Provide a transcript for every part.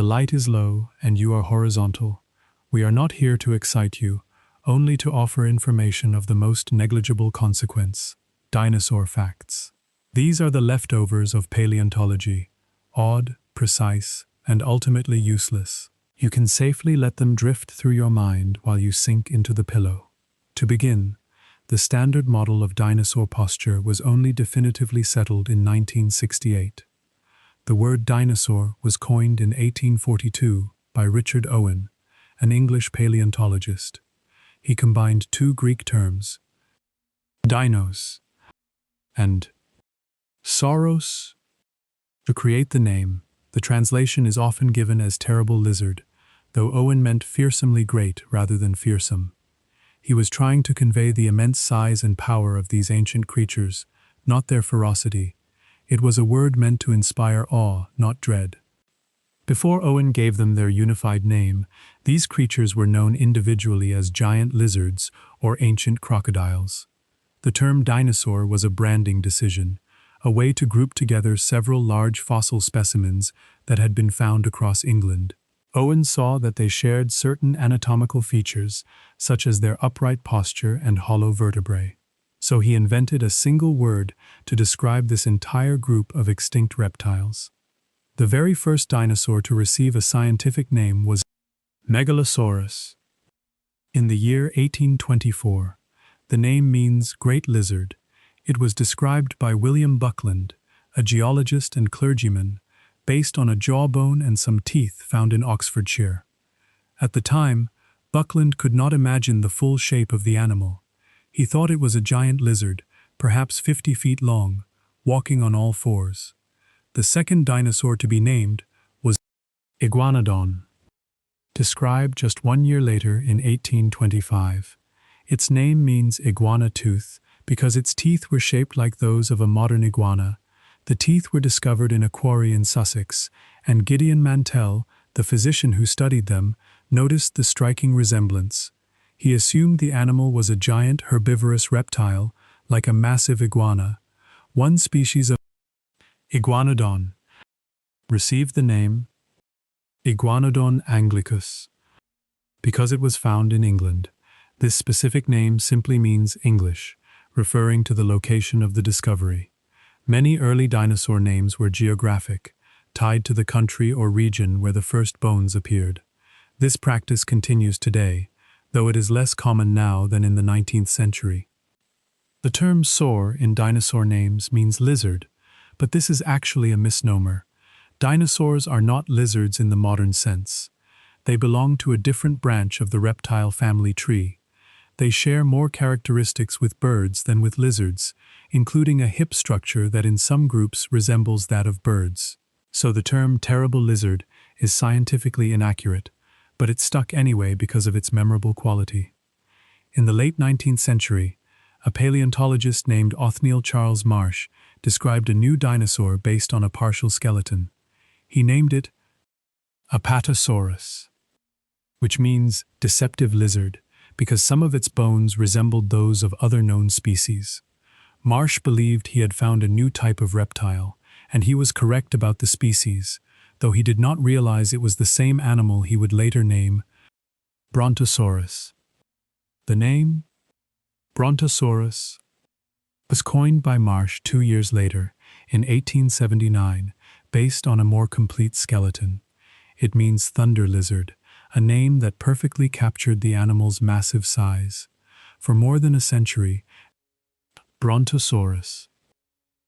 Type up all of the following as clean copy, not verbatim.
The light is low and you are horizontal. We are not here to excite you, only to offer information of the most negligible consequence. Dinosaur facts. These are the leftovers of paleontology. Odd, precise, and ultimately useless. You can safely let them drift through your mind while you sink into the pillow. To begin, the standard model of dinosaur posture was only definitively settled in 1968. The word dinosaur was coined in 1842 by Richard Owen, an English paleontologist. He combined two Greek terms, dinos and sauros, to create the name. The translation is often given as terrible lizard, though Owen meant fearsomely great rather than fearsome. He was trying to convey the immense size and power of these ancient creatures, not their ferocity. It was a word meant to inspire awe, not dread. Before Owen gave them their unified name, these creatures were known individually as giant lizards or ancient crocodiles. The term dinosaur was a branding decision, a way to group together several large fossil specimens that had been found across England. Owen saw that they shared certain anatomical features, such as their upright posture and hollow vertebrae. So he invented a single word to describe this entire group of extinct reptiles. The very first dinosaur to receive a scientific name was Megalosaurus. In the year 1824, the name means great lizard. It was described by William Buckland, a geologist and clergyman, based on a jawbone and some teeth found in Oxfordshire. At the time, Buckland could not imagine the full shape of the animal. He thought it was a giant lizard, perhaps 50 feet long, walking on all fours. The second dinosaur to be named was Iguanodon, described just 1 year later in 1825. Its name means iguana tooth because its teeth were shaped like those of a modern iguana. The teeth were discovered in a quarry in Sussex, and Gideon Mantell, the physician who studied them, noticed the striking resemblance. He assumed the animal was a giant herbivorous reptile, like a massive iguana. One species of Iguanodon received the name Iguanodon anglicus because it was found in England. This specific name simply means English, referring to the location of the discovery. Many early dinosaur names were geographic, tied to the country or region where the first bones appeared. This practice continues today, though it is less common now than in the 19th century. The term saur in dinosaur names means lizard, but this is actually a misnomer. Dinosaurs are not lizards in the modern sense. They belong to a different branch of the reptile family tree. They share more characteristics with birds than with lizards, including a hip structure that in some groups resembles that of birds. So the term terrible lizard is scientifically inaccurate, but it stuck anyway because of its memorable quality. In the late 19th century, a paleontologist named Othniel Charles Marsh described a new dinosaur based on a partial skeleton. He named it Apatosaurus, which means deceptive lizard, because some of its bones resembled those of other known species. Marsh believed he had found a new type of reptile, and he was correct about the species, though he did not realize it was the same animal he would later name Brontosaurus. The name Brontosaurus was coined by Marsh 2 years later, in 1879, based on a more complete skeleton. It means thunder lizard, a name that perfectly captured the animal's massive size. For more than a century, Brontosaurus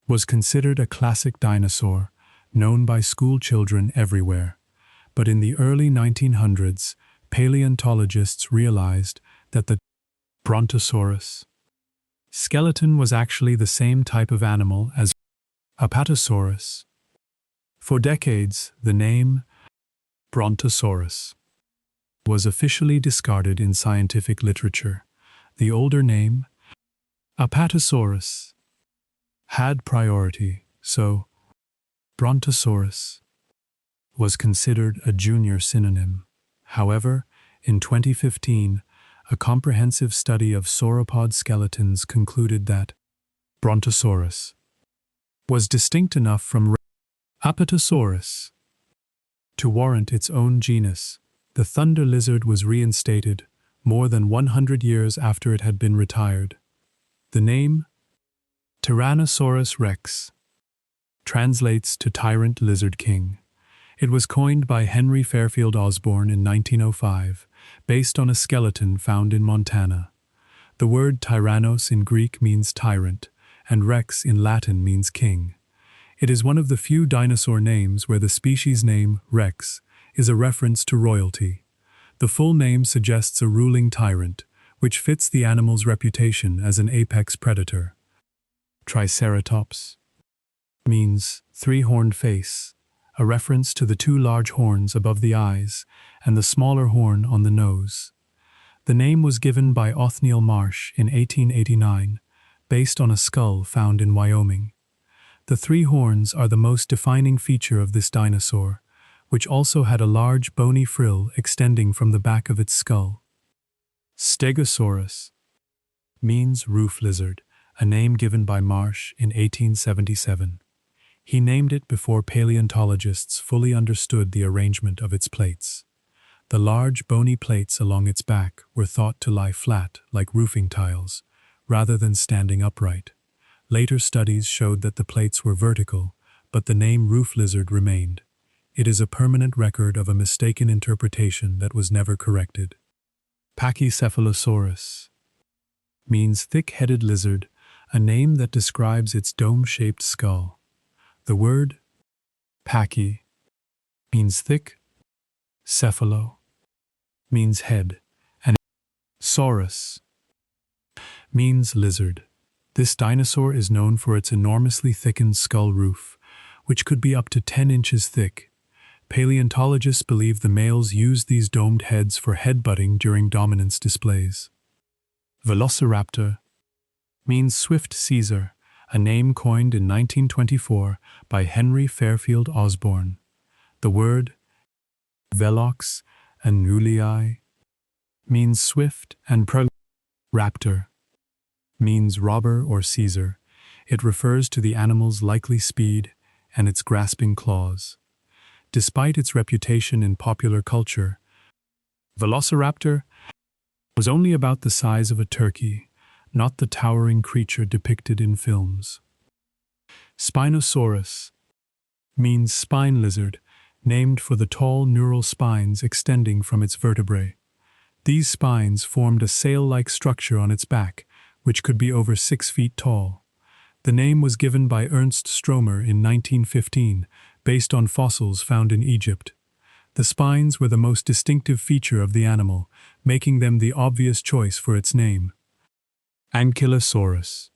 was considered a classic dinosaur, known by school children everywhere. But in the early 1900s, paleontologists realized that the Brontosaurus skeleton was actually the same type of animal as Apatosaurus. For decades, the name Brontosaurus was officially discarded in scientific literature. The older name, Apatosaurus, had priority, so Brontosaurus was considered a junior synonym. However, in 2015, a comprehensive study of sauropod skeletons concluded that Brontosaurus was distinct enough from Apatosaurus To warrant its own genus, the thunder lizard was reinstated more than 100 years after it had been retired. The name, Tyrannosaurus rex, translates to tyrant lizard king. It was coined by Henry Fairfield Osborn in 1905, based on a skeleton found in Montana. The word tyrannos in Greek means tyrant, and rex in Latin means king. It is one of the few dinosaur names where the species name, rex, is a reference to royalty. The full name suggests a ruling tyrant, which fits the animal's reputation as an apex predator. Triceratops means three-horned face, a reference to the two large horns above the eyes and the smaller horn on the nose. The name was given by Othniel Marsh in 1889, based on a skull found in Wyoming. The three horns are the most defining feature of this dinosaur, which also had a large bony frill extending from the back of its skull. Stegosaurus means roof lizard, a name given by Marsh in 1877. He named it before paleontologists fully understood the arrangement of its plates. The large bony plates along its back were thought to lie flat like roofing tiles, rather than standing upright. Later studies showed that the plates were vertical, but the name roof lizard remained. It is a permanent record of a mistaken interpretation that was never corrected. Pachycephalosaurus means thick-headed lizard, a name that describes its dome-shaped skull. The word pachy means thick, cephalo means head, and saurus means lizard. This dinosaur is known for its enormously thickened skull roof, which could be up to 10 inches thick. Paleontologists believe the males used these domed heads for headbutting during dominance displays. Velociraptor means swift Caesar, a name coined in 1924 by Henry Fairfield Osborn. The word velox and nulii means swift, and raptor means robber or Caesar. It refers to the animal's likely speed and its grasping claws. Despite its reputation in popular culture, Velociraptor was only about the size of a turkey, not the towering creature depicted in films. Spinosaurus means spine lizard, named for the tall neural spines extending from its vertebrae. These spines formed a sail-like structure on its back, which could be over 6 feet tall. The name was given by Ernst Stromer in 1915, based on fossils found in Egypt. The spines were the most distinctive feature of the animal, making them the obvious choice for its name. Ankylosaurus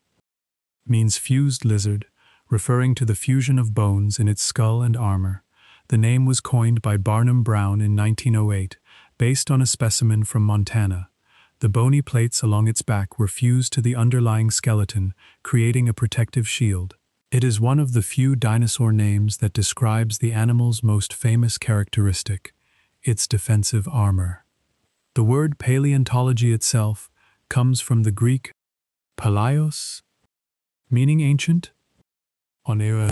means fused lizard, referring to the fusion of bones in its skull and armor. The name was coined by Barnum Brown in 1908, based on a specimen from Montana. The bony plates along its back were fused to the underlying skeleton, creating a protective shield. It is one of the few dinosaur names that describes the animal's most famous characteristic, its defensive armor. The word paleontology itself comes from the Greek palaios, meaning ancient, onera,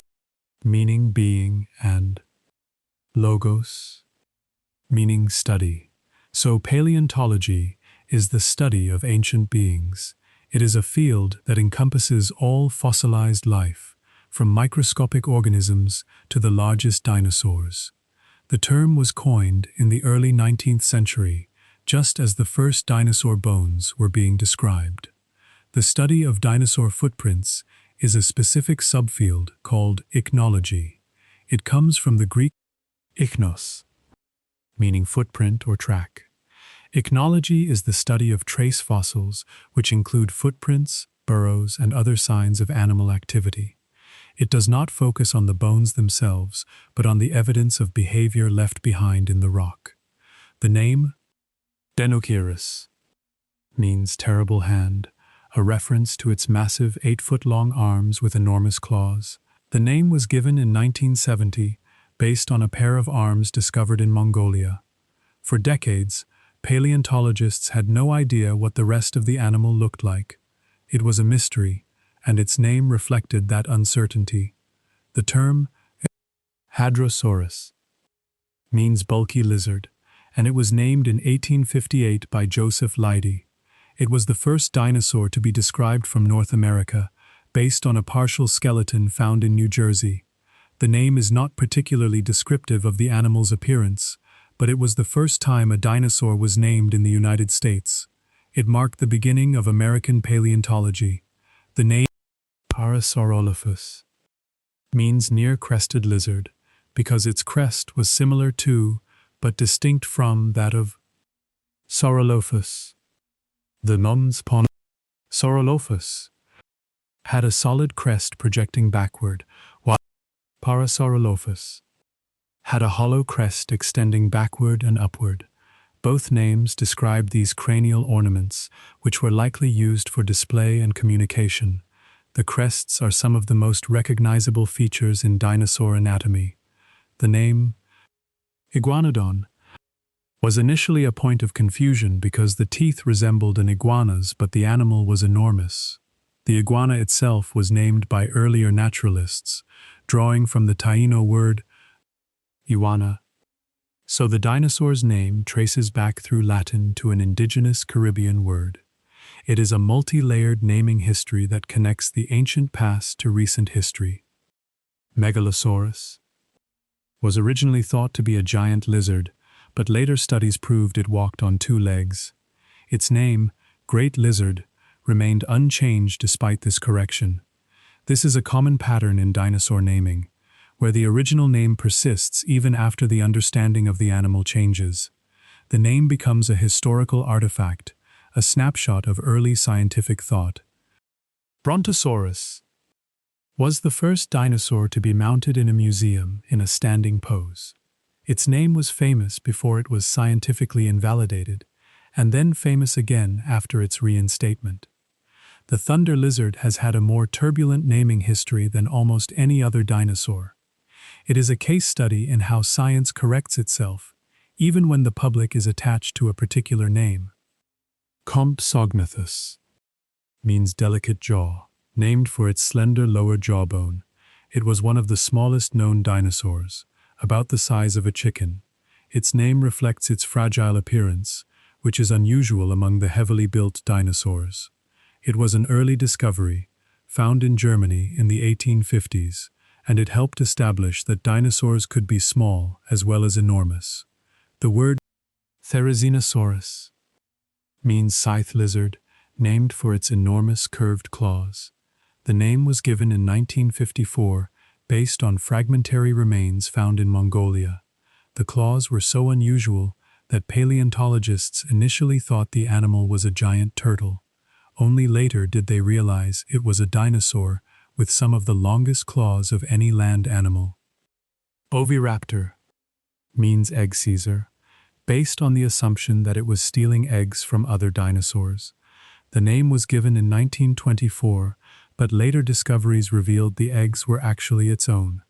meaning being, and logos, meaning study. So paleontology is the study of ancient beings. It is a field that encompasses all fossilized life, from microscopic organisms to the largest dinosaurs. The term was coined in the early 19th century, just as the first dinosaur bones were being described. The study of dinosaur footprints is a specific subfield called ichnology. It comes from the Greek ichnos, meaning footprint or track. Ichnology is the study of trace fossils, which include footprints, burrows, and other signs of animal activity. It does not focus on the bones themselves, but on the evidence of behavior left behind in the rock. The name, Deinonychus, means terrible hand, a reference to its massive 8-foot-long arms with enormous claws. The name was given in 1970, based on a pair of arms discovered in Mongolia. For decades, paleontologists had no idea what the rest of the animal looked like. It was a mystery, and its name reflected that uncertainty. The term Hadrosaurus means bulky lizard, and it was named in 1858 by Joseph Leidy. It was the first dinosaur to be described from North America, based on a partial skeleton found in New Jersey. The name is not particularly descriptive of the animal's appearance, but it was the first time a dinosaur was named in the United States. It marked the beginning of American paleontology. The name Parasaurolophus means near-crested lizard, because its crest was similar to, but distinct from, that of Saurolophus. The noms pon Saurolophus had a solid crest projecting backward, while Parasaurolophus had a hollow crest extending backward and upward. Both names describe these cranial ornaments, which were likely used for display and communication. The crests are some of the most recognizable features in dinosaur anatomy. The name Iguanodon was initially a point of confusion because the teeth resembled an iguana's, but the animal was enormous. The iguana itself was named by earlier naturalists, drawing from the Taino word iguana. So the dinosaur's name traces back through Latin to an indigenous Caribbean word. It is a multi-layered naming history that connects the ancient past to recent history. Megalosaurus was originally thought to be a giant lizard, but later studies proved it walked on two legs. Its name, Great Lizard, remained unchanged despite this correction. This is a common pattern in dinosaur naming, where the original name persists even after the understanding of the animal changes. The name becomes a historical artifact, a snapshot of early scientific thought. Brontosaurus was the first dinosaur to be mounted in a museum in a standing pose. Its name was famous before it was scientifically invalidated, and then famous again after its reinstatement. The thunder lizard has had a more turbulent naming history than almost any other dinosaur. It is a case study in how science corrects itself, even when the public is attached to a particular name. Compsognathus means delicate jaw, named for its slender lower jawbone. It was one of the smallest known dinosaurs, about the size of a chicken. Its name reflects its fragile appearance, which is unusual among the heavily built dinosaurs. It was an early discovery, found in Germany in the 1850s, and it helped establish that dinosaurs could be small as well as enormous. The word Therizinosaurus means scythe lizard, named for its enormous curved claws. The name was given in 1954 based on fragmentary remains found in Mongolia. The claws were so unusual that paleontologists initially thought the animal was a giant turtle. Only later did they realize it was a dinosaur with some of the longest claws of any land animal. Oviraptor means egg seizer, based on the assumption that it was stealing eggs from other dinosaurs. The name was given in 1924, but later discoveries revealed the eggs were actually its own.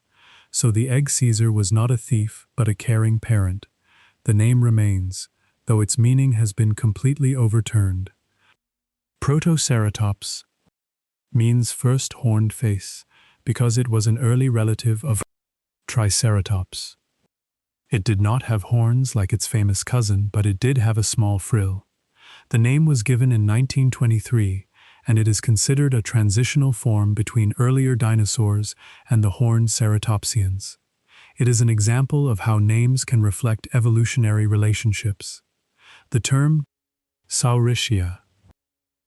So the egg seizer was not a thief, but a caring parent. The name remains, though its meaning has been completely overturned. Protoceratops means first horned face, because it was an early relative of Triceratops. It did not have horns like its famous cousin, but it did have a small frill. The name was given in 1923, and it is considered a transitional form between earlier dinosaurs and the horned ceratopsians. It is an example of how names can reflect evolutionary relationships. The term Saurischia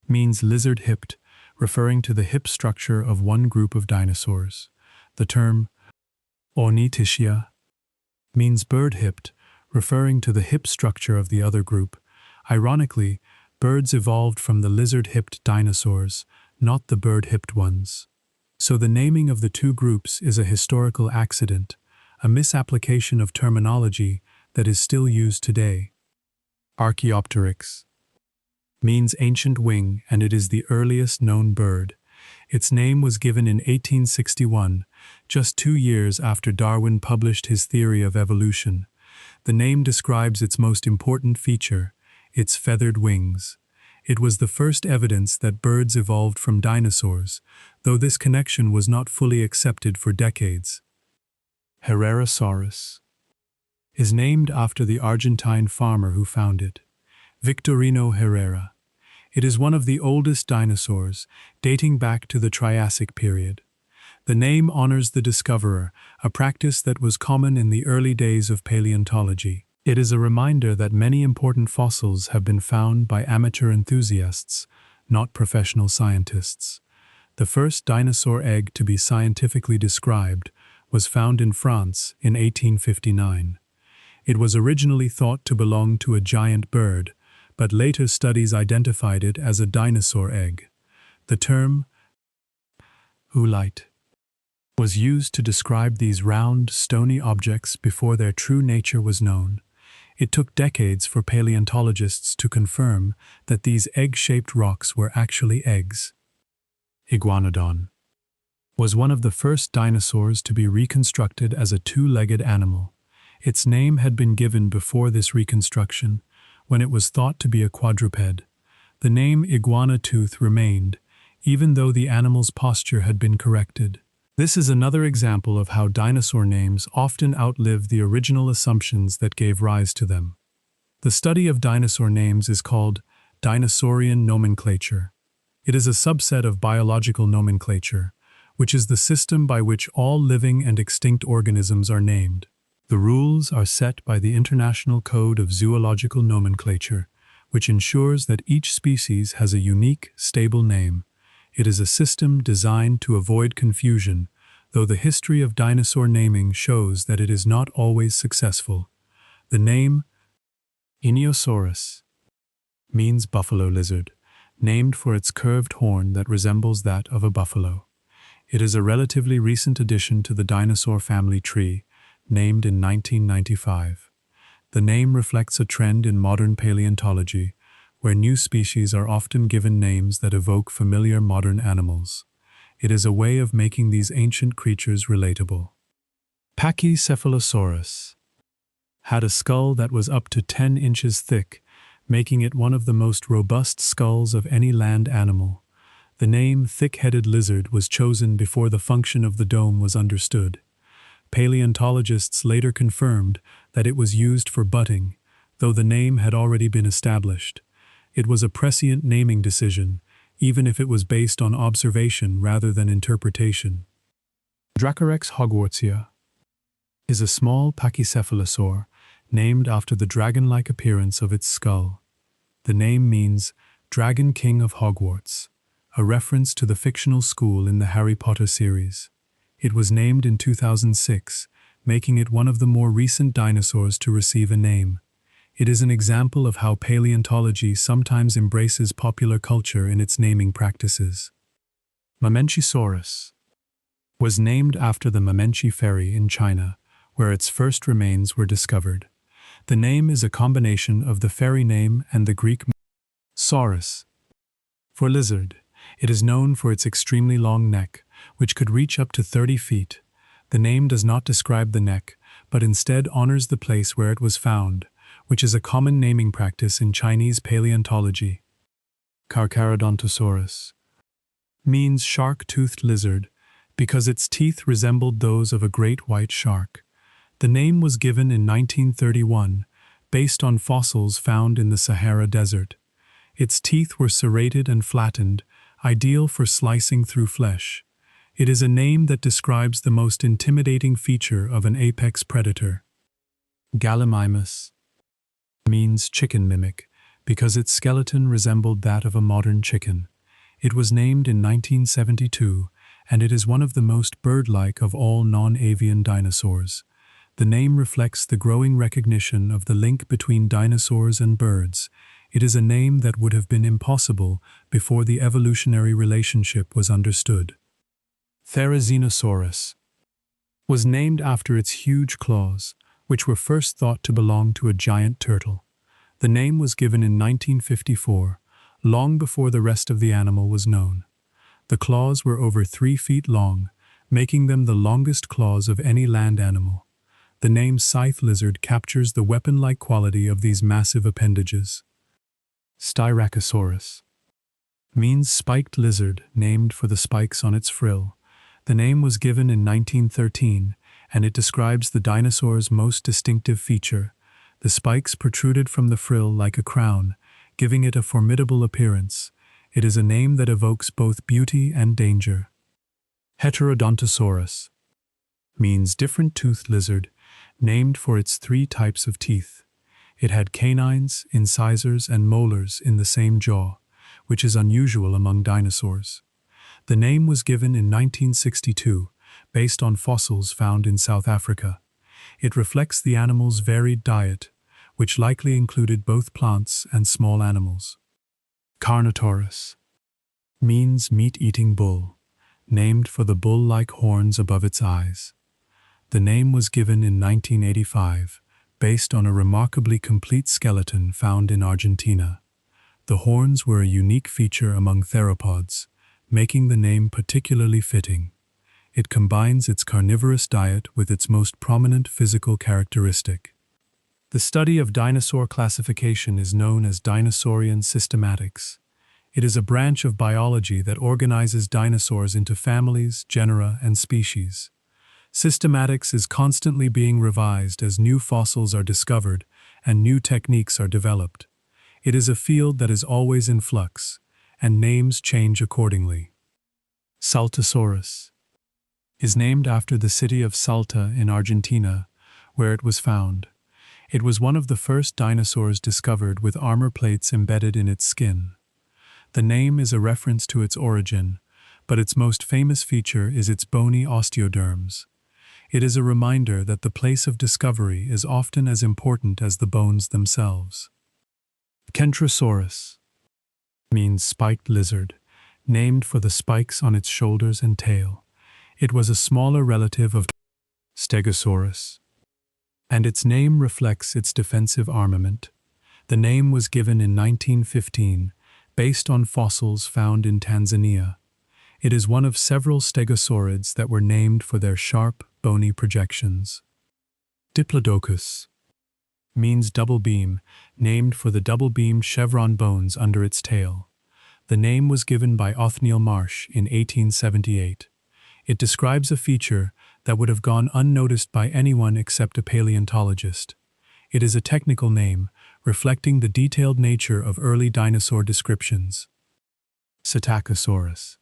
means lizard-hipped, referring to the hip structure of one group of dinosaurs. The term Ornithischia means bird-hipped, referring to the hip structure of the other group. Ironically, birds evolved from the lizard-hipped dinosaurs, not the bird-hipped ones. So the naming of the two groups is a historical accident, a misapplication of terminology that is still used today. Archaeopteryx means ancient wing, and it is the earliest known bird. Its name was given in 1861, just 2 years after Darwin published his theory of evolution. The name describes its most important feature, its feathered wings. It was the first evidence that birds evolved from dinosaurs, though this connection was not fully accepted for decades. Herrerasaurus is named after the Argentine farmer who found it, Victorino Herrera. It is one of the oldest dinosaurs, dating back to the Triassic period. The name honors the discoverer, a practice that was common in the early days of paleontology. It is a reminder that many important fossils have been found by amateur enthusiasts, not professional scientists. The first dinosaur egg to be scientifically described was found in France in 1859. It was originally thought to belong to a giant bird, but later studies identified it as a dinosaur egg. The term oolite was used to describe these round, stony objects before their true nature was known. It took decades for paleontologists to confirm that these egg-shaped rocks were actually eggs. Iguanodon was one of the first dinosaurs to be reconstructed as a two-legged animal. Its name had been given before this reconstruction, when it was thought to be a quadruped. The name iguana tooth remained, even though the animal's posture had been corrected. This is another example of how dinosaur names often outlive the original assumptions that gave rise to them. The study of dinosaur names is called dinosaurian nomenclature. It is a subset of biological nomenclature, which is the system by which all living and extinct organisms are named. The rules are set by the International Code of Zoological Nomenclature, which ensures that each species has a unique, stable name. It is a system designed to avoid confusion, though the history of dinosaur naming shows that it is not always successful. The name Iniosaurus means buffalo lizard, named for its curved horn that resembles that of a buffalo. It is a relatively recent addition to the dinosaur family tree, named in 1995. The name reflects a trend in modern paleontology, where new species are often given names that evoke familiar modern animals. It is a way of making these ancient creatures relatable. Pachycephalosaurus had a skull that was up to 10 inches thick, making it one of the most robust skulls of any land animal. The name thick-headed lizard was chosen before the function of the dome was understood. Paleontologists later confirmed that it was used for butting, though the name had already been established. It was a prescient naming decision, even if it was based on observation rather than interpretation. Dracorex hogwartsia is a small pachycephalosaur named after the dragon-like appearance of its skull. The name means Dragon King of Hogwarts, a reference to the fictional school in the Harry Potter series. It was named in 2006, making it one of the more recent dinosaurs to receive a name. It is an example of how paleontology sometimes embraces popular culture in its naming practices. Mamenchisaurus was named after the Mamenchi Ferry in China, where its first remains were discovered. The name is a combination of the ferry name and the Greek saurus for lizard. It is known for its extremely long neck, which could reach up to 30 feet. The name does not describe the neck, but instead honors the place where it was found, which is a common naming practice in Chinese paleontology. Carcharodontosaurus means shark-toothed lizard because its teeth resembled those of a great white shark. The name was given in 1931, based on fossils found in the Sahara Desert. Its teeth were serrated and flattened, ideal for slicing through flesh. It is a name that describes the most intimidating feature of an apex predator. Gallimimus means chicken mimic because its skeleton resembled that of a modern chicken. It was named in 1972, and it is one of the most bird-like of all non-avian dinosaurs. The name reflects the growing recognition of the link between dinosaurs and birds. It is a name that would have been impossible before the evolutionary relationship was understood. Therizinosaurus was named after its huge claws, which were first thought to belong to a giant turtle. The name was given in 1954, long before the rest of the animal was known. The claws were over 3 feet long, making them the longest claws of any land animal. The name scythe lizard captures the weapon-like quality of these massive appendages. Styracosaurus means spiked lizard, named for the spikes on its frill. The name was given in 1913, and it describes the dinosaur's most distinctive feature. The spikes protruded from the frill like a crown, giving it a formidable appearance. It is a name that evokes both beauty and danger. Heterodontosaurus means different-toothed lizard, named for its 3 types of teeth. It had canines, incisors, and molars in the same jaw, which is unusual among dinosaurs. The name was given in 1962, based on fossils found in South Africa. It reflects the animal's varied diet, which likely included both plants and small animals. Carnotaurus means meat-eating bull, named for the bull-like horns above its eyes. The name was given in 1985, based on a remarkably complete skeleton found in Argentina. The horns were a unique feature among theropods, making the name particularly fitting. It combines its carnivorous diet with its most prominent physical characteristic. The study of dinosaur classification is known as dinosaurian systematics. It is a branch of biology that organizes dinosaurs into families, genera, and species. Systematics is constantly being revised as new fossils are discovered and new techniques are developed. It is a field that is always in flux, and names change accordingly. Saltasaurus is named after the city of Salta in Argentina, where it was found. It was one of the first dinosaurs discovered with armor plates embedded in its skin. The name is a reference to its origin, but its most famous feature is its bony osteoderms. It is a reminder that the place of discovery is often as important as the bones themselves. Kentrosaurus means spiked lizard, named for the spikes on its shoulders and tail. It was a smaller relative of Stegosaurus, and its name reflects its defensive armament. The name was given in 1915, based on fossils found in Tanzania. It is one of several stegosaurids that were named for their sharp, bony projections. Diplodocus means double beam, named for the double-beamed chevron bones under its tail. The name was given by Othniel Marsh in 1878. It describes a feature that would have gone unnoticed by anyone except a paleontologist. It is a technical name, reflecting the detailed nature of early dinosaur descriptions. Psittacosaurus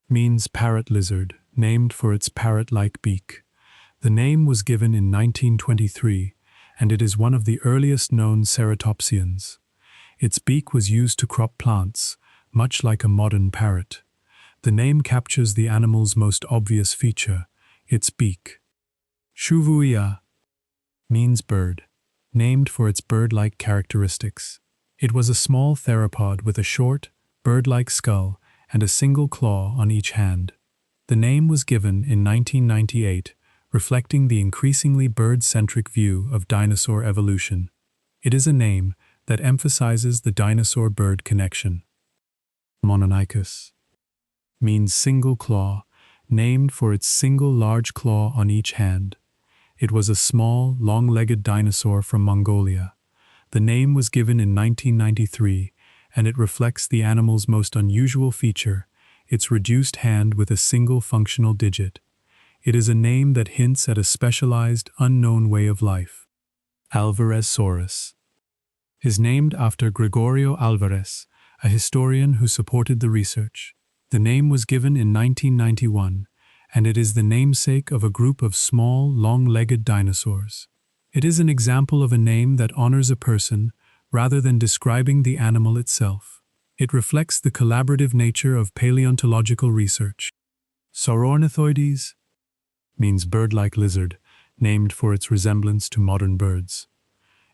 means parrot lizard, named for its parrot-like beak. The name was given in 1923, and it is one of the earliest known ceratopsians. Its beak was used to crop plants, much like a modern parrot. The name captures the animal's most obvious feature, its beak. Shuvuia means bird, named for its bird-like characteristics. It was a small theropod with a short, bird-like skull and a single claw on each hand. The name was given in 1998, reflecting the increasingly bird-centric view of dinosaur evolution. It is a name that emphasizes the dinosaur-bird connection. Mononychus means single claw, named for its single large claw on each hand. It was a small, long-legged dinosaur from Mongolia. The name was given in 1993, and it reflects the animal's most unusual feature, its reduced hand with a single functional digit. It is a name that hints at a specialized, unknown way of life. Alvarezsaurus is named after Gregorio Alvarez, a historian who supported the research. The name was given in 1991, and it is the namesake of a group of small, long-legged dinosaurs. It is an example of a name that honors a person rather than describing the animal itself. It reflects the collaborative nature of paleontological research. Saurornithoides means bird-like lizard, named for its resemblance to modern birds.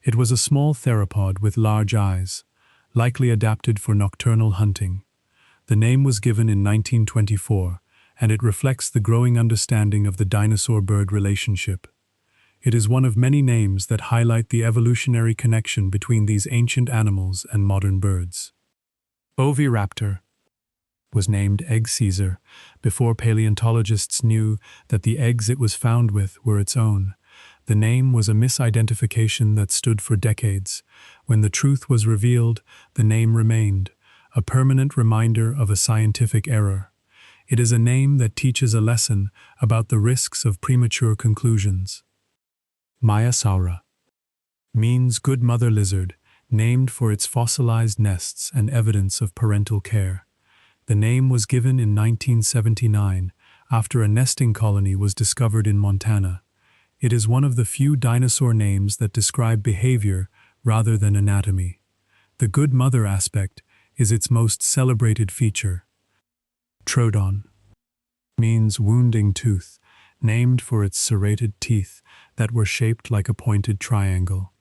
It was a small theropod with large eyes, likely adapted for nocturnal hunting. The name was given in 1924, and it reflects the growing understanding of the dinosaur-bird relationship. It is one of many names that highlight the evolutionary connection between these ancient animals and modern birds. Oviraptor was named Egg Caesar before paleontologists knew that the eggs it was found with were its own. The name was a misidentification that stood for decades. When the truth was revealed, the name remained, a permanent reminder of a scientific error. It is a name that teaches a lesson about the risks of premature conclusions. Maiasaura means good mother lizard, named for its fossilized nests and evidence of parental care. The name was given in 1979 after a nesting colony was discovered in Montana. It is one of the few dinosaur names that describe behavior rather than anatomy. The good mother aspect is its most celebrated feature. Troodon means wounding tooth, named for its serrated teeth that were shaped like a pointed triangle.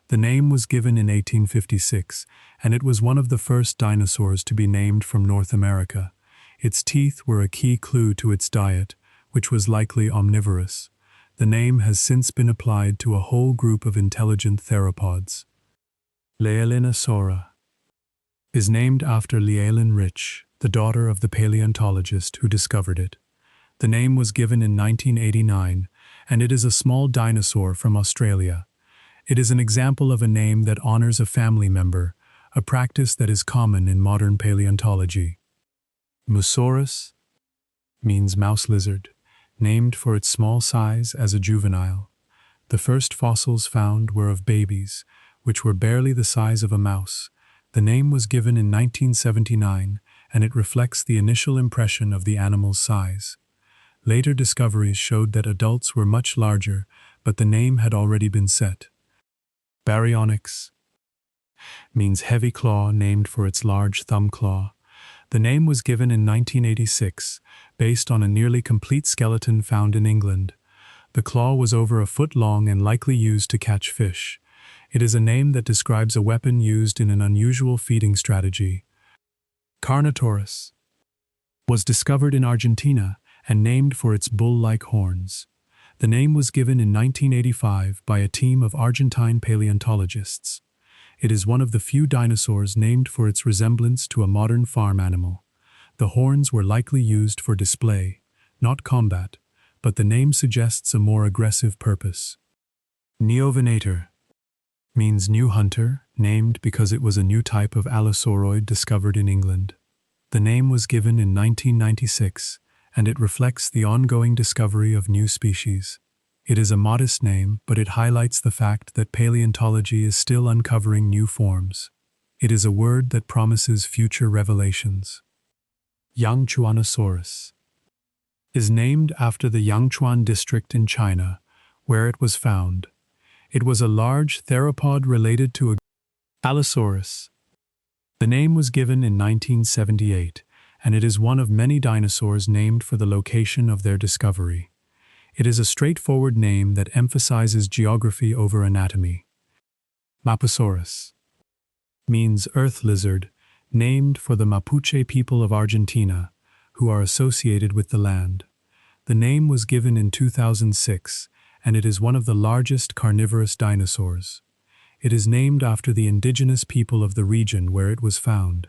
The name was given in 1856, and it was one of the first dinosaurs to be named from North America. Its teeth were a key clue to its diet, which was likely omnivorous. The name has since been applied to a whole group of intelligent theropods. Maiasaura is named after Llewellyn Rich, the daughter of the paleontologist who discovered it. The name was given in 1989, and it is a small dinosaur from Australia. It is an example of a name that honors a family member, a practice that is common in modern paleontology. Mosaurus means mouse lizard, named for its small size as a juvenile. The first fossils found were of babies, which were barely the size of a mouse. The name was given in 1979, and it reflects the initial impression of the animal's size. Later discoveries showed that adults were much larger, but the name had already been set. Baryonyx means heavy claw, named for its large thumb claw. The name was given in 1986, based on a nearly complete skeleton found in England. The claw was over a foot long and likely used to catch fish. It is a name that describes a weapon used in an unusual feeding strategy. Carnotaurus was discovered in Argentina and named for its bull-like horns. The name was given in 1985 by a team of Argentine paleontologists. It is one of the few dinosaurs named for its resemblance to a modern farm animal. The horns were likely used for display, not combat, but the name suggests a more aggressive purpose. Neovenator means new hunter, named because it was a new type of allosauroid discovered in England. The name was given in 1996, and it reflects the ongoing discovery of new species. It is a modest name, but it highlights the fact that paleontology is still uncovering new forms. It is a word that promises future revelations. Yangchuanosaurus is named after the Yangchuan district in China, where it was found. It was a large theropod related to a Allosaurus. The name was given in 1978, and it is one of many dinosaurs named for the location of their discovery. It is a straightforward name that emphasizes geography over anatomy. Mapusaurus means earth lizard, named for the Mapuche people of Argentina, who are associated with the land. The name was given in 2006, and it is one of the largest carnivorous dinosaurs. It is named after the indigenous people of the region where it was found.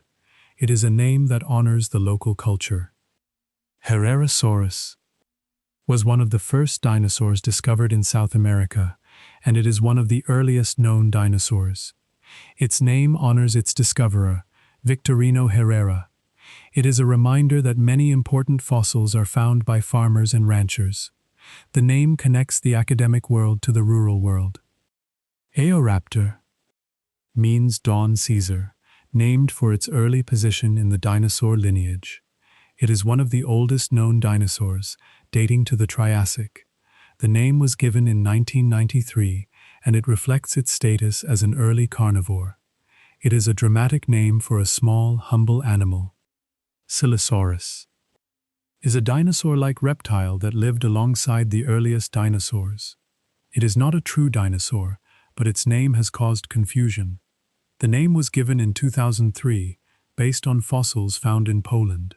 It is a name that honors the local culture. Herrerasaurus was one of the first dinosaurs discovered in South America, and it is one of the earliest known dinosaurs. Its name honors its discoverer, Victorino Herrera. It is a reminder that many important fossils are found by farmers and ranchers. The name connects the academic world to the rural world. Oviraptor means dawn Caesar, named for its early position in the dinosaur lineage. It is one of the oldest known dinosaurs, dating to the Triassic. The name was given in 1993, and it reflects its status as an early carnivore. It is a dramatic name for a small, humble animal. Silosaurus is a dinosaur-like reptile that lived alongside the earliest dinosaurs. It is not a true dinosaur, but its name has caused confusion. The name was given in 2003, based on fossils found in Poland.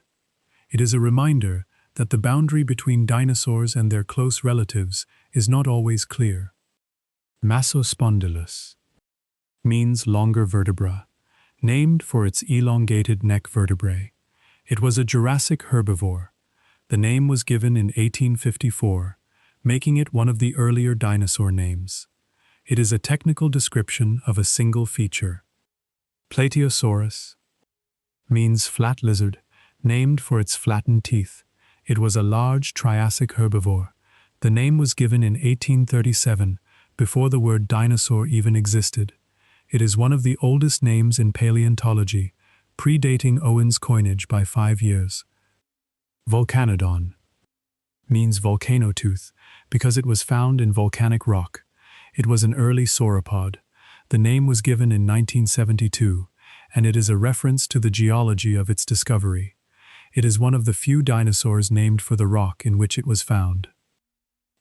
It is a reminder that the boundary between dinosaurs and their close relatives is not always clear. Massospondylus means longer vertebra, named for its elongated neck vertebrae. It was a Jurassic herbivore. The name was given in 1854, making it one of the earlier dinosaur names. It is a technical description of a single feature. Plateosaurus means flat lizard, named for its flattened teeth. It was a large Triassic herbivore. The name was given in 1837, before the word dinosaur even existed. It is one of the oldest names in paleontology, predating Owen's coinage by 5 years. Volcanodon means volcano tooth because it was found in volcanic rock. It was an early sauropod. The name was given in 1972, and it is a reference to the geology of its discovery. It is one of the few dinosaurs named for the rock in which it was found.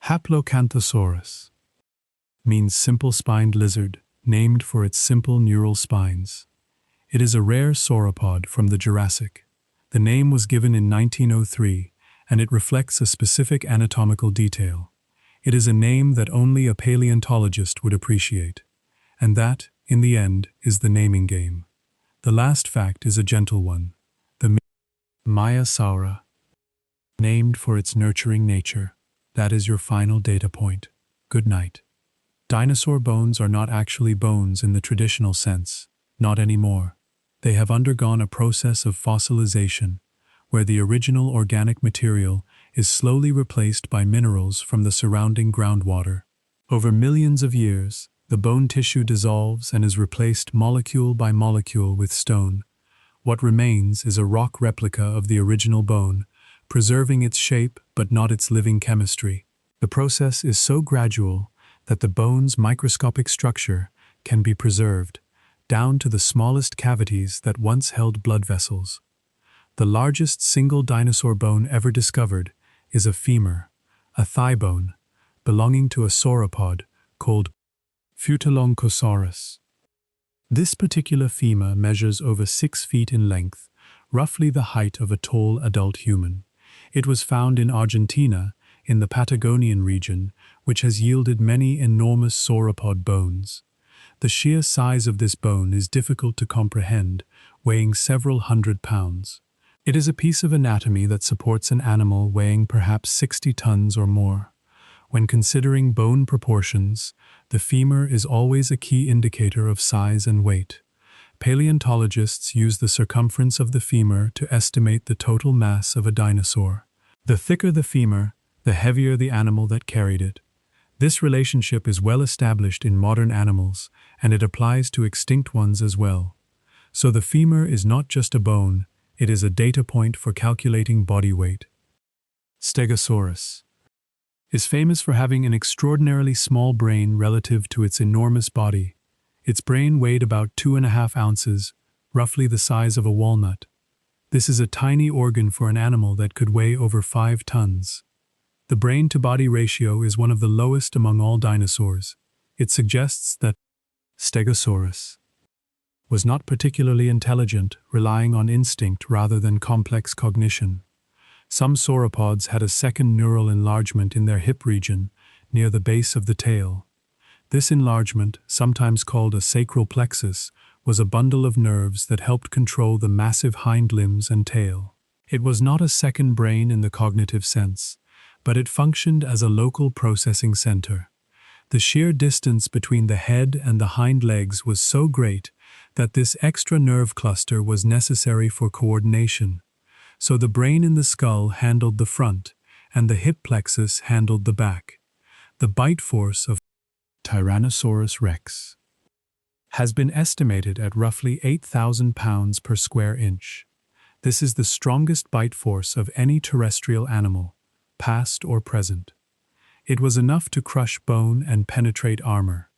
Haplocanthosaurus means simple-spined lizard, named for its simple neural spines. It is a rare sauropod from the Jurassic. The name was given in 1903, and it reflects a specific anatomical detail. It is a name that only a paleontologist would appreciate. And that, in the end, is the naming game. The last fact is a gentle one. The Maiasaura, named for its nurturing nature. That is your final data point. Good night. Dinosaur bones are not actually bones in the traditional sense, not anymore. They have undergone a process of fossilization, where the original organic material is slowly replaced by minerals from the surrounding groundwater. Over millions of years, the bone tissue dissolves and is replaced molecule by molecule with stone. What remains is a rock replica of the original bone, preserving its shape but not its living chemistry. The process is so gradual that the bone's microscopic structure can be preserved, down to the smallest cavities that once held blood vessels. The largest single dinosaur bone ever discovered is a femur, a thigh bone, belonging to a sauropod called Phytolonchosaurus. This particular femur measures over 6 feet in length, roughly the height of a tall adult human. It was found in Argentina, in the Patagonian region, which has yielded many enormous sauropod bones. The sheer size of this bone is difficult to comprehend, weighing several hundred pounds. It is a piece of anatomy that supports an animal weighing perhaps 60 tons or more. When considering bone proportions, the femur is always a key indicator of size and weight. Paleontologists use the circumference of the femur to estimate the total mass of a dinosaur. The thicker the femur, the heavier the animal that carried it. This relationship is well established in modern animals, and it applies to extinct ones as well. So the femur is not just a bone, it is a data point for calculating body weight. Stegosaurus is famous for having an extraordinarily small brain relative to its enormous body. Its brain weighed about 2.5 ounces, roughly the size of a walnut. This is a tiny organ for an animal that could weigh over 5 tons. The brain-to-body ratio is one of the lowest among all dinosaurs. It suggests that Stegosaurus was not particularly intelligent, relying on instinct rather than complex cognition. Some sauropods had a second neural enlargement in their hip region, near the base of the tail. This enlargement, sometimes called a sacral plexus, was a bundle of nerves that helped control the massive hind limbs and tail. It was not a second brain in the cognitive sense, but it functioned as a local processing center. The sheer distance between the head and the hind legs was so great that this extra nerve cluster was necessary for coordination. So the brain in the skull handled the front, and the hip plexus handled the back. The bite force of Tyrannosaurus rex has been estimated at roughly 8,000 pounds per square inch. This is the strongest bite force of any terrestrial animal, past or present. It was enough to crush bone and penetrate armor.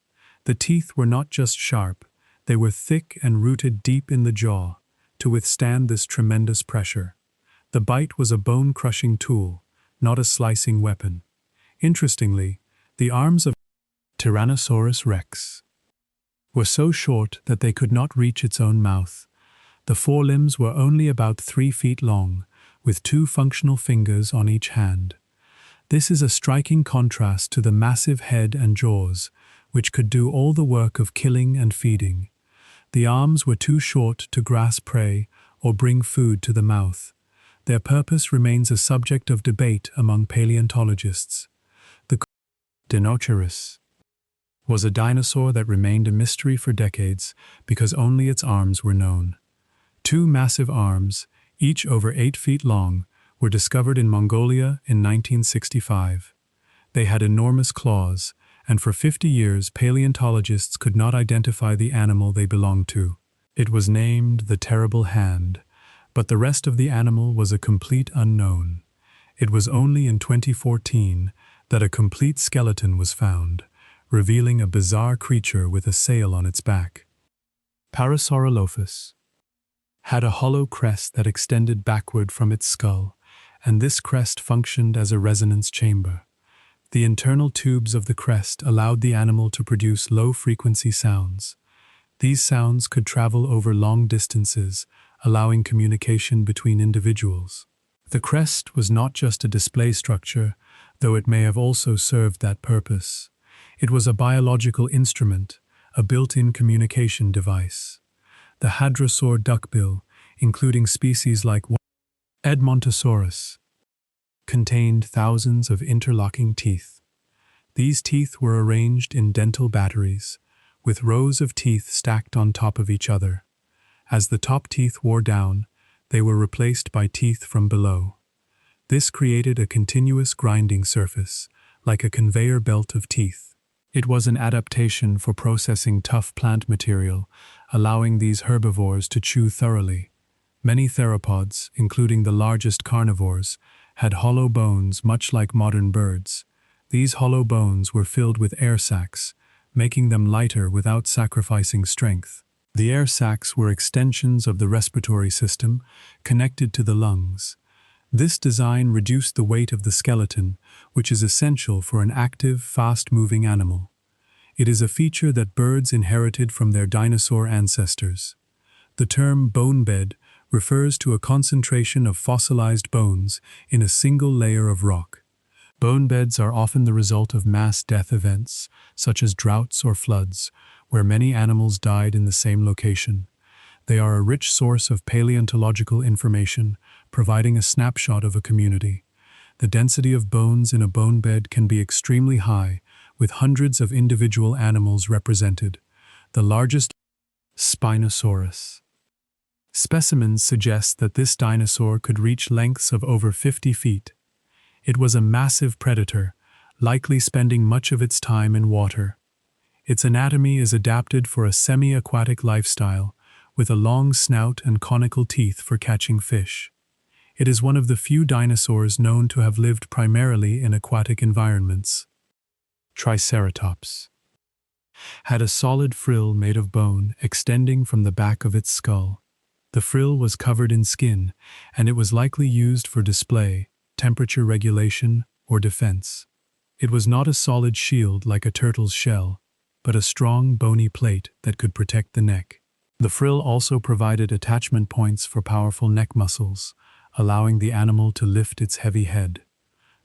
The teeth were not just sharp, they were thick and rooted deep in the jaw to withstand this tremendous pressure. The bite was a bone-crushing tool, not a slicing weapon. Interestingly, the arms of Tyrannosaurus rex were so short that they could not reach its own mouth. The forelimbs were only about 3 feet long, with 2 functional fingers on each hand. This is a striking contrast to the massive head and jaws, which could do all the work of killing and feeding. The arms were too short to grasp prey or bring food to the mouth. Their purpose remains a subject of debate among paleontologists. The Dinosaurus was a dinosaur that remained a mystery for decades because only its arms were known. 2 massive arms, each over 8 feet long, were discovered in Mongolia in 1965. They had enormous claws, and for 50 years paleontologists could not identify the animal they belonged to. It was named the Terrible Hand, but the rest of the animal was a complete unknown. It was only in 2014 that a complete skeleton was found, revealing a bizarre creature with a sail on its back. Parasaurolophus had a hollow crest that extended backward from its skull, and this crest functioned as a resonance chamber. The internal tubes of the crest allowed the animal to produce low-frequency sounds. These sounds could travel over long distances, allowing communication between individuals. The crest was not just a display structure, though it may have also served that purpose. It was a biological instrument, a built-in communication device. The hadrosaur duckbill, including species like Edmontosaurus, contained thousands of interlocking teeth. These teeth were arranged in dental batteries, with rows of teeth stacked on top of each other. As the top teeth wore down, they were replaced by teeth from below. This created a continuous grinding surface, like a conveyor belt of teeth. It was an adaptation for processing tough plant material, allowing these herbivores to chew thoroughly. Many theropods, including the largest carnivores, had hollow bones much like modern birds. These hollow bones were filled with air sacs, making them lighter without sacrificing strength. The air sacs were extensions of the respiratory system, connected to the lungs. This design reduced the weight of the skeleton, which is essential for an active, fast-moving animal. It is a feature that birds inherited from their dinosaur ancestors. The term bone bed refers to a concentration of fossilized bones in a single layer of rock. Bone beds are often the result of mass death events, such as droughts or floods, where many animals died in the same location. They are a rich source of paleontological information, providing a snapshot of a community. The density of bones in a bone bed can be extremely high, with hundreds of individual animals represented. The largest, Spinosaurus. Specimens suggest that this dinosaur could reach lengths of over 50 feet. It was a massive predator, likely spending much of its time in water. Its anatomy is adapted for a semi-aquatic lifestyle, with a long snout and conical teeth for catching fish. It is one of the few dinosaurs known to have lived primarily in aquatic environments. Triceratops had a solid frill made of bone extending from the back of its skull. The frill was covered in skin, and it was likely used for display, temperature regulation, or defense. It was not a solid shield like a turtle's shell, but a strong, bony plate that could protect the neck. The frill also provided attachment points for powerful neck muscles, allowing the animal to lift its heavy head.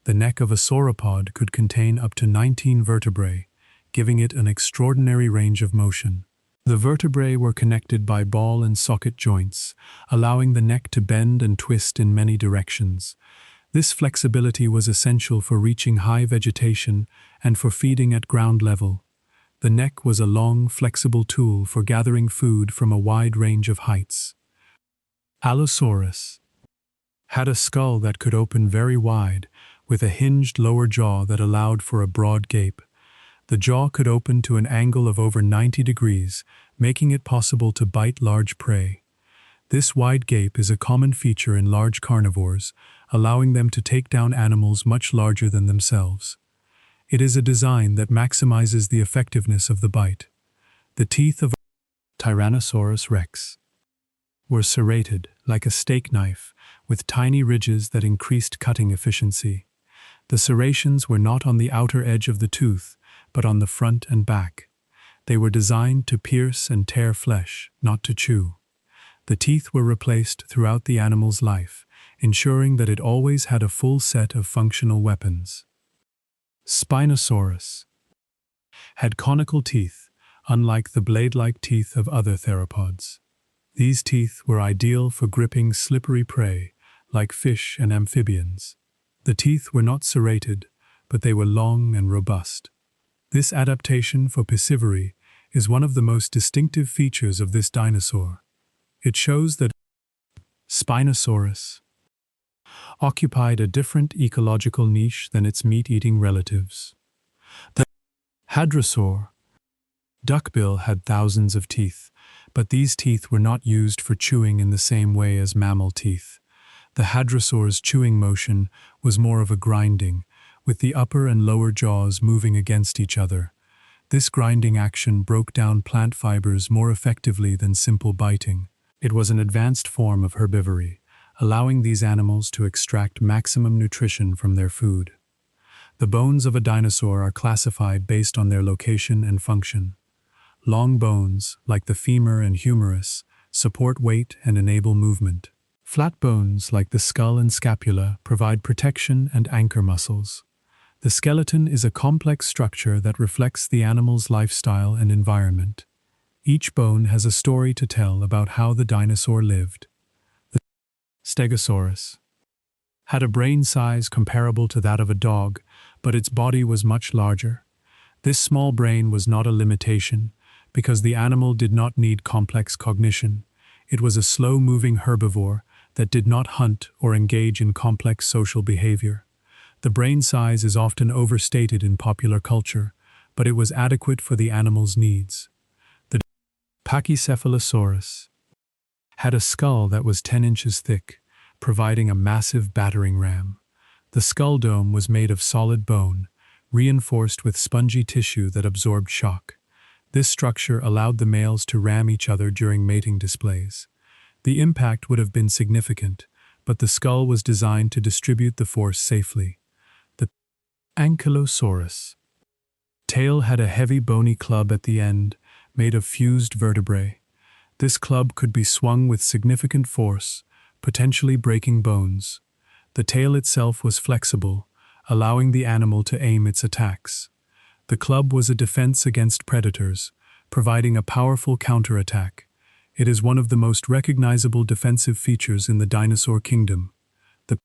The neck of a sauropod could contain up to 19 vertebrae, giving it an extraordinary range of motion. The vertebrae were connected by ball and socket joints, allowing the neck to bend and twist in many directions. This flexibility was essential for reaching high vegetation and for feeding at ground level. The neck was a long, flexible tool for gathering food from a wide range of heights. Allosaurus had a skull that could open very wide, with a hinged lower jaw that allowed for a broad gape. The jaw could open to an angle of over 90 degrees, making it possible to bite large prey. This wide gape is a common feature in large carnivores, allowing them to take down animals much larger than themselves. It is a design that maximizes the effectiveness of the bite. The teeth of Tyrannosaurus rex were serrated, like a steak knife, with tiny ridges that increased cutting efficiency. The serrations were not on the outer edge of the tooth, but on the front and back. They were designed to pierce and tear flesh, not to chew. The teeth were replaced throughout the animal's life, ensuring that it always had a full set of functional weapons. Spinosaurus had conical teeth, unlike the blade-like teeth of other theropods. These teeth were ideal for gripping slippery prey, like fish and amphibians. The teeth were not serrated, but they were long and robust. This adaptation for piscivory is one of the most distinctive features of this dinosaur. It shows that Spinosaurus occupied a different ecological niche than its meat-eating relatives. The hadrosaur, duckbill, had thousands of teeth, but these teeth were not used for chewing in the same way as mammal teeth. The hadrosaur's chewing motion was more of a grinding, with the upper and lower jaws moving against each other. This grinding action broke down plant fibers more effectively than simple biting. It was an advanced form of herbivory, allowing these animals to extract maximum nutrition from their food. The bones of a dinosaur are classified based on their location and function. Long bones, like the femur and humerus, support weight and enable movement. Flat bones, like the skull and scapula, provide protection and anchor muscles. The skeleton is a complex structure that reflects the animal's lifestyle and environment. Each bone has a story to tell about how the dinosaur lived. The Stegosaurus had a brain size comparable to that of a dog, but its body was much larger. This small brain was not a limitation, because the animal did not need complex cognition. It was a slow-moving herbivore that did not hunt or engage in complex social behavior. The brain size is often overstated in popular culture, but it was adequate for the animal's needs. The Pachycephalosaurus had a skull that was 10 inches thick, providing a massive battering ram. The skull dome was made of solid bone, reinforced with spongy tissue that absorbed shock. This structure allowed the males to ram each other during mating displays. The impact would have been significant, but the skull was designed to distribute the force safely. The Ankylosaurus tail had a heavy bony club at the end, made of fused vertebrae. This club could be swung with significant force, potentially breaking bones. The tail itself was flexible, allowing the animal to aim its attacks. The club was a defense against predators, providing a powerful counterattack. It is one of the most recognizable defensive features in the dinosaur kingdom. The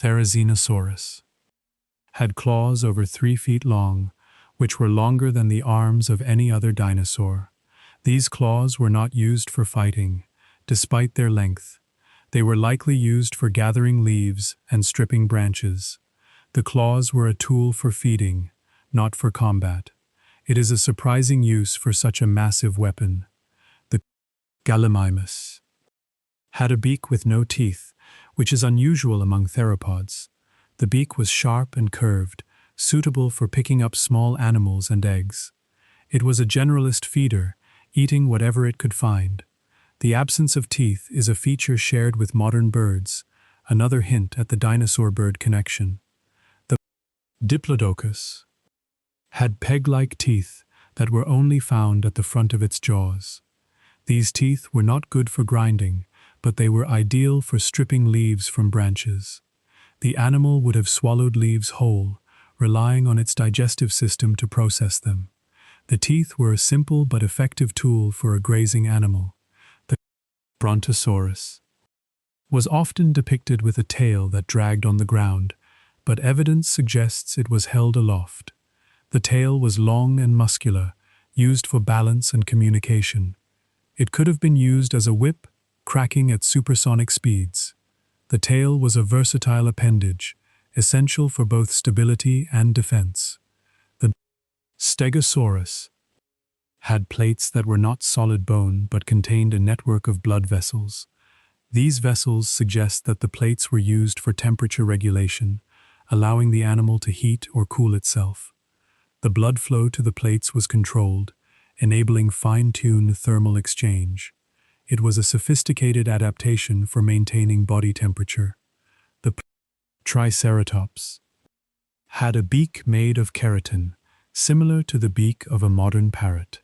Therizinosaurus had claws over 3 feet long, which were longer than the arms of any other dinosaur. These claws were not used for fighting, despite their length. They were likely used for gathering leaves and stripping branches. The claws were a tool for feeding, not for combat. It is a surprising use for such a massive weapon. The Gallimimus had a beak with no teeth, which is unusual among theropods. The beak was sharp and curved, suitable for picking up small animals and eggs. It was a generalist feeder, eating whatever it could find. The absence of teeth is a feature shared with modern birds, another hint at the dinosaur-bird connection. The Diplodocus had peg-like teeth that were only found at the front of its jaws. These teeth were not good for grinding, but they were ideal for stripping leaves from branches. The animal would have swallowed leaves whole, relying on its digestive system to process them. The teeth were a simple but effective tool for a grazing animal. The Brontosaurus was often depicted with a tail that dragged on the ground, but evidence suggests it was held aloft. The tail was long and muscular, used for balance and communication. It could have been used as a whip, cracking at supersonic speeds. The tail was a versatile appendage, essential for both stability and defense. The Stegosaurus had plates that were not solid bone but contained a network of blood vessels. These vessels suggest that the plates were used for temperature regulation, allowing the animal to heat or cool itself. The blood flow to the plates was controlled, enabling fine-tuned thermal exchange. It was a sophisticated adaptation for maintaining body temperature. The Triceratops had a beak made of keratin, similar to the beak of a modern parrot.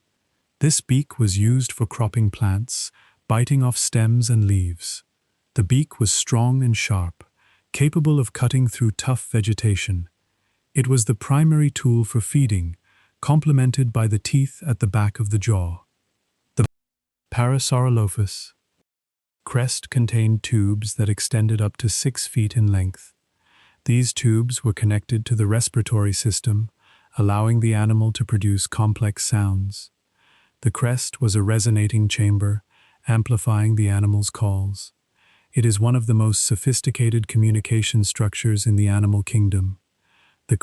This beak was used for cropping plants, biting off stems and leaves. The beak was strong and sharp, capable of cutting through tough vegetation. It was the primary tool for feeding, complemented by the teeth at the back of the jaw. The Parasaurolophus crest contained tubes that extended up to 6 feet in length. These tubes were connected to the respiratory system, allowing the animal to produce complex sounds. The crest was a resonating chamber, amplifying the animal's calls. It is one of the most sophisticated communication structures in the animal kingdom. The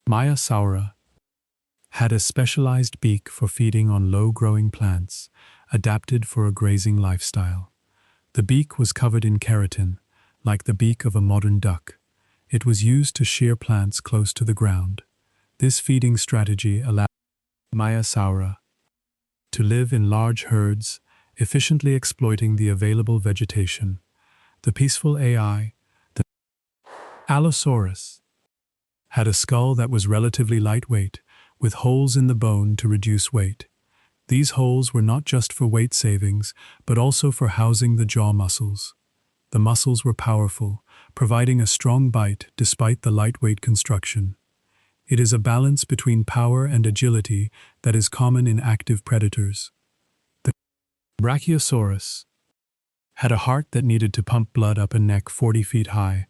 Maiasaura had a specialized beak for feeding on low-growing plants, adapted for a grazing lifestyle. The beak was covered in keratin, like the beak of a modern duck. It was used to shear plants close to the ground. This feeding strategy allowed Maiasaura to live in large herds, efficiently exploiting the available vegetation. The peaceful AI, the Allosaurus, had a skull that was relatively lightweight, with holes in the bone to reduce weight. These holes were not just for weight savings, but also for housing the jaw muscles. The muscles were powerful, providing a strong bite despite the lightweight construction. It is a balance between power and agility that is common in active predators. The Brachiosaurus had a heart that needed to pump blood up a neck 40 feet high.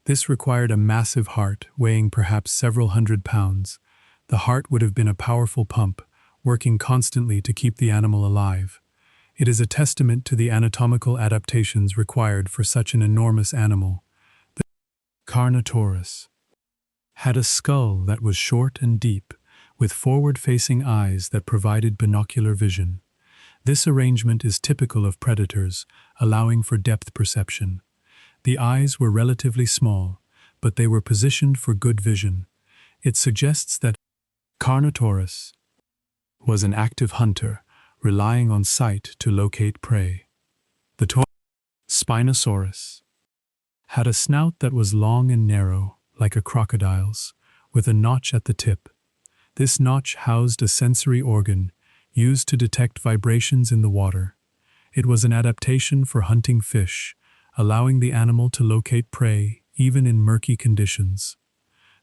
This required a massive heart, weighing perhaps several hundred pounds. The heart would have been a powerful pump, working constantly to keep the animal alive. It is a testament to the anatomical adaptations required for such an enormous animal. The Carnotaurus had a skull that was short and deep, with forward-facing eyes that provided binocular vision. This arrangement is typical of predators, allowing for depth perception. The eyes were relatively small, but they were positioned for good vision. It suggests that Carnotaurus was an active hunter, relying on sight to locate prey. The Spinosaurus had a snout that was long and narrow, like a crocodile's, with a notch at the tip. This notch housed a sensory organ used to detect vibrations in the water. It was an adaptation for hunting fish, allowing the animal to locate prey even in murky conditions.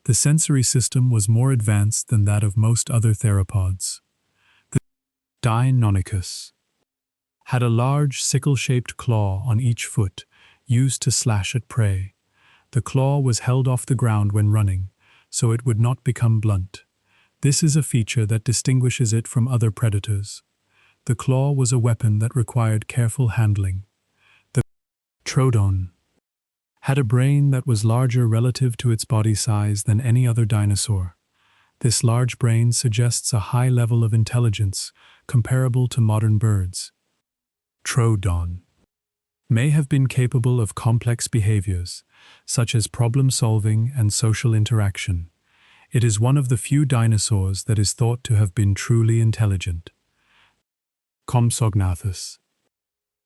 The sensory system was more advanced than that of most other theropods. The Deinonychus had a large sickle-shaped claw on each foot, used to slash at prey. The claw was held off the ground when running, so it would not become blunt. This is a feature that distinguishes it from other predators. The claw was a weapon that required careful handling. The Troodon had a brain that was larger relative to its body size than any other dinosaur. This large brain suggests a high level of intelligence, comparable to modern birds. Troodon may have been capable of complex behaviors, such as problem-solving and social interaction. It is one of the few dinosaurs that is thought to have been truly intelligent. Compsognathus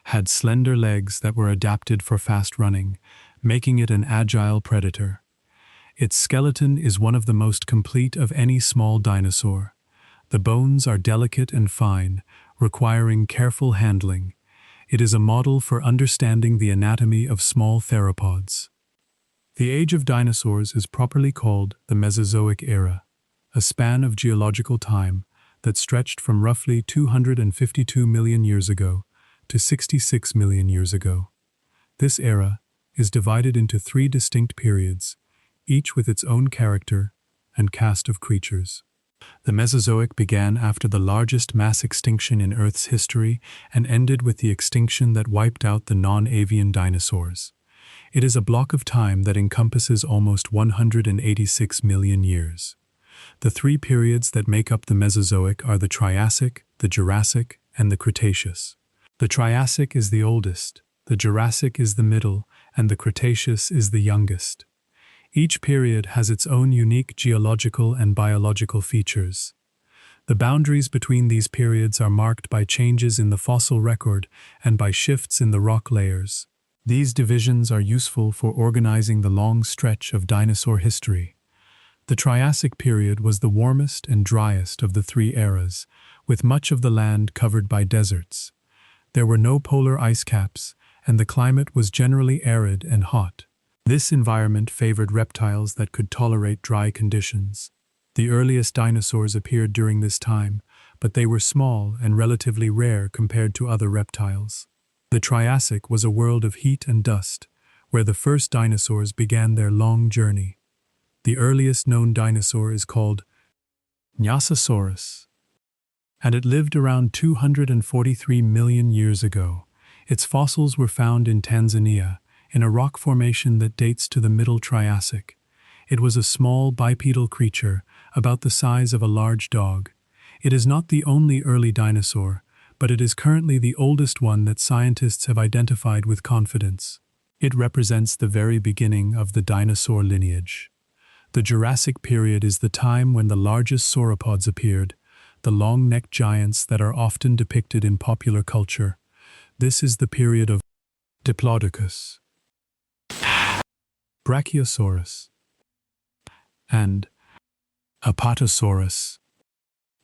had slender legs that were adapted for fast running, making it an agile predator. Its skeleton is one of the most complete of any small dinosaur. The bones are delicate and fine, requiring careful handling. It is a model for understanding the anatomy of small theropods. The age of dinosaurs is properly called the Mesozoic era, a span of geological time that stretched from roughly 252 million years ago to 66 million years ago. This era is divided into 3 distinct periods, each with its own character and cast of creatures. The Mesozoic began after the largest mass extinction in Earth's history and ended with the extinction that wiped out the non-avian dinosaurs. It is a block of time that encompasses almost 186 million years. The 3 periods that make up the Mesozoic are the Triassic, the Jurassic, and the Cretaceous. The Triassic is the oldest, the Jurassic is the middle, and the Cretaceous is the youngest. Each period has its own unique geological and biological features. The boundaries between these periods are marked by changes in the fossil record and by shifts in the rock layers. These divisions are useful for organizing the long stretch of dinosaur history. The Triassic period was the warmest and driest of the 3 eras, with much of the land covered by deserts. There were no polar ice caps, and the climate was generally arid and hot. This environment favored reptiles that could tolerate dry conditions. The earliest dinosaurs appeared during this time, but they were small and relatively rare compared to other reptiles. The Triassic was a world of heat and dust, where the first dinosaurs began their long journey. The earliest known dinosaur is called Maiasaurus, and it lived around 243 million years ago. Its fossils were found in Tanzania, in a rock formation that dates to the Middle Triassic. It was a small bipedal creature, about the size of a large dog. It is not the only early dinosaur, but it is currently the oldest one that scientists have identified with confidence. It represents the very beginning of the dinosaur lineage. The Jurassic period is the time when the largest sauropods appeared, the long-necked giants that are often depicted in popular culture. This is the period of Diplodocus, Brachiosaurus, and Apatosaurus.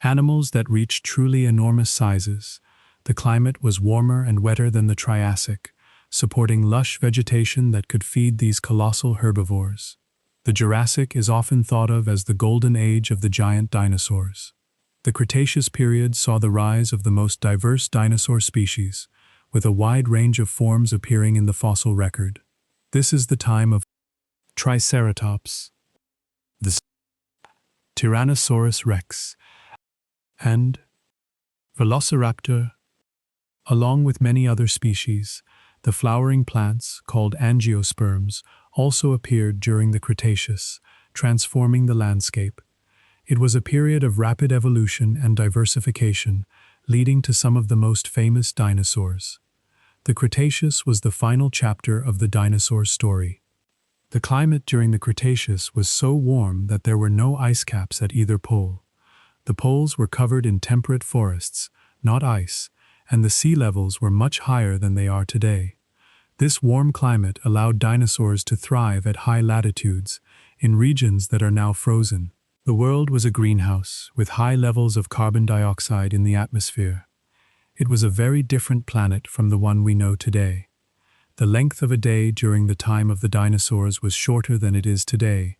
Animals that reached truly enormous sizes. The climate was warmer and wetter than the Triassic, supporting lush vegetation that could feed these colossal herbivores. The Jurassic is often thought of as the golden age of the giant dinosaurs. The Cretaceous period saw the rise of the most diverse dinosaur species, with a wide range of forms appearing in the fossil record. This is the time of Triceratops, the Tyrannosaurus rex, and Velociraptor. Along with many other species, the flowering plants, called angiosperms, also appeared during the Cretaceous, transforming the landscape. It was a period of rapid evolution and diversification, leading to some of the most famous dinosaurs. The Cretaceous was the final chapter of the dinosaur story. The climate during the Cretaceous was so warm that there were no ice caps at either pole. The poles were covered in temperate forests, not ice, and the sea levels were much higher than they are today. This warm climate allowed dinosaurs to thrive at high latitudes, in regions that are now frozen. The world was a greenhouse, with high levels of carbon dioxide in the atmosphere. It was a very different planet from the one we know today. The length of a day during the time of the dinosaurs was shorter than it is today,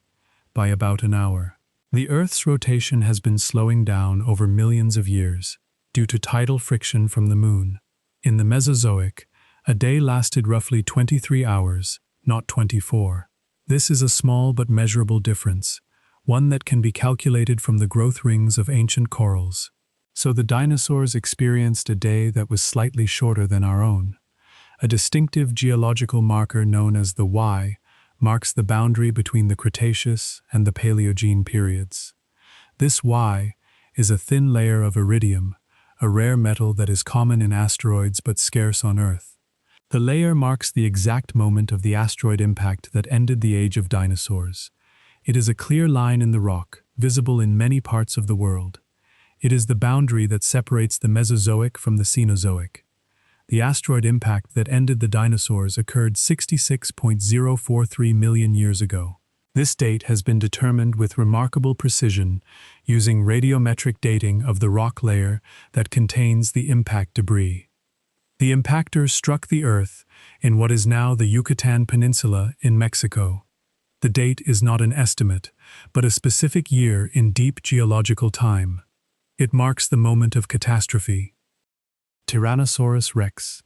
by about an hour. The Earth's rotation has been slowing down over millions of years, due to tidal friction from the Moon. In the Mesozoic, a day lasted roughly 23 hours, not 24. This is a small but measurable difference, one that can be calculated from the growth rings of ancient corals. So the dinosaurs experienced a day that was slightly shorter than our own. A distinctive geological marker known as the Y marks the boundary between the Cretaceous and the Paleogene periods. This Y is a thin layer of iridium, a rare metal that is common in asteroids but scarce on Earth. The layer marks the exact moment of the asteroid impact that ended the age of dinosaurs. It is a clear line in the rock, visible in many parts of the world. It is the boundary that separates the Mesozoic from the Cenozoic. The asteroid impact that ended the dinosaurs occurred 66.043 million years ago. This date has been determined with remarkable precision using radiometric dating of the rock layer that contains the impact debris. The impactor struck the Earth in what is now the Yucatan Peninsula in Mexico. The date is not an estimate, but a specific year in deep geological time. It marks the moment of catastrophe. Tyrannosaurus rex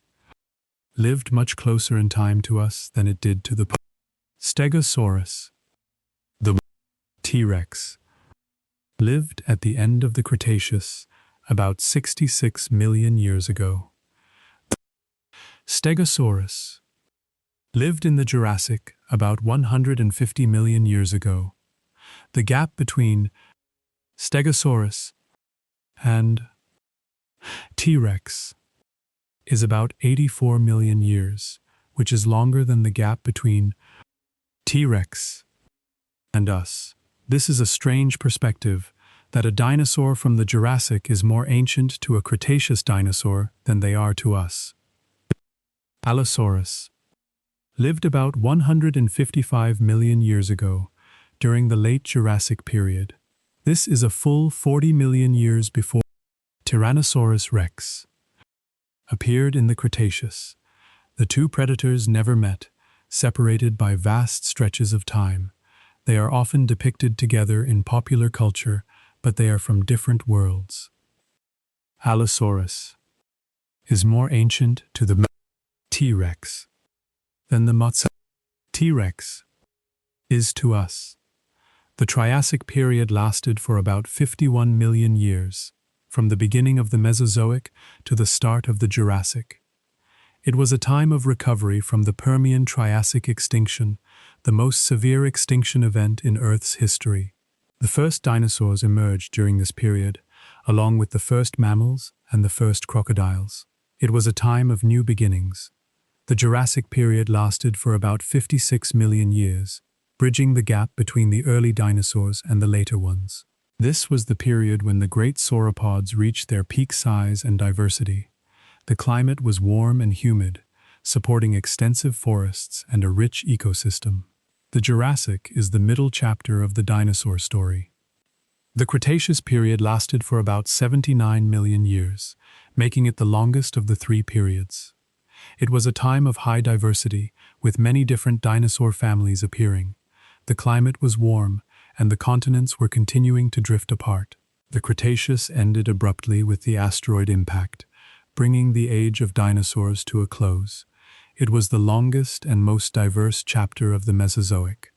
lived much closer in time to us than it did to the Stegosaurus. The T-Rex lived at the end of the Cretaceous, about 66 million years ago. Stegosaurus lived in the Jurassic about 150 million years ago. The gap between Stegosaurus and T-Rex is about 84 million years, which is longer than the gap between T-Rex and us. This is a strange perspective, that a dinosaur from the Jurassic is more ancient to a Cretaceous dinosaur than they are to us. Allosaurus lived about 155 million years ago, during the late Jurassic period. This is a full 40 million years before Tyrannosaurus rex appeared in the Cretaceous. The two predators never met, separated by vast stretches of time. They are often depicted together in popular culture, but they are from different worlds. Allosaurus is more ancient to the T-Rex than the T-Rex is to us. The Triassic period lasted for about 51 million years, from the beginning of the Mesozoic to the start of the Jurassic. It was a time of recovery from the Permian-Triassic extinction, the most severe extinction event in Earth's history. The first dinosaurs emerged during this period, along with the first mammals and the first crocodiles. It was a time of new beginnings. The Jurassic period lasted for about 56 million years, bridging the gap between the early dinosaurs and the later ones. This was the period when the great sauropods reached their peak size and diversity. The climate was warm and humid, supporting extensive forests and a rich ecosystem. The Jurassic is the middle chapter of the dinosaur story. The Cretaceous period lasted for about 79 million years, making it the longest of the three periods. It was a time of high diversity, with many different dinosaur families appearing. The climate was warm, and the continents were continuing to drift apart. The Cretaceous ended abruptly with the asteroid impact, bringing the age of dinosaurs to a close. It was the longest and most diverse chapter of the Mesozoic.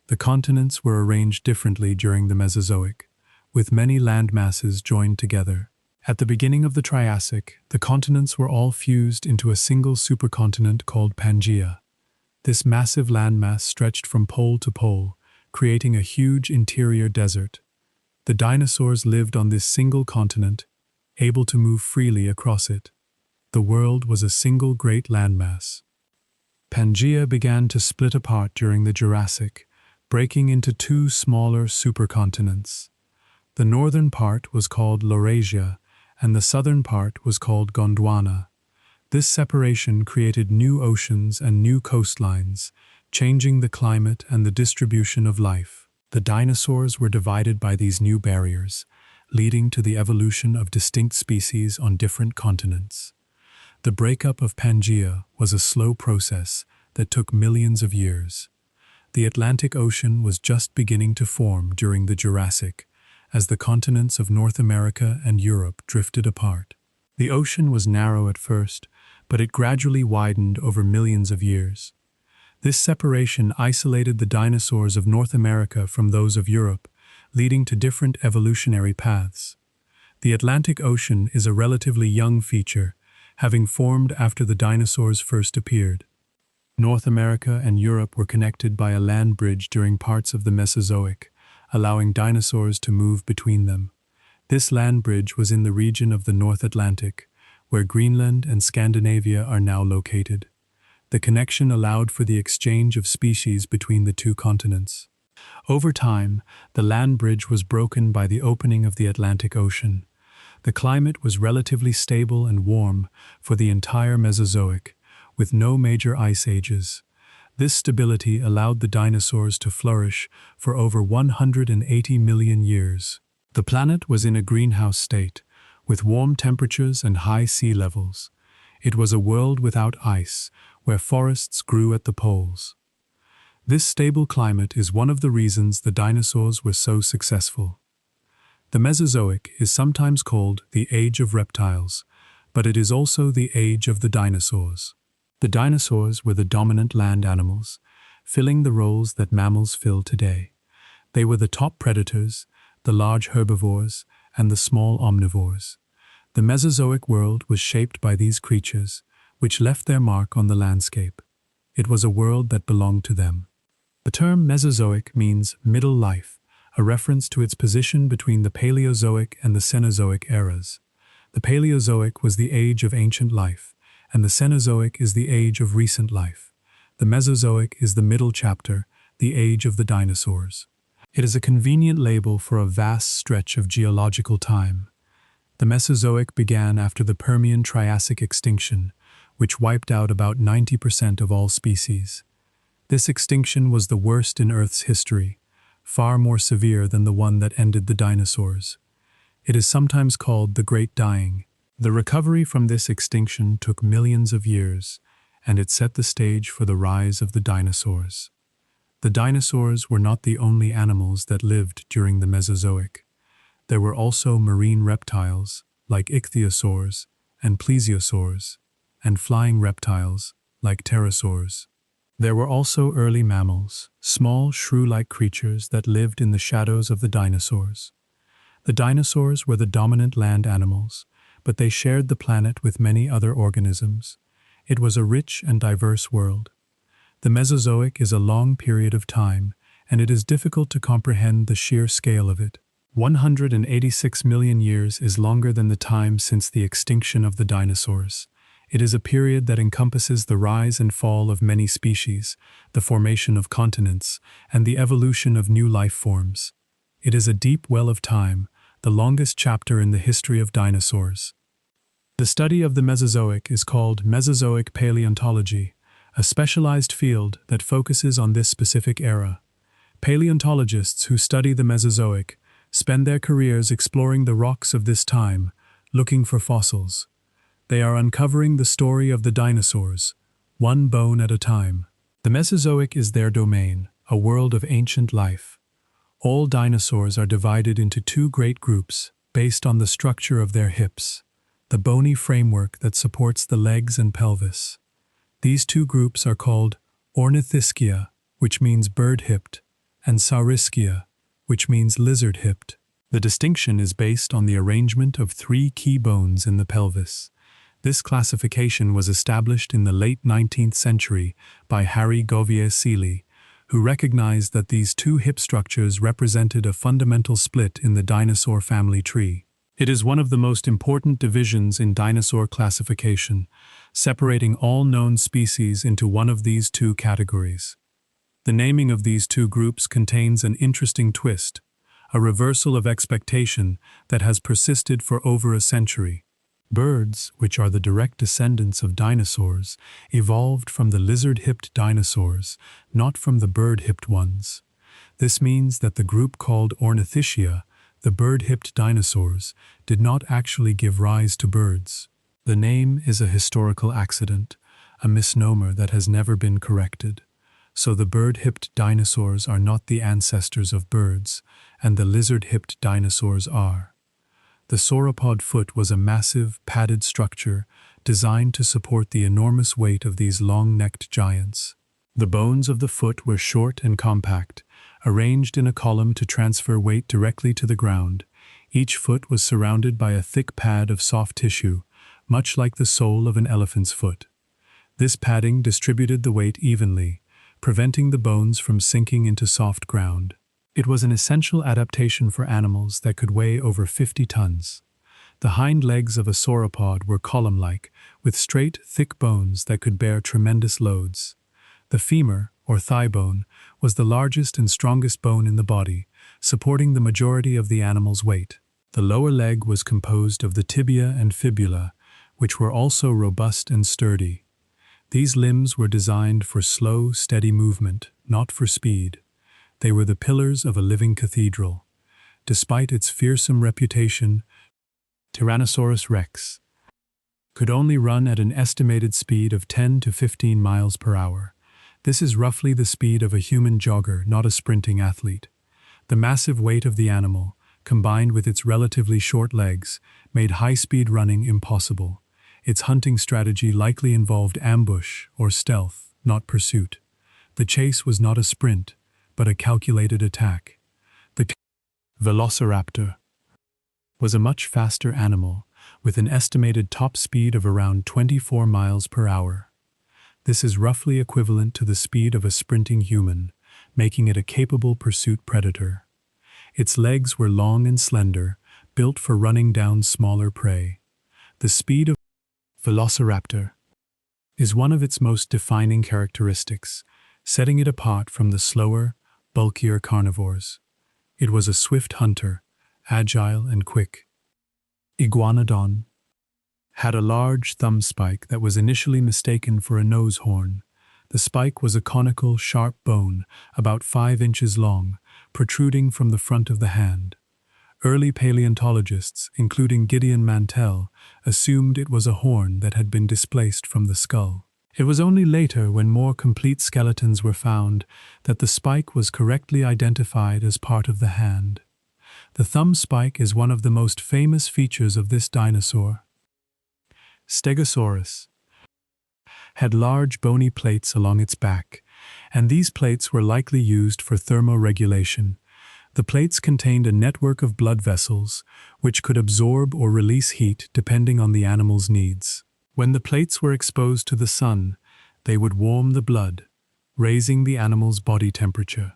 The continents were arranged differently during the Mesozoic, with many land masses joined together. At the beginning of the Triassic, the continents were all fused into a single supercontinent called Pangaea. This massive landmass stretched from pole to pole, creating a huge interior desert. The dinosaurs lived on this single continent, able to move freely across it. The world was a single great landmass. Pangaea began to split apart during the Jurassic, breaking into two smaller supercontinents. The northern part was called Laurasia, and the southern part was called Gondwana. This separation created new oceans and new coastlines, changing the climate and the distribution of life. The dinosaurs were divided by these new barriers, leading to the evolution of distinct species on different continents. The breakup of Pangaea was a slow process that took millions of years. The Atlantic Ocean was just beginning to form during the Jurassic, as the continents of North America and Europe drifted apart. The ocean was narrow at first, but it gradually widened over millions of years. This separation isolated the dinosaurs of North America from those of Europe, leading to different evolutionary paths. The Atlantic Ocean is a relatively young feature, having formed after the dinosaurs first appeared. North America and Europe were connected by a land bridge during parts of the Mesozoic, allowing dinosaurs to move between them. This land bridge was in the region of the North Atlantic, where Greenland and Scandinavia are now located. The connection allowed for the exchange of species between the two continents. Over time, the land bridge was broken by the opening of the Atlantic Ocean. The climate was relatively stable and warm for the entire Mesozoic, with no major ice ages. This stability allowed the dinosaurs to flourish for over 180 million years. The planet was in a greenhouse state, with warm temperatures and high sea levels. It was a world without ice, where forests grew at the poles. This stable climate is one of the reasons the dinosaurs were so successful. The Mesozoic is sometimes called the Age of Reptiles, but it is also the Age of the Dinosaurs. The dinosaurs were the dominant land animals, filling the roles that mammals fill today. They were the top predators, the large herbivores, and the small omnivores. The Mesozoic world was shaped by these creatures, which left their mark on the landscape. It was a world that belonged to them. The term Mesozoic means middle life, a reference to its position between the Paleozoic and the Cenozoic eras. The Paleozoic was the age of ancient life, and the Cenozoic is the age of recent life. The Mesozoic is the middle chapter, the age of the dinosaurs. It is a convenient label for a vast stretch of geological time. The Mesozoic began after the Permian-Triassic extinction, which wiped out about 90% of all species. This extinction was the worst in Earth's history, far more severe than the one that ended the dinosaurs. It is sometimes called the Great Dying. The recovery from this extinction took millions of years, and it set the stage for the rise of the dinosaurs. The dinosaurs were not the only animals that lived during the Mesozoic. There were also marine reptiles, like ichthyosaurs and plesiosaurs, and flying reptiles, like pterosaurs. There were also early mammals, small shrew-like creatures that lived in the shadows of the dinosaurs. The dinosaurs were the dominant land animals, but they shared the planet with many other organisms. It was a rich and diverse world. The Mesozoic is a long period of time, and it is difficult to comprehend the sheer scale of it. 186 million years is longer than the time since the extinction of the dinosaurs. It is a period that encompasses the rise and fall of many species, the formation of continents, and the evolution of new life forms. It is a deep well of time, the longest chapter in the history of dinosaurs. The study of the Mesozoic is called Mesozoic paleontology, a specialized field that focuses on this specific era. Paleontologists who study the Mesozoic spend their careers exploring the rocks of this time, looking for fossils. They are uncovering the story of the dinosaurs, one bone at a time. The Mesozoic is their domain, a world of ancient life. All dinosaurs are divided into two great groups based on the structure of their hips, the bony framework that supports the legs and pelvis. These two groups are called Ornithischia, which means bird-hipped, and Saurischia, which means lizard-hipped. The distinction is based on the arrangement of three key bones in the pelvis. This classification was established in the late 19th century by Harry Govier-Seeley, who recognized that these two hip structures represented a fundamental split in the dinosaur family tree. It is one of the most important divisions in dinosaur classification, separating all known species into one of these two categories. The naming of these two groups contains an interesting twist, a reversal of expectation that has persisted for over a century. Birds, which are the direct descendants of dinosaurs, evolved from the lizard-hipped dinosaurs, not from the bird-hipped ones. This means that the group called Ornithischia, the bird-hipped dinosaurs, did not actually give rise to birds. The name is a historical accident, a misnomer that has never been corrected. So the bird-hipped dinosaurs are not the ancestors of birds, and the lizard-hipped dinosaurs are. The sauropod foot was a massive, padded structure designed to support the enormous weight of these long-necked giants. The bones of the foot were short and compact, arranged in a column to transfer weight directly to the ground. Each foot was surrounded by a thick pad of soft tissue, much like the sole of an elephant's foot. This padding distributed the weight evenly, preventing the bones from sinking into soft ground. It was an essential adaptation for animals that could weigh over 50 tons. The hind legs of a sauropod were column-like, with straight, thick bones that could bear tremendous loads. The femur, or thigh bone, was the largest and strongest bone in the body, supporting the majority of the animal's weight. The lower leg was composed of the tibia and fibula, which were also robust and sturdy. These limbs were designed for slow, steady movement, not for speed. They were the pillars of a living cathedral. Despite its fearsome reputation, Tyrannosaurus rex could only run at an estimated speed of 10 to 15 miles per hour. This is roughly the speed of a human jogger, not a sprinting athlete. The massive weight of the animal, combined with its relatively short legs, made high-speed running impossible. Its hunting strategy likely involved ambush or stealth, not pursuit. The chase was not a sprint, but a calculated attack. The Velociraptor was a much faster animal, with an estimated top speed of around 24 miles per hour. This is roughly equivalent to the speed of a sprinting human, making it a capable pursuit predator. Its legs were long and slender, built for running down smaller prey. The speed of Velociraptor is one of its most defining characteristics, setting it apart from the slower, bulkier carnivores. It was a swift hunter, agile and quick. Iguanodon had a large thumb spike that was initially mistaken for a nose horn. The spike was a conical, sharp bone, about 5 inches long, protruding from the front of the hand. Early paleontologists, including Gideon Mantell, assumed it was a horn that had been displaced from the skull. It was only later, when more complete skeletons were found, that the spike was correctly identified as part of the hand. The thumb spike is one of the most famous features of this dinosaur. Stegosaurus had large bony plates along its back, and these plates were likely used for thermoregulation. The plates contained a network of blood vessels, which could absorb or release heat depending on the animal's needs. When the plates were exposed to the sun, they would warm the blood, raising the animal's body temperature.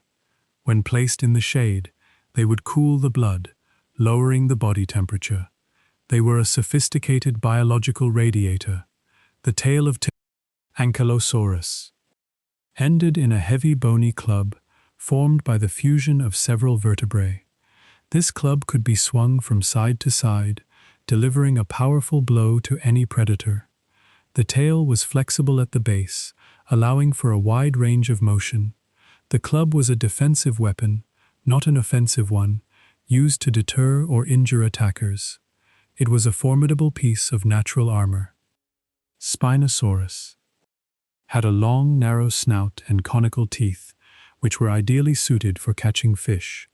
When placed in the shade, they would cool the blood, lowering the body temperature. They were a sophisticated biological radiator. The tail of Ankylosaurus ended in a heavy bony club formed by the fusion of several vertebrae. This club could be swung from side to side, delivering a powerful blow to any predator. The tail was flexible at the base, allowing for a wide range of motion. The club was a defensive weapon, not an offensive one, used to deter or injure attackers. It was a formidable piece of natural armor. Spinosaurus had a long, narrow snout and conical teeth, which were ideally suited for catching fish.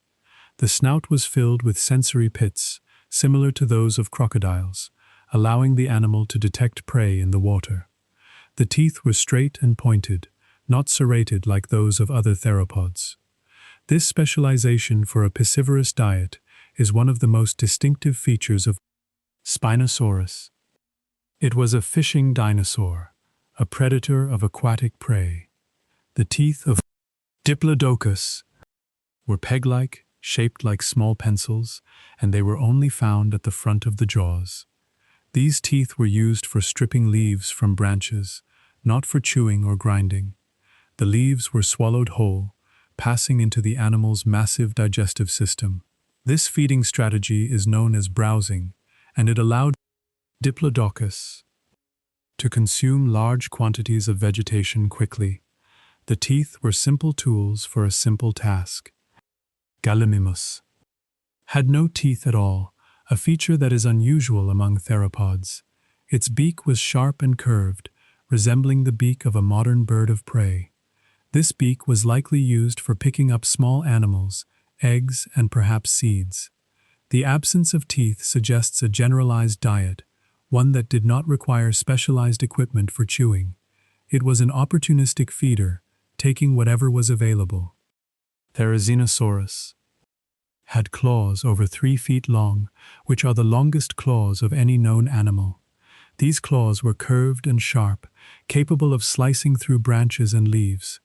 The snout was filled with sensory pits, similar to those of crocodiles, allowing the animal to detect prey in the water. The teeth were straight and pointed, not serrated like those of other theropods. This specialization for a piscivorous diet is one of the most distinctive features of Spinosaurus. It was a fishing dinosaur, a predator of aquatic prey. The teeth of Diplodocus were peg-like, shaped like small pencils, and they were only found at the front of the jaws. These teeth were used for stripping leaves from branches, not for chewing or grinding. The leaves were swallowed whole, passing into the animal's massive digestive system. This feeding strategy is known as browsing, and it allowed Diplodocus to consume large quantities of vegetation quickly. The teeth were simple tools for a simple task. Gallimimus had no teeth at all, a feature that is unusual among theropods. Its beak was sharp and curved, resembling the beak of a modern bird of prey. This beak was likely used for picking up small animals, eggs, and perhaps seeds. The absence of teeth suggests a generalized diet, one that did not require specialized equipment for chewing. It was an opportunistic feeder, taking whatever was available. Therizinosaurus had claws over 3 feet long, which are the longest claws of any known animal. These claws were curved and sharp, capable of slicing through branches and leaves.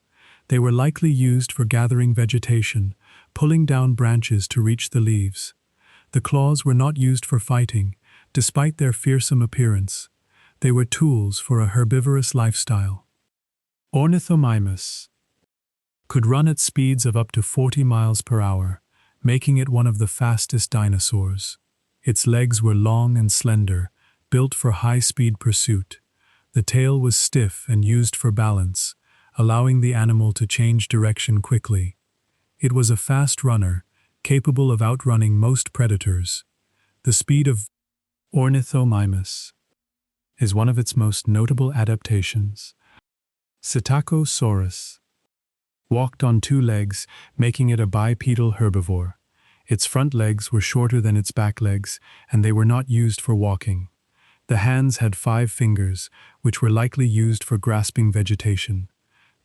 They were likely used for gathering vegetation, pulling down branches to reach the leaves. The claws were not used for fighting, despite their fearsome appearance. They were tools for a herbivorous lifestyle. Ornithomimus could run at speeds of up to 40 miles per hour, making it one of the fastest dinosaurs. Its legs were long and slender, built for high-speed pursuit. The tail was stiff and used for balance, allowing the animal to change direction quickly. It was a fast runner, capable of outrunning most predators. The speed of Ornithomimus is one of its most notable adaptations. Psittacosaurus walked on 2 legs, making it a bipedal herbivore. Its front legs were shorter than its back legs, and they were not used for walking. The hands had 5 fingers, which were likely used for grasping vegetation.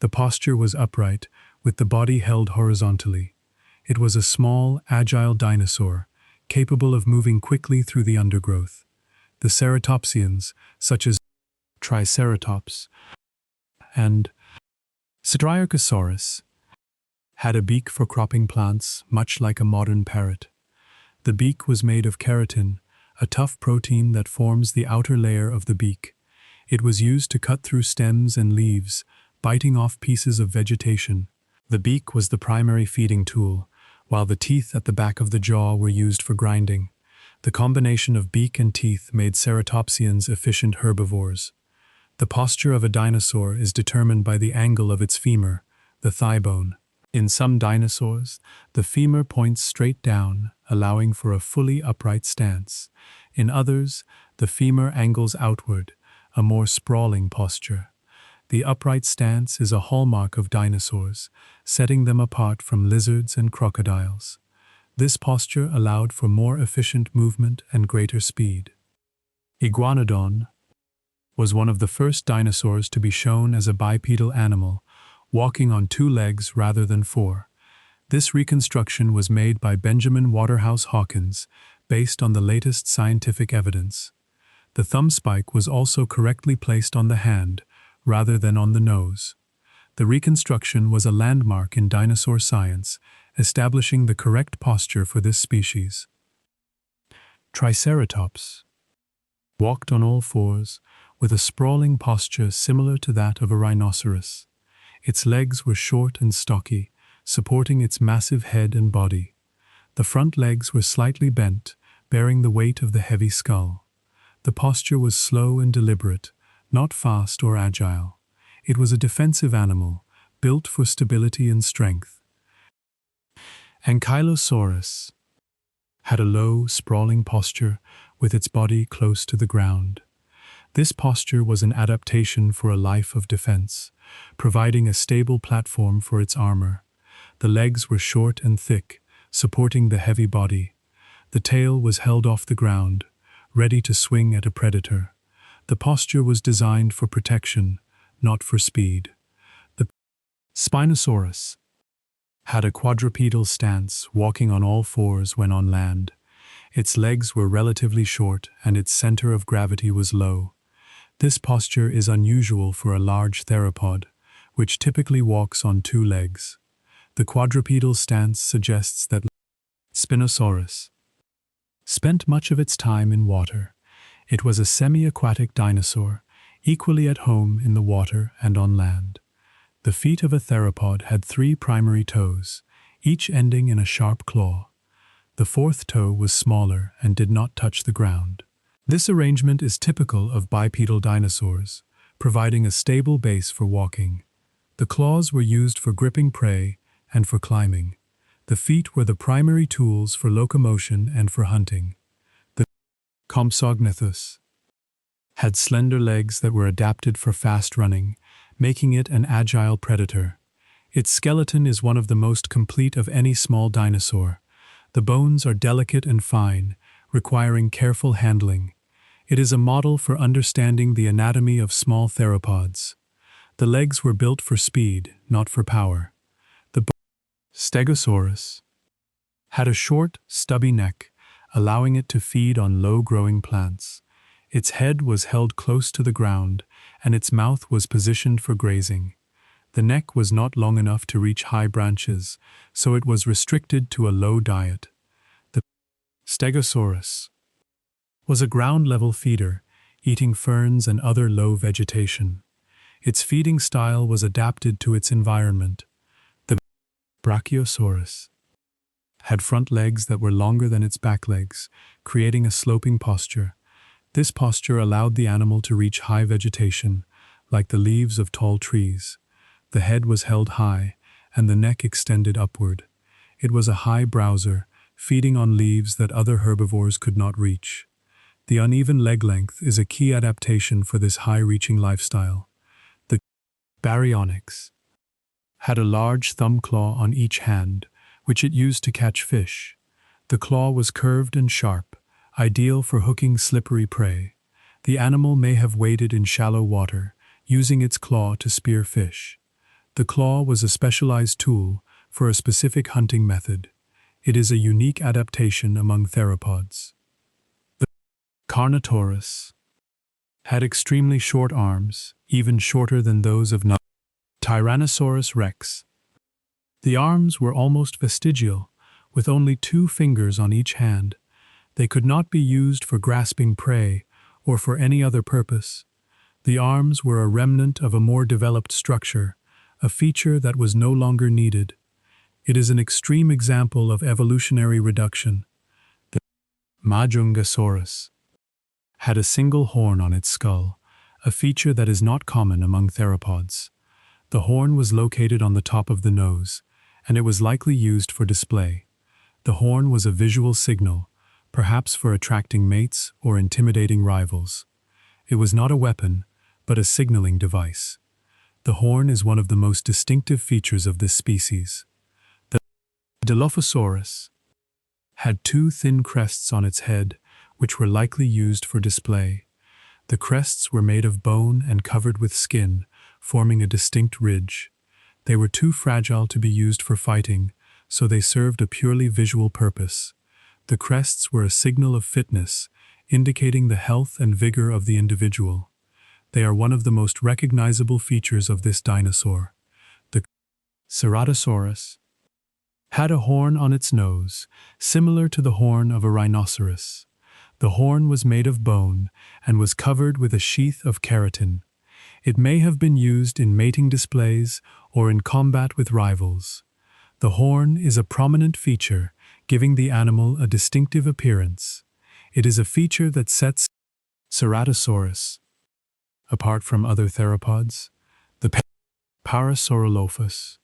The posture was upright, with the body held horizontally. It was a small, agile dinosaur, capable of moving quickly through the undergrowth. The ceratopsians, such as Triceratops and Striacosaurus, had a beak for cropping plants, much like a modern parrot. The beak was made of keratin, a tough protein that forms the outer layer of the beak. It was used to cut through stems and leaves, biting off pieces of vegetation. The beak was the primary feeding tool, while the teeth at the back of the jaw were used for grinding. The combination of beak and teeth made ceratopsians efficient herbivores. The posture of a dinosaur is determined by the angle of its femur, the thigh bone. In some dinosaurs, the femur points straight down, allowing for a fully upright stance. In others, the femur angles outward, a more sprawling posture. The upright stance is a hallmark of dinosaurs, setting them apart from lizards and crocodiles. This posture allowed for more efficient movement and greater speed. Iguanodon was one of the first dinosaurs to be shown as a bipedal animal, walking on 2 legs rather than 4. This reconstruction was made by Benjamin Waterhouse Hawkins, based on the latest scientific evidence. The thumb spike was also correctly placed on the hand, rather than on the nose. The reconstruction was a landmark in dinosaur science, establishing the correct posture for this species. Triceratops walked on all fours, with a sprawling posture similar to that of a rhinoceros. Its legs were short and stocky, supporting its massive head and body. The front legs were slightly bent, bearing the weight of the heavy skull. The posture was slow and deliberate, not fast or agile. It was a defensive animal, built for stability and strength. Ankylosaurus had a low, sprawling posture with its body close to the ground. This posture was an adaptation for a life of defense, providing a stable platform for its armor. The legs were short and thick, supporting the heavy body. The tail was held off the ground, ready to swing at a predator. The posture was designed for protection, not for speed. The Spinosaurus had a quadrupedal stance, walking on all fours when on land. Its legs were relatively short and its center of gravity was low. This posture is unusual for a large theropod, which typically walks on two legs. The quadrupedal stance suggests that Spinosaurus spent much of its time in water. It was a semi-aquatic dinosaur, equally at home in the water and on land. The feet of a theropod had 3 primary toes, each ending in a sharp claw. The 4th toe was smaller and did not touch the ground. This arrangement is typical of bipedal dinosaurs, providing a stable base for walking. The claws were used for gripping prey and for climbing. The feet were the primary tools for locomotion and for hunting. The Compsognathus had slender legs that were adapted for fast running, making it an agile predator. Its skeleton is one of the most complete of any small dinosaur. The bones are delicate and fine, requiring careful handling. It is a model for understanding the anatomy of small theropods. The legs were built for speed, not for power. The Stegosaurus had a short, stubby neck, allowing it to feed on low-growing plants. Its head was held close to the ground, and its mouth was positioned for grazing. The neck was not long enough to reach high branches, so it was restricted to a low diet. The Stegosaurus was a ground-level feeder, eating ferns and other low vegetation. Its feeding style was adapted to its environment. The Brachiosaurus had front legs that were longer than its back legs, creating a sloping posture. This posture allowed the animal to reach high vegetation, like the leaves of tall trees. The head was held high, and the neck extended upward. It was a high browser, feeding on leaves that other herbivores could not reach. The uneven leg length is a key adaptation for this high-reaching lifestyle. The Baryonyx had a large thumb claw on each hand, which it used to catch fish. The claw was curved and sharp, ideal for hooking slippery prey. The animal may have waded in shallow water, using its claw to spear fish. The claw was a specialized tool for a specific hunting method. It is a unique adaptation among theropods. The Carnotaurus had extremely short arms, even shorter than those of Tyrannosaurus rex. The arms were almost vestigial, with only 2 fingers on each hand. They could not be used for grasping prey or for any other purpose. The arms were a remnant of a more developed structure, a feature that was no longer needed. It is an extreme example of evolutionary reduction. The Majungasaurus had a single horn on its skull, a feature that is not common among theropods. The horn was located on the top of the nose, and it was likely used for display. The horn was a visual signal, perhaps for attracting mates or intimidating rivals. It was not a weapon, but a signaling device. The horn is one of the most distinctive features of this species. The Dilophosaurus had 2 thin crests on its head, which were likely used for display. The crests were made of bone and covered with skin, forming a distinct ridge. They were too fragile to be used for fighting, so they served a purely visual purpose. The crests were a signal of fitness, indicating the health and vigor of the individual. They are one of the most recognizable features of this dinosaur. The Ceratosaurus had a horn on its nose, similar to the horn of a rhinoceros. The horn was made of bone and was covered with a sheath of keratin. It may have been used in mating displays or in combat with rivals. The horn is a prominent feature, giving the animal a distinctive appearance. It is a feature that sets Ceratosaurus apart from other theropods. The Parasaurolophus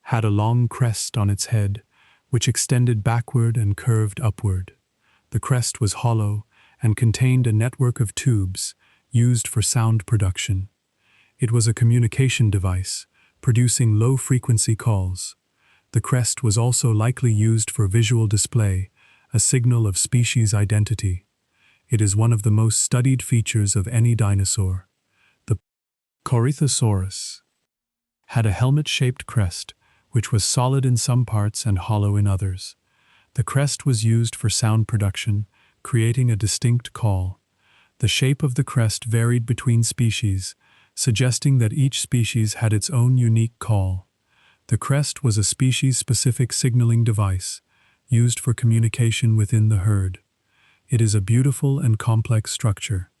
had a long crest on its head, which extended backward and curved upward. The crest was hollow and contained a network of tubes used for sound production. It was a communication device, producing low-frequency calls. The crest was also likely used for visual display, a signal of species identity. It is one of the most studied features of any dinosaur. The Corythosaurus had a helmet-shaped crest, which was solid in some parts and hollow in others. The crest was used for sound production, creating a distinct call. The shape of the crest varied between species, suggesting that each species had its own unique call. The crest was a species-specific signaling device, used for communication within the herd. It is a beautiful and complex structure.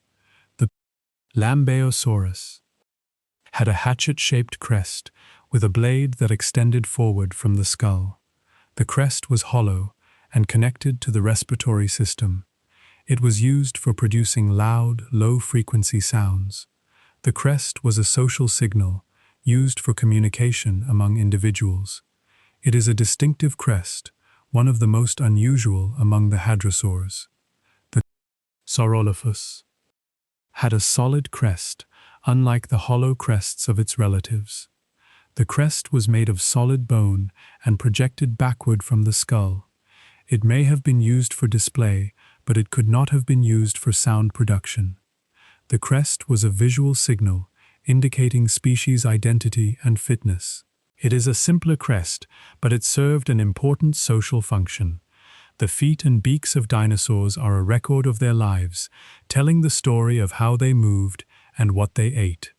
The Lambeosaurus had a hatchet-shaped crest with a blade that extended forward from the skull. The crest was hollow and connected to the respiratory system. It was used for producing loud, low-frequency sounds. The crest was a social signal used for communication among individuals. It is a distinctive crest, one of the most unusual among the hadrosaurs. The Saurolophus had a solid crest, unlike the hollow crests of its relatives. The crest was made of solid bone and projected backward from the skull. It may have been used for display, but it could not have been used for sound production. The crest was a visual signal, indicating species identity and fitness. It is a simpler crest, but it served an important social function. The feet and beaks of dinosaurs are a record of their lives, telling the story of how they moved and what they ate.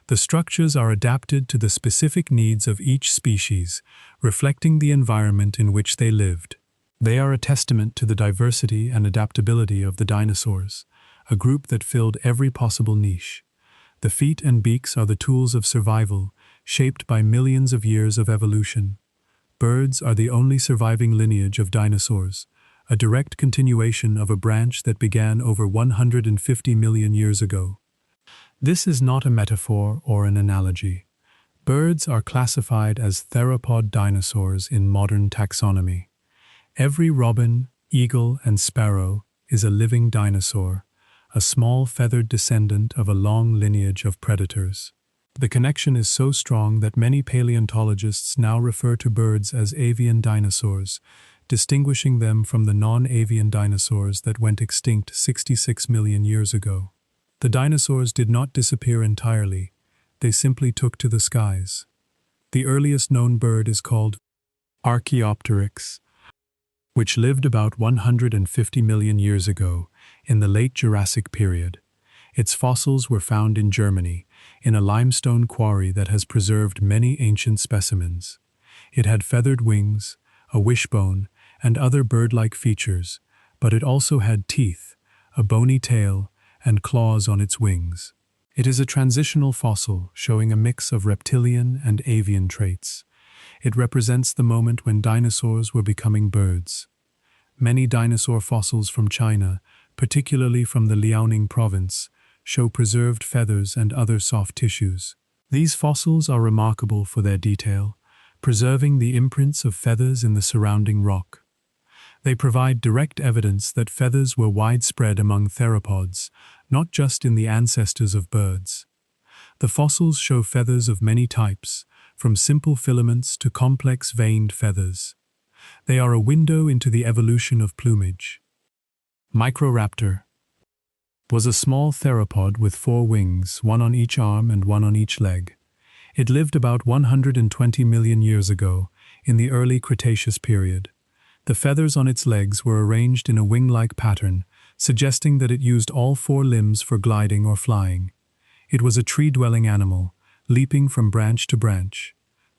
The structures are adapted to the specific needs of each species, reflecting the environment in which they lived. They are a testament to the diversity and adaptability of the dinosaurs, a group that filled every possible niche. The feet and beaks are the tools of survival, shaped by millions of years of evolution. Birds are the only surviving lineage of dinosaurs, a direct continuation of a branch that began over 150 million years ago. This is not a metaphor or an analogy. Birds are classified as theropod dinosaurs in modern taxonomy. Every robin, eagle, and sparrow is a living dinosaur, a small feathered descendant of a long lineage of predators. The connection is so strong that many paleontologists now refer to birds as avian dinosaurs, distinguishing them from the non-avian dinosaurs that went extinct 66 million years ago. The dinosaurs did not disappear entirely, they simply took to the skies. The earliest known bird is called Archaeopteryx, which lived about 150 million years ago, in the late Jurassic period. Its fossils were found in Germany, in a limestone quarry that has preserved many ancient specimens. It had feathered wings, a wishbone, and other bird-like features, but it also had teeth, a bony tail, and claws on its wings. It is a transitional fossil showing a mix of reptilian and avian traits. It represents the moment when dinosaurs were becoming birds. Many dinosaur fossils from China, particularly from the Liaoning province, show preserved feathers and other soft tissues. These fossils are remarkable for their detail, preserving the imprints of feathers in the surrounding rock. They provide direct evidence that feathers were widespread among theropods, not just in the ancestors of birds. The fossils show feathers of many types, from simple filaments to complex veined feathers. They are a window into the evolution of plumage. Microraptor was a small theropod with 4 wings, one on each arm and one on each leg. It lived about 120 million years ago, in the early Cretaceous period. The feathers on its legs were arranged in a wing-like pattern, suggesting that it used all four limbs for gliding or flying. It was a tree-dwelling animal, leaping from branch to branch.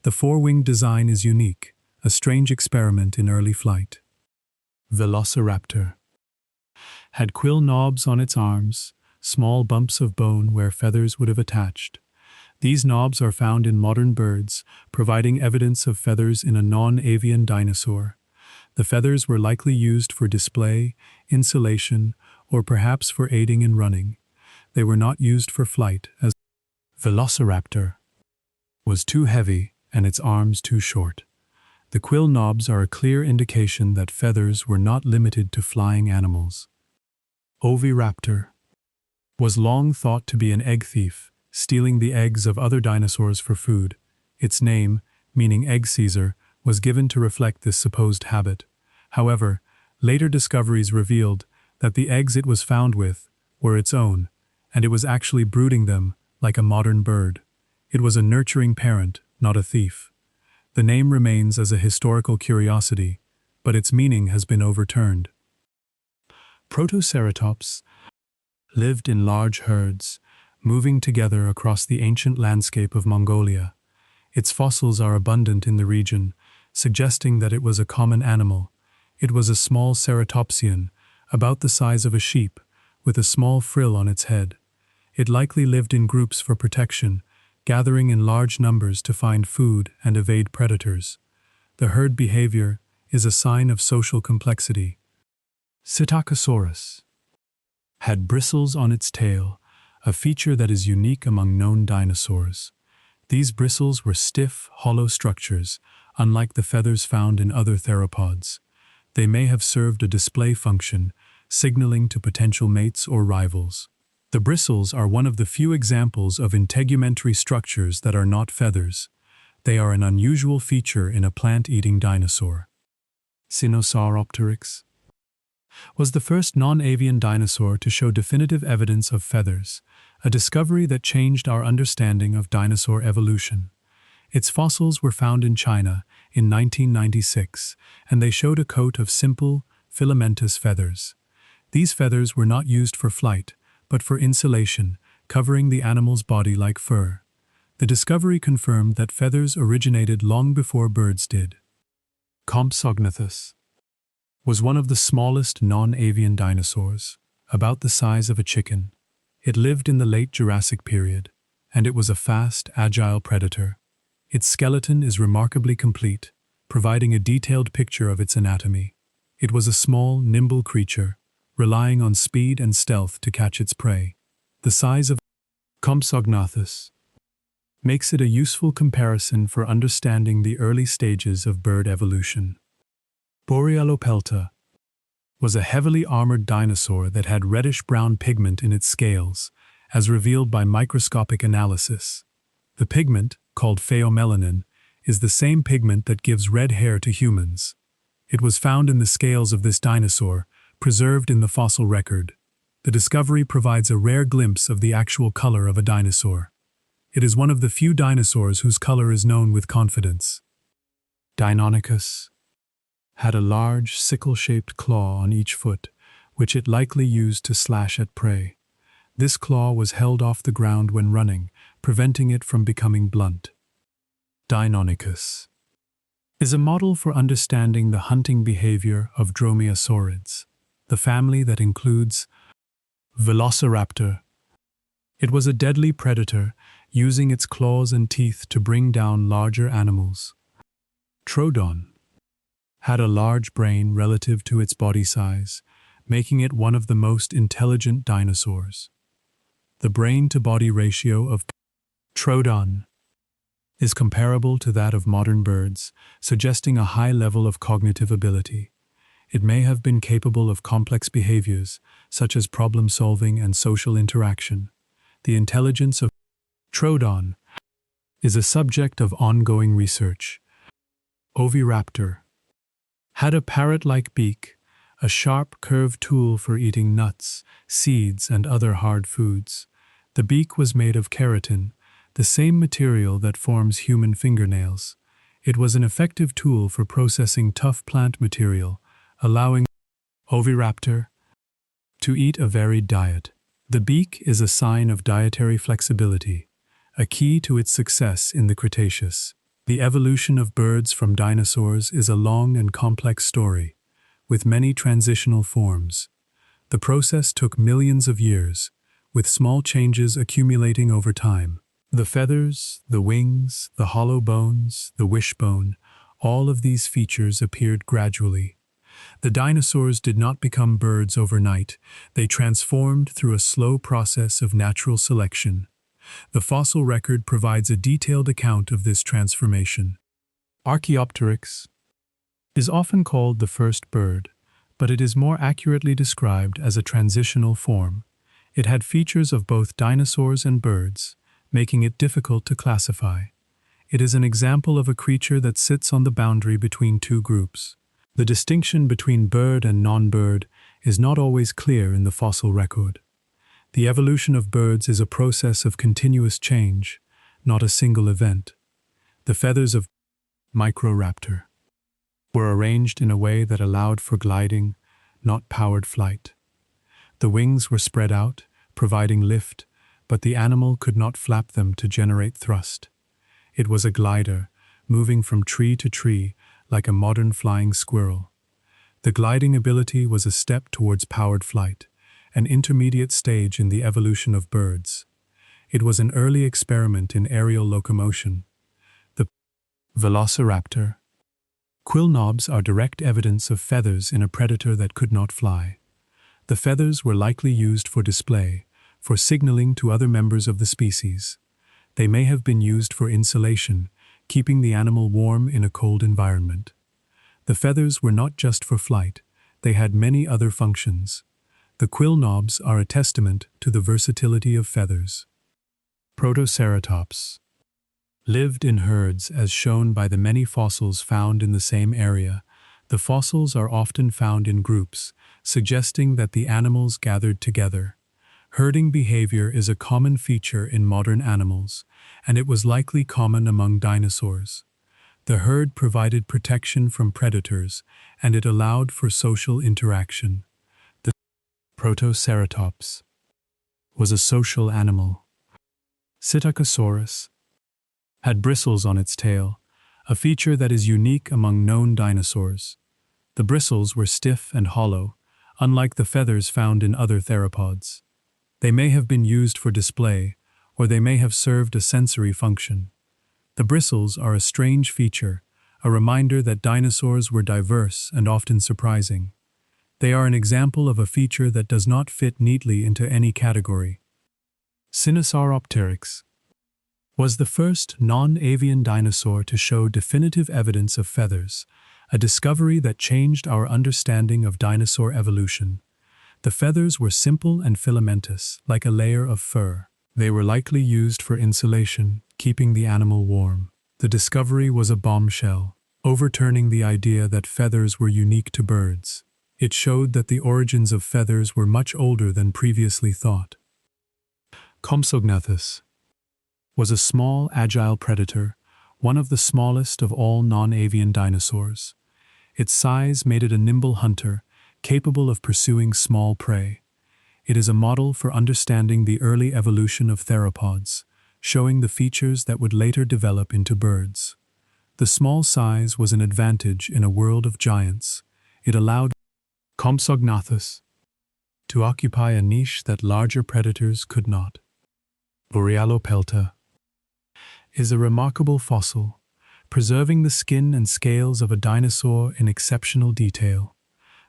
The four-winged design is unique, a strange experiment in early flight. Velociraptor had quill knobs on its arms, small bumps of bone where feathers would have attached. These knobs are found in modern birds, providing evidence of feathers in a non-avian dinosaur. The feathers were likely used for display, insulation, or perhaps for aiding in running. They were not used for flight, as Velociraptor was too heavy and its arms too short. The quill knobs are a clear indication that feathers were not limited to flying animals. Oviraptor was long thought to be an egg thief, stealing the eggs of other dinosaurs for food. Its name, meaning egg seizer, was given to reflect this supposed habit. However, later discoveries revealed that the eggs it was found with were its own, and it was actually brooding them like a modern bird. It was a nurturing parent, not a thief. The name remains as a historical curiosity, but its meaning has been overturned. Protoceratops lived in large herds, moving together across the ancient landscape of Mongolia. Its fossils are abundant in the region, suggesting that it was a common animal. It was a small ceratopsian, about the size of a sheep, with a small frill on its head. It likely lived in groups for protection, gathering in large numbers to find food and evade predators. The herd behavior is a sign of social complexity. Psittacosaurus had bristles on its tail, a feature that is unique among known dinosaurs. These bristles were stiff, hollow structures, unlike the feathers found in other theropods. They may have served a display function, signaling to potential mates or rivals. The bristles are one of the few examples of integumentary structures that are not feathers. They are an unusual feature in a plant-eating dinosaur. Sinosauropteryx was the first non-avian dinosaur to show definitive evidence of feathers, a discovery that changed our understanding of dinosaur evolution. Its fossils were found in China in 1996, and they showed a coat of simple, filamentous feathers. These feathers were not used for flight, but for insulation, covering the animal's body like fur. The discovery confirmed that feathers originated long before birds did. Compsognathus was one of the smallest non-avian dinosaurs, about the size of a chicken. It lived in the late Jurassic period, and it was a fast, agile predator. Its skeleton is remarkably complete, providing a detailed picture of its anatomy. It was a small, nimble creature, relying on speed and stealth to catch its prey. The size of Compsognathus makes it a useful comparison for understanding the early stages of bird evolution. Borealopelta was a heavily armored dinosaur that had reddish-brown pigment in its scales, as revealed by microscopic analysis. The pigment, called pheomelanin, is the same pigment that gives red hair to humans. It was found in the scales of this dinosaur, preserved in the fossil record. The discovery provides a rare glimpse of the actual color of a dinosaur. It is one of the few dinosaurs whose color is known with confidence. Deinonychus had a large, sickle-shaped claw on each foot, which it likely used to slash at prey. This claw was held off the ground when running, preventing it from becoming blunt. Deinonychus is a model for understanding the hunting behavior of dromaeosaurids, the family that includes Velociraptor. It was a deadly predator, using its claws and teeth to bring down larger animals. Troodon had a large brain relative to its body size, making it one of the most intelligent dinosaurs. The brain-to-body ratio of Troodon is comparable to that of modern birds, suggesting a high level of cognitive ability. It may have been capable of complex behaviors, such as problem-solving and social interaction. The intelligence of Troodon is a subject of ongoing research. Oviraptor had a parrot-like beak, a sharp, curved tool for eating nuts, seeds, and other hard foods. The beak was made of keratin, the same material that forms human fingernails. It was an effective tool for processing tough plant material, allowing Oviraptor To eat a varied diet. The beak is a sign of dietary flexibility, a key to its success in the Cretaceous. The evolution of birds from dinosaurs is a long and complex story, with many transitional forms. The process took millions of years, with small changes accumulating over time. The feathers, the wings, the hollow bones, the wishbone, all of these features appeared gradually. The dinosaurs did not become birds overnight. They transformed through a slow process of natural selection. The fossil record provides a detailed account of this transformation. Archaeopteryx is often called the first bird, but it is more accurately described as a transitional form. It had features of both dinosaurs and birds, making it difficult to classify. It is an example of a creature that sits on the boundary between two groups. The distinction between bird and non-bird is not always clear in the fossil record. The evolution of birds is a process of continuous change, not a single event. The feathers of Microraptor were arranged in a way that allowed for gliding, not powered flight. The wings were spread out, providing lift, but the animal could not flap them to generate thrust. It was a glider, moving from tree to tree like a modern flying squirrel. The gliding ability was a step towards powered flight, an intermediate stage in the evolution of birds. It was an early experiment in aerial locomotion. The Velociraptor. Quill knobs are direct evidence of feathers in a predator that could not fly. The feathers were likely used for display, for signaling to other members of the species. They may have been used for insulation, keeping the animal warm in a cold environment. The feathers were not just for flight, they had many other functions. The quill knobs are a testament to the versatility of feathers. Protoceratops lived in herds as shown by the many fossils found in the same area. The fossils are often found in groups, suggesting that the animals gathered together. Herding behavior is a common feature in modern animals, and it was likely common among dinosaurs. The herd provided protection from predators, and it allowed for social interaction. The Protoceratops was a social animal. Psittacosaurus had bristles on its tail, a feature that is unique among known dinosaurs. The bristles were stiff and hollow, unlike the feathers found in other theropods. They may have been used for display, or they may have served a sensory function. The bristles are a strange feature, a reminder that dinosaurs were diverse and often surprising. They are an example of a feature that does not fit neatly into any category. Sinosauropteryx was the first non-avian dinosaur to show definitive evidence of feathers, a discovery that changed our understanding of dinosaur evolution. The feathers were simple and filamentous, like a layer of fur. They were likely used for insulation, keeping the animal warm. The discovery was a bombshell, overturning the idea that feathers were unique to birds. It showed that the origins of feathers were much older than previously thought. Compsognathus was a small, agile predator, one of the smallest of all non-avian dinosaurs. Its size made it a nimble hunter, capable of pursuing small prey. It is a model for understanding the early evolution of theropods, showing the features that would later develop into birds. The small size was an advantage in a world of giants. It allowed Compsognathus to occupy a niche that larger predators could not. Oviraptor is a remarkable fossil, preserving the skin and scales of a dinosaur in exceptional detail.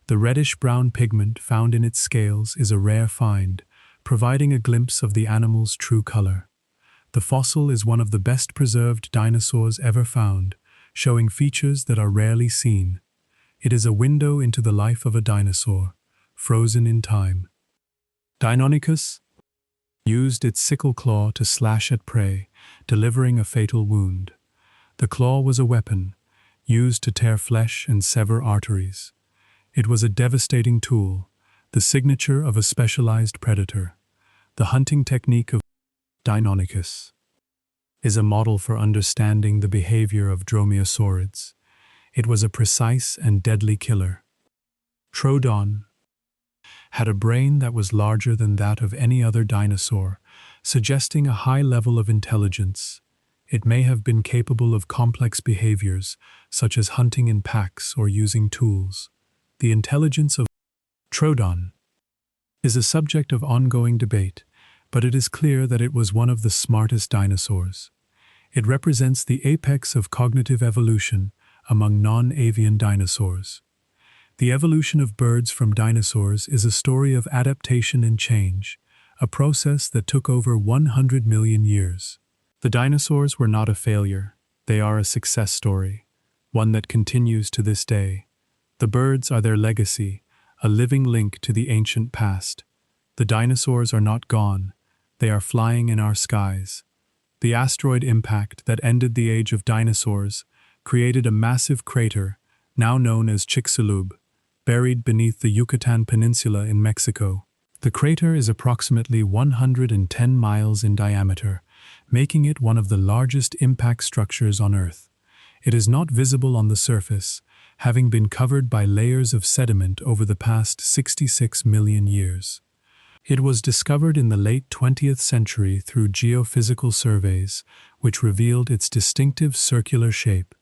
The reddish-brown pigment found in its scales is a rare find, providing a glimpse of the animal's true color. The fossil is one of the best-preserved dinosaurs ever found, showing features that are rarely seen. It is a window into the life of a dinosaur, frozen in time. Deinonychus used its sickle claw to slash at prey, delivering a fatal wound. The claw was a weapon, used to tear flesh and sever arteries. It was a devastating tool, the signature of a specialized predator. The hunting technique of Deinonychus is a model for understanding the behavior of dromaeosaurids. It was a precise and deadly killer. Troodon had a brain that was larger than that of any other dinosaur, suggesting a high level of intelligence. It may have been capable of complex behaviors, such as hunting in packs or using tools. The intelligence of Troodon is a subject of ongoing debate, but it is clear that it was one of the smartest dinosaurs. It represents the apex of cognitive evolution among non-avian dinosaurs. The evolution of birds from dinosaurs is a story of adaptation and change, a process that took over 100 million years. The dinosaurs were not a failure. They are a success story, one that continues to this day. The birds are their legacy, a living link to the ancient past. The dinosaurs are not gone. They are flying in our skies. The asteroid impact that ended the age of dinosaurs created a massive crater, now known as Chicxulub, buried beneath the Yucatan Peninsula in Mexico. The crater is approximately 110 miles in diameter, making it one of the largest impact structures on Earth. It is not visible on the surface, having been covered by layers of sediment over the past 66 million years. It was discovered in the late 20th century through geophysical surveys, which revealed its distinctive circular shape.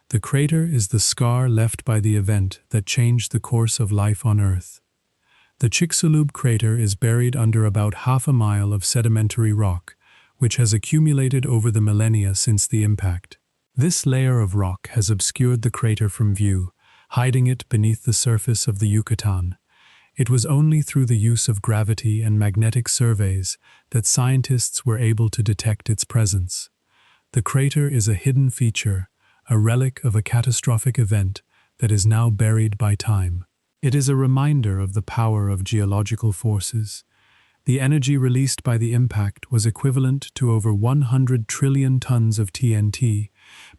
The crater is the scar left by the event that changed the course of life on Earth. The Chicxulub crater is buried under about half a mile of sedimentary rock, which has accumulated over the millennia since the impact. This layer of rock has obscured the crater from view, hiding it beneath the surface of the Yucatan. It was only through the use of gravity and magnetic surveys that scientists were able to detect its presence. The crater is a hidden feature, a relic of a catastrophic event that is now buried by time. It is a reminder of the power of geological forces. The energy released by the impact was equivalent to over 100 trillion tons of TNT,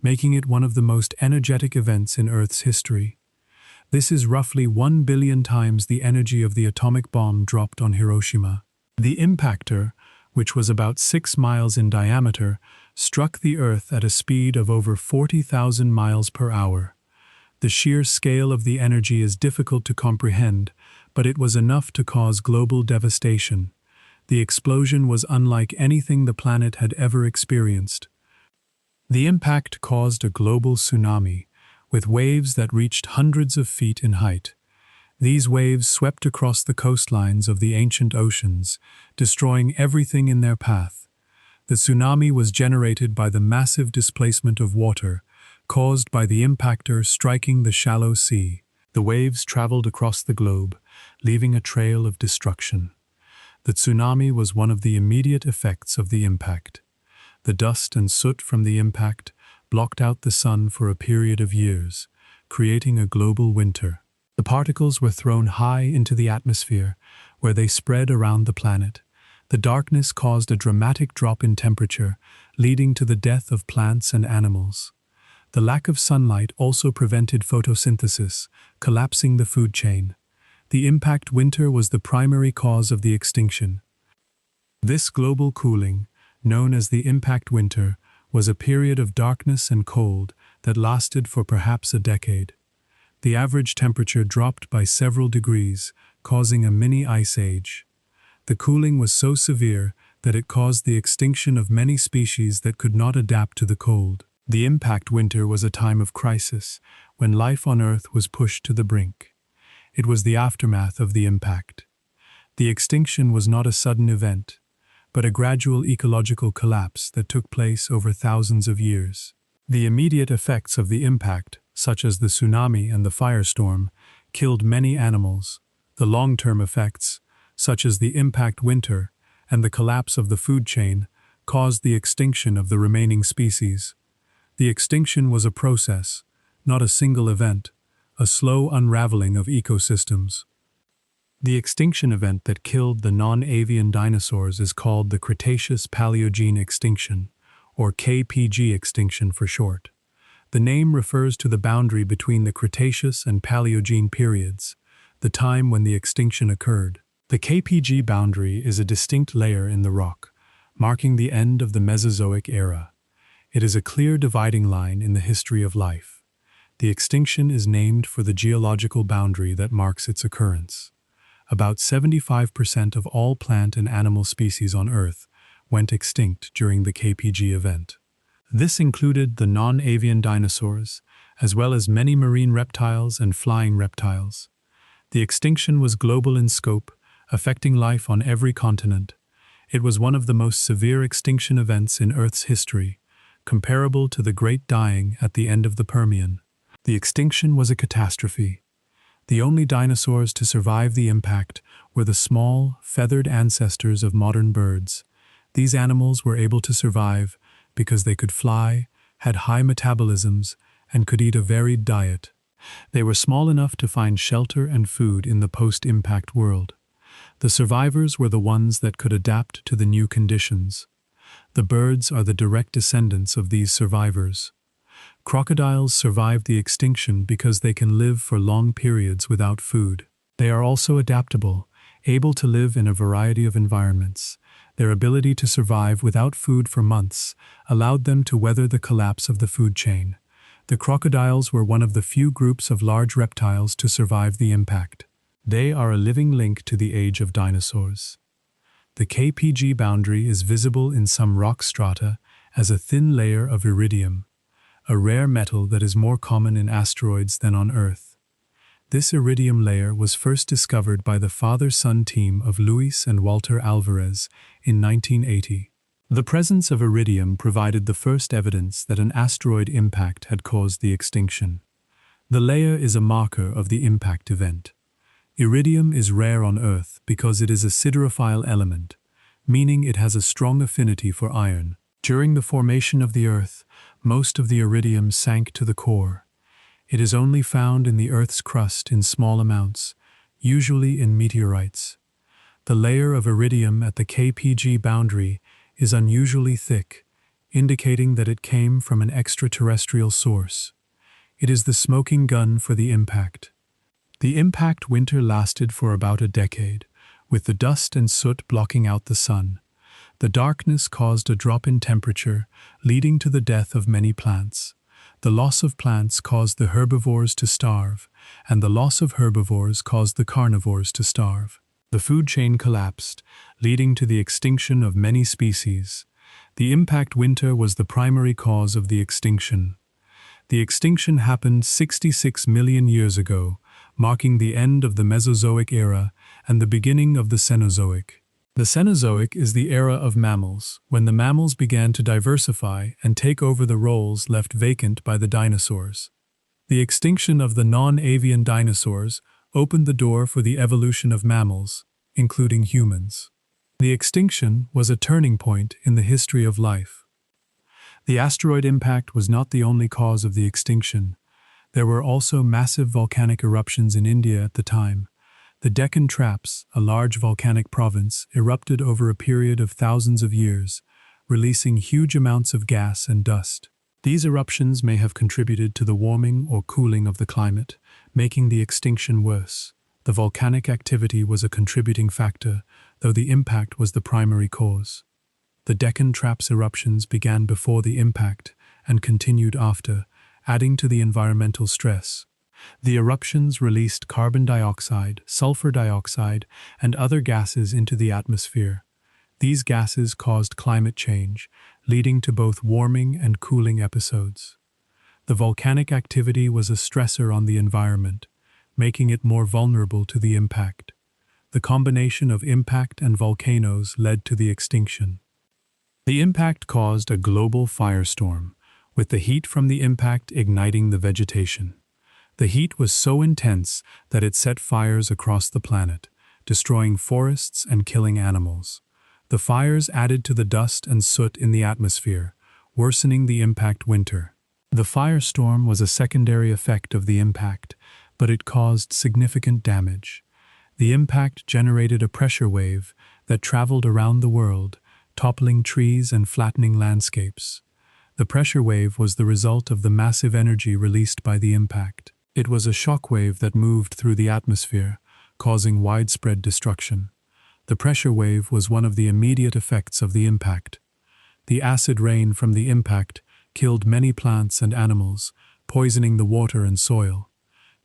making it one of the most energetic events in Earth's history. This is roughly 1 billion times the energy of the atomic bomb dropped on Hiroshima. The impactor, which was about 6 miles in diameter, struck the Earth at a speed of over 40,000 miles per hour. The sheer scale of the energy is difficult to comprehend, but it was enough to cause global devastation. The explosion was unlike anything the planet had ever experienced. The impact caused a global tsunami, with waves that reached hundreds of feet in height. These waves swept across the coastlines of the ancient oceans, destroying everything in their path. The tsunami was generated by the massive displacement of water, caused by the impactor striking the shallow sea. The waves traveled across the globe, leaving a trail of destruction. The tsunami was one of the immediate effects of the impact. The dust and soot from the impact blocked out the sun for a period of years, creating a global winter. The particles were thrown high into the atmosphere, where they spread around the planet. The darkness caused a dramatic drop in temperature, leading to the death of plants and animals. The lack of sunlight also prevented photosynthesis, collapsing the food chain. The impact winter was the primary cause of the extinction. This global cooling, known as the impact winter, was a period of darkness and cold that lasted for perhaps a decade. The average temperature dropped by several degrees, causing a mini ice age. The cooling was so severe that it caused the extinction of many species that could not adapt to the cold. The impact winter was a time of crisis, when life on Earth was pushed to the brink. It was the aftermath of the impact. The extinction was not a sudden event, but a gradual ecological collapse that took place over thousands of years. The immediate effects of the impact, such as the tsunami and the firestorm, killed many animals. The long-term effects, such as the impact winter and the collapse of the food chain, caused the extinction of the remaining species. The extinction was a process, not a single event, a slow unraveling of ecosystems. The extinction event that killed the non-avian dinosaurs is called the Cretaceous-Paleogene extinction, or KPG extinction for short. The name refers to the boundary between the Cretaceous and Paleogene periods, the time when the extinction occurred. The KPG boundary is a distinct layer in the rock, marking the end of the Mesozoic era. It is a clear dividing line in the history of life. The extinction is named for the geological boundary that marks its occurrence. about 75% of all plant and animal species on Earth went extinct during the KPG event. This included the non-avian dinosaurs, as well as many marine reptiles and flying reptiles. The extinction was global in scope, affecting life on every continent. It was one of the most severe extinction events in Earth's history, comparable to the Great Dying at the end of the Permian. The extinction was a catastrophe. The only dinosaurs to survive the impact were the small, feathered ancestors of modern birds. These animals were able to survive because they could fly, had high metabolisms, and could eat a varied diet. They were small enough to find shelter and food in the post-impact world. The survivors were the ones that could adapt to the new conditions. The birds are the direct descendants of these survivors. Crocodiles survived the extinction because they can live for long periods without food. They are also adaptable, able to live in a variety of environments. Their ability to survive without food for months allowed them to weather the collapse of the food chain. The crocodiles were one of the few groups of large reptiles to survive the impact. They are a living link to the age of dinosaurs. The KPG boundary is visible in some rock strata as a thin layer of iridium, a rare metal that is more common in asteroids than on Earth. This iridium layer was first discovered by the father-son team of Luis and Walter Alvarez in 1980. The presence of iridium provided the first evidence that an asteroid impact had caused the extinction. The layer is a marker of the impact event. Iridium is rare on Earth because it is a siderophile element, meaning it has a strong affinity for iron. During the formation of the Earth, most of the iridium sank to the core. It is only found in the Earth's crust in small amounts, usually in meteorites. The layer of iridium at the KPG boundary is unusually thick, indicating that it came from an extraterrestrial source. It is the smoking gun for the impact. The impact winter lasted for about a decade, with the dust and soot blocking out the sun. The darkness caused a drop in temperature, leading to the death of many plants. The loss of plants caused the herbivores to starve, and the loss of herbivores caused the carnivores to starve. The food chain collapsed, leading to the extinction of many species. The impact winter was the primary cause of the extinction. The extinction happened 66 million years ago, marking the end of the Mesozoic era and the beginning of the Cenozoic. The Cenozoic is the era of mammals, when the mammals began to diversify and take over the roles left vacant by the dinosaurs. The extinction of the non-avian dinosaurs opened the door for the evolution of mammals, including humans. The extinction was a turning point in the history of life. The asteroid impact was not the only cause of the extinction. There were also massive volcanic eruptions in India at the time. The Deccan Traps, a large volcanic province, erupted over a period of thousands of years, releasing huge amounts of gas and dust. These eruptions may have contributed to the warming or cooling of the climate, making the extinction worse. The volcanic activity was a contributing factor, though the impact was the primary cause. The Deccan Traps eruptions began before the impact and continued after, adding to the environmental stress. The eruptions released carbon dioxide, sulfur dioxide, and other gases into the atmosphere. These gases caused climate change, leading to both warming and cooling episodes. The volcanic activity was a stressor on the environment, making it more vulnerable to the impact. The combination of impact and volcanoes led to the extinction. The impact caused a global firestorm, with the heat from the impact igniting the vegetation. The heat was so intense that it set fires across the planet, destroying forests and killing animals. The fires added to the dust and soot in the atmosphere, worsening the impact winter. The firestorm was a secondary effect of the impact, but it caused significant damage. The impact generated a pressure wave that traveled around the world, toppling trees and flattening landscapes. The pressure wave was the result of the massive energy released by the impact. It was a shock wave that moved through the atmosphere, causing widespread destruction. The pressure wave was one of the immediate effects of the impact. The acid rain from the impact killed many plants and animals, poisoning the water and soil.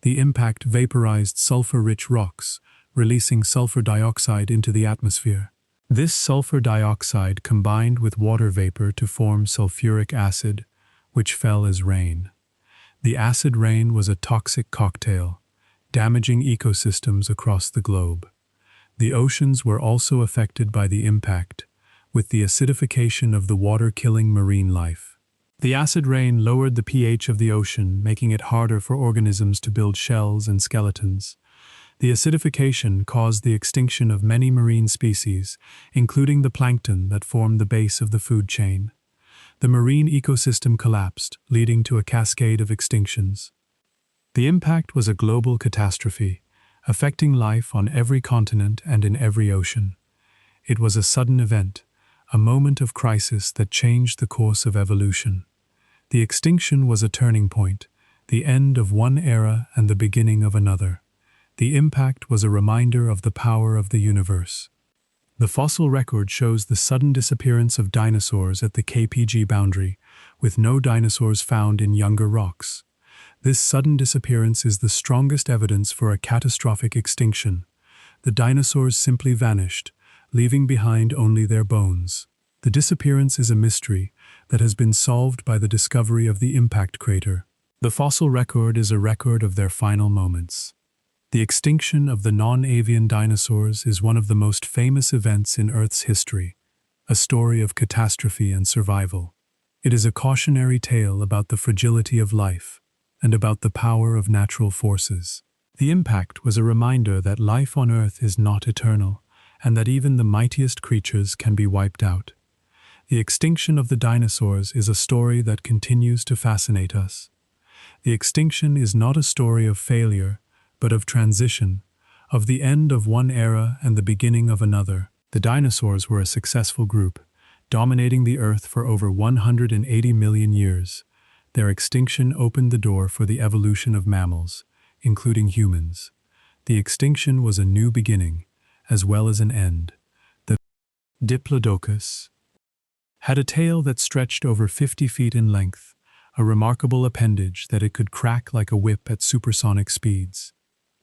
The impact vaporized sulfur-rich rocks, releasing sulfur dioxide into the atmosphere. This sulfur dioxide combined with water vapor to form sulfuric acid, which fell as rain. The acid rain was a toxic cocktail, damaging ecosystems across the globe. The oceans were also affected by the impact, with the acidification of the water killing marine life. The acid rain lowered the pH of the ocean, making it harder for organisms to build shells and skeletons. The acidification caused the extinction of many marine species, including the plankton that formed the base of the food chain. The marine ecosystem collapsed, leading to a cascade of extinctions. The impact was a global catastrophe, affecting life on every continent and in every ocean. It was a sudden event, a moment of crisis that changed the course of evolution. The extinction was a turning point, the end of one era and the beginning of another. The impact was a reminder of the power of the universe. The fossil record shows the sudden disappearance of dinosaurs at the KPG boundary, with no dinosaurs found in younger rocks. This sudden disappearance is the strongest evidence for a catastrophic extinction. The dinosaurs simply vanished, leaving behind only their bones. The disappearance is a mystery that has been solved by the discovery of the impact crater. The fossil record is a record of their final moments. The extinction of the non-avian dinosaurs is one of the most famous events in Earth's history, a story of catastrophe and survival. It is a cautionary tale about the fragility of life and about the power of natural forces. The impact was a reminder that life on Earth is not eternal, and that even the mightiest creatures can be wiped out. The extinction of the dinosaurs is a story that continues to fascinate us. The extinction is not a story of failure, but of transition, of the end of one era and the beginning of another. The dinosaurs were a successful group, dominating the Earth for over 180 million years. Their extinction opened the door for the evolution of mammals, including humans. The extinction was a new beginning, as well as an end. The Diplodocus had a tail that stretched over 50 feet in length, a remarkable appendage that it could crack like a whip at supersonic speeds.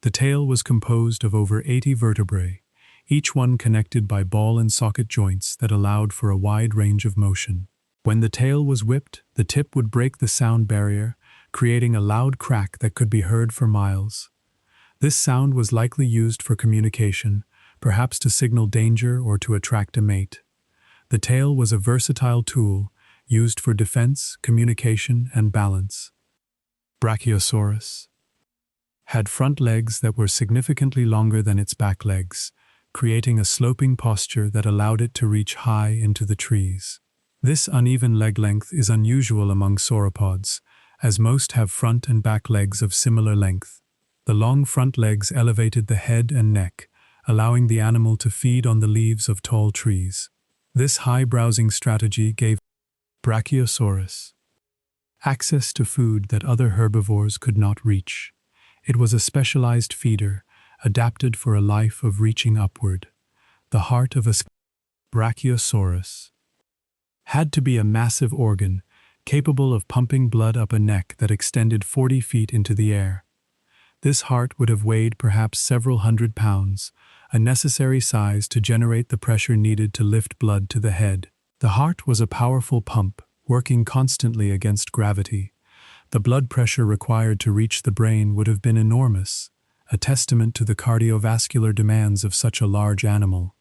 The tail was composed of over 80 vertebrae, each one connected by ball and socket joints that allowed for a wide range of motion. When the tail was whipped, the tip would break the sound barrier, creating a loud crack that could be heard for miles. This sound was likely used for communication, perhaps to signal danger or to attract a mate. The tail was a versatile tool, used for defense, communication, and balance. Brachiosaurus had front legs that were significantly longer than its back legs, creating a sloping posture that allowed it to reach high into the trees. This uneven leg length is unusual among sauropods, as most have front and back legs of similar length. The long front legs elevated the head and neck, allowing the animal to feed on the leaves of tall trees. This high-browsing strategy gave Brachiosaurus access to food that other herbivores could not reach. It was a specialized feeder, adapted for a life of reaching upward. The heart of a Brachiosaurus had to be a massive organ, capable of pumping blood up a neck that extended 40 feet into the air. This heart would have weighed perhaps several hundred pounds, a necessary size to generate the pressure needed to lift blood to the head. The heart was a powerful pump, working constantly against gravity. The blood pressure required to reach the brain would have been enormous, a testament to the cardiovascular demands of such a large animal.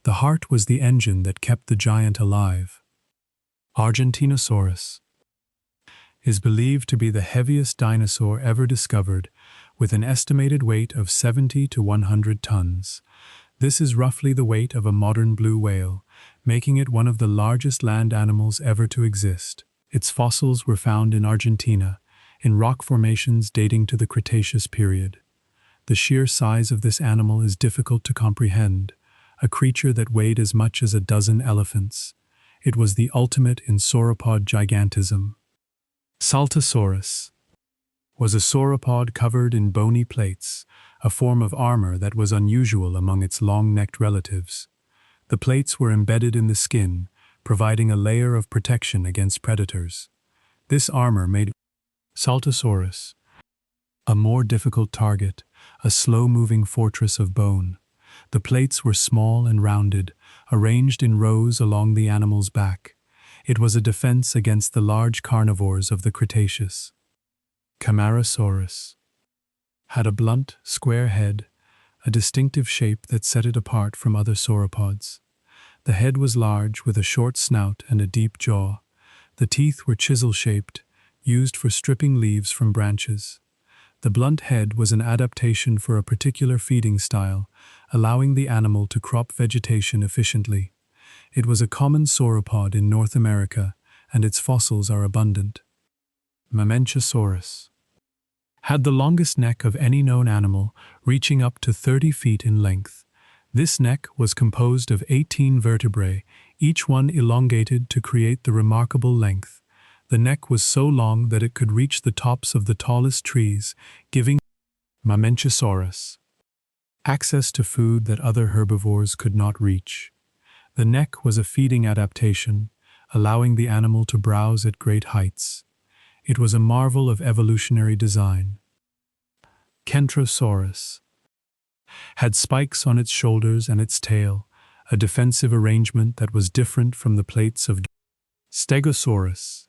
The heart was the engine that kept the giant alive. Argentinosaurus is believed to be the heaviest dinosaur ever discovered, with an estimated weight of 70 to 100 tons. This is roughly the weight of a modern blue whale, making it one of the largest land animals ever to exist. Its fossils were found in Argentina, in rock formations dating to the Cretaceous period. The sheer size of this animal is difficult to comprehend, a creature that weighed as much as a dozen elephants. It was the ultimate in sauropod gigantism. Saltasaurus was a sauropod covered in bony plates, a form of armor that was unusual among its long-necked relatives. The plates were embedded in the skin, providing a layer of protection against predators. This armor made Saltasaurus a more difficult target, a slow-moving fortress of bone. The plates were small and rounded, arranged in rows along the animal's back. It was a defense against the large carnivores of the Cretaceous. Camarasaurus had a blunt, square head, a distinctive shape that set it apart from other sauropods. The head was large, with a short snout and a deep jaw. The teeth were chisel-shaped, used for stripping leaves from branches. The blunt head was an adaptation for a particular feeding style, allowing the animal to crop vegetation efficiently. It was a common sauropod in North America, and its fossils are abundant. Maiasaurus had the longest neck of any known animal, reaching up to 30 feet in length. This neck was composed of 18 vertebrae, each one elongated to create the remarkable length. The neck was so long that it could reach the tops of the tallest trees, giving Maiasaurus access to food that other herbivores could not reach. The neck was a feeding adaptation, allowing the animal to browse at great heights. It was a marvel of evolutionary design. Kentrosaurus had spikes on its shoulders and its tail, a defensive arrangement that was different from the plates of Stegosaurus.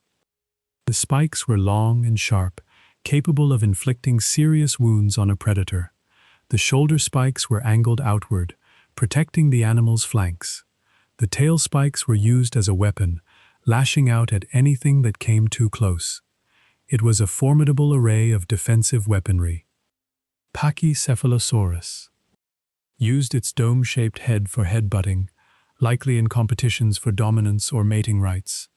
The spikes were long and sharp, capable of inflicting serious wounds on a predator. The shoulder spikes were angled outward, protecting the animal's flanks. The tail spikes were used as a weapon, lashing out at anything that came too close. It was a formidable array of defensive weaponry. Pachycephalosaurus used its dome-shaped head for headbutting, likely in competitions for dominance or mating rights.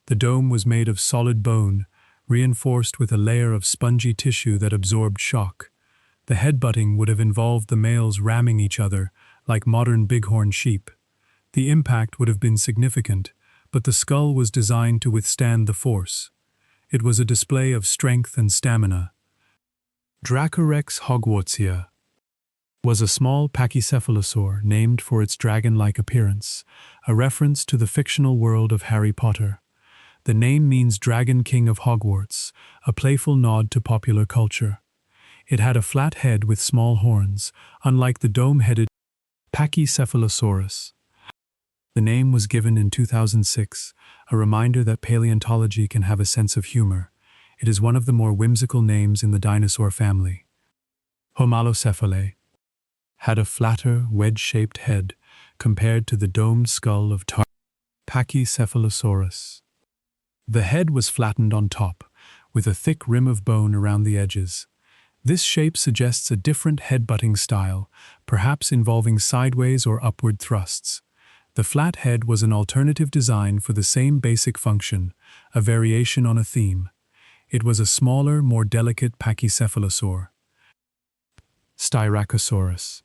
The dome was made of solid bone, reinforced with a layer of spongy tissue that absorbed shock. The headbutting would have involved the males ramming each other, like modern bighorn sheep. The impact would have been significant, but the skull was designed to withstand the force. It was a display of strength and stamina. Dracorex hogwartsia was a small pachycephalosaur named for its dragon-like appearance, a reference to the fictional world of Harry Potter. The name means Dragon King of Hogwarts, a playful nod to popular culture. It had a flat head with small horns, unlike the dome-headed Pachycephalosaurus. The name was given in 2006, a reminder that paleontology can have a sense of humor. It is one of the more whimsical names in the dinosaur family. Homalocephalae had a flatter, wedge-shaped head compared to the domed skull of Pachycephalosaurus. The head was flattened on top, with a thick rim of bone around the edges. This shape suggests a different headbutting style, perhaps involving sideways or upward thrusts. The flat head was an alternative design for the same basic function, a variation on a theme. It was a smaller, more delicate pachycephalosaur. Styracosaurus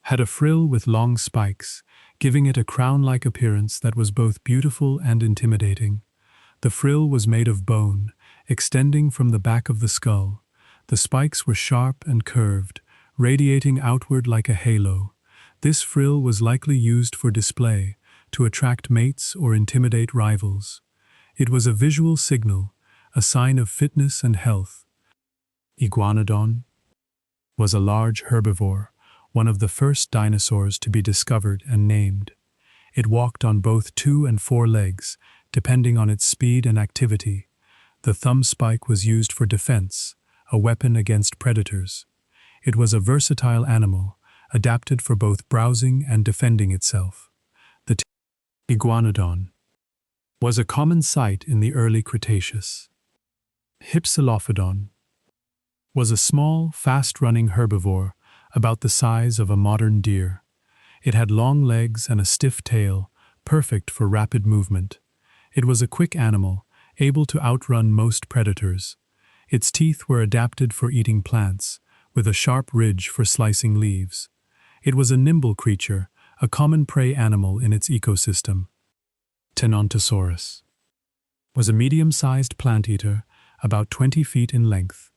had a frill with long spikes, giving it a crown-like appearance that was both beautiful and intimidating. The frill was made of bone, extending from the back of the skull. The spikes were sharp and curved, radiating outward like a halo. This frill was likely used for display, to attract mates or intimidate rivals. It was a visual signal, a sign of fitness and health. Iguanodon was a large herbivore, one of the first dinosaurs to be discovered and named. It walked on both 2 and 4 legs, depending on its speed and activity. The thumb spike was used for defense, a weapon against predators. It was a versatile animal, adapted for both browsing and defending itself. The Iguanodon was a common sight in the early Cretaceous. Hypsilophodon was a small, fast-running herbivore about the size of a modern deer. It had long legs and a stiff tail, perfect for rapid movement. It was a quick animal, able to outrun most predators. Its teeth were adapted for eating plants, with a sharp ridge for slicing leaves. It was a nimble creature, a common prey animal in its ecosystem. Tenontosaurus was a medium-sized plant-eater, about 20 feet in length.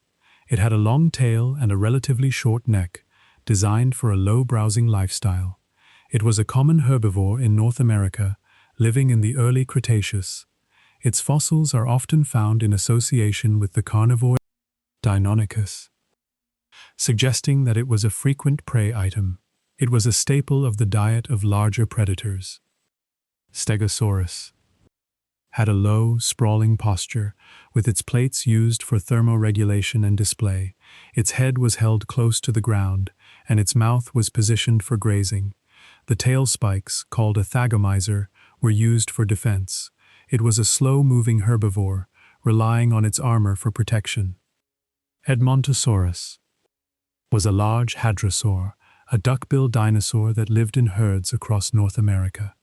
It had a long tail and a relatively short neck, designed for a low-browsing lifestyle. It was a common herbivore in North America, living in the early Cretaceous. Its fossils are often found in association with the carnivore Deinonychus. suggesting that it was a frequent prey item. It was a staple of the diet of larger predators. Stegosaurus had a low, sprawling posture, with its plates used for thermoregulation and display. Its head was held close to the ground, and its mouth was positioned for grazing. The tail spikes, called a thagomizer, were used for defense. It was a slow-moving herbivore, relying on its armor for protection. Edmontosaurus was a large hadrosaur, a duck-billed dinosaur that lived in herds across North America.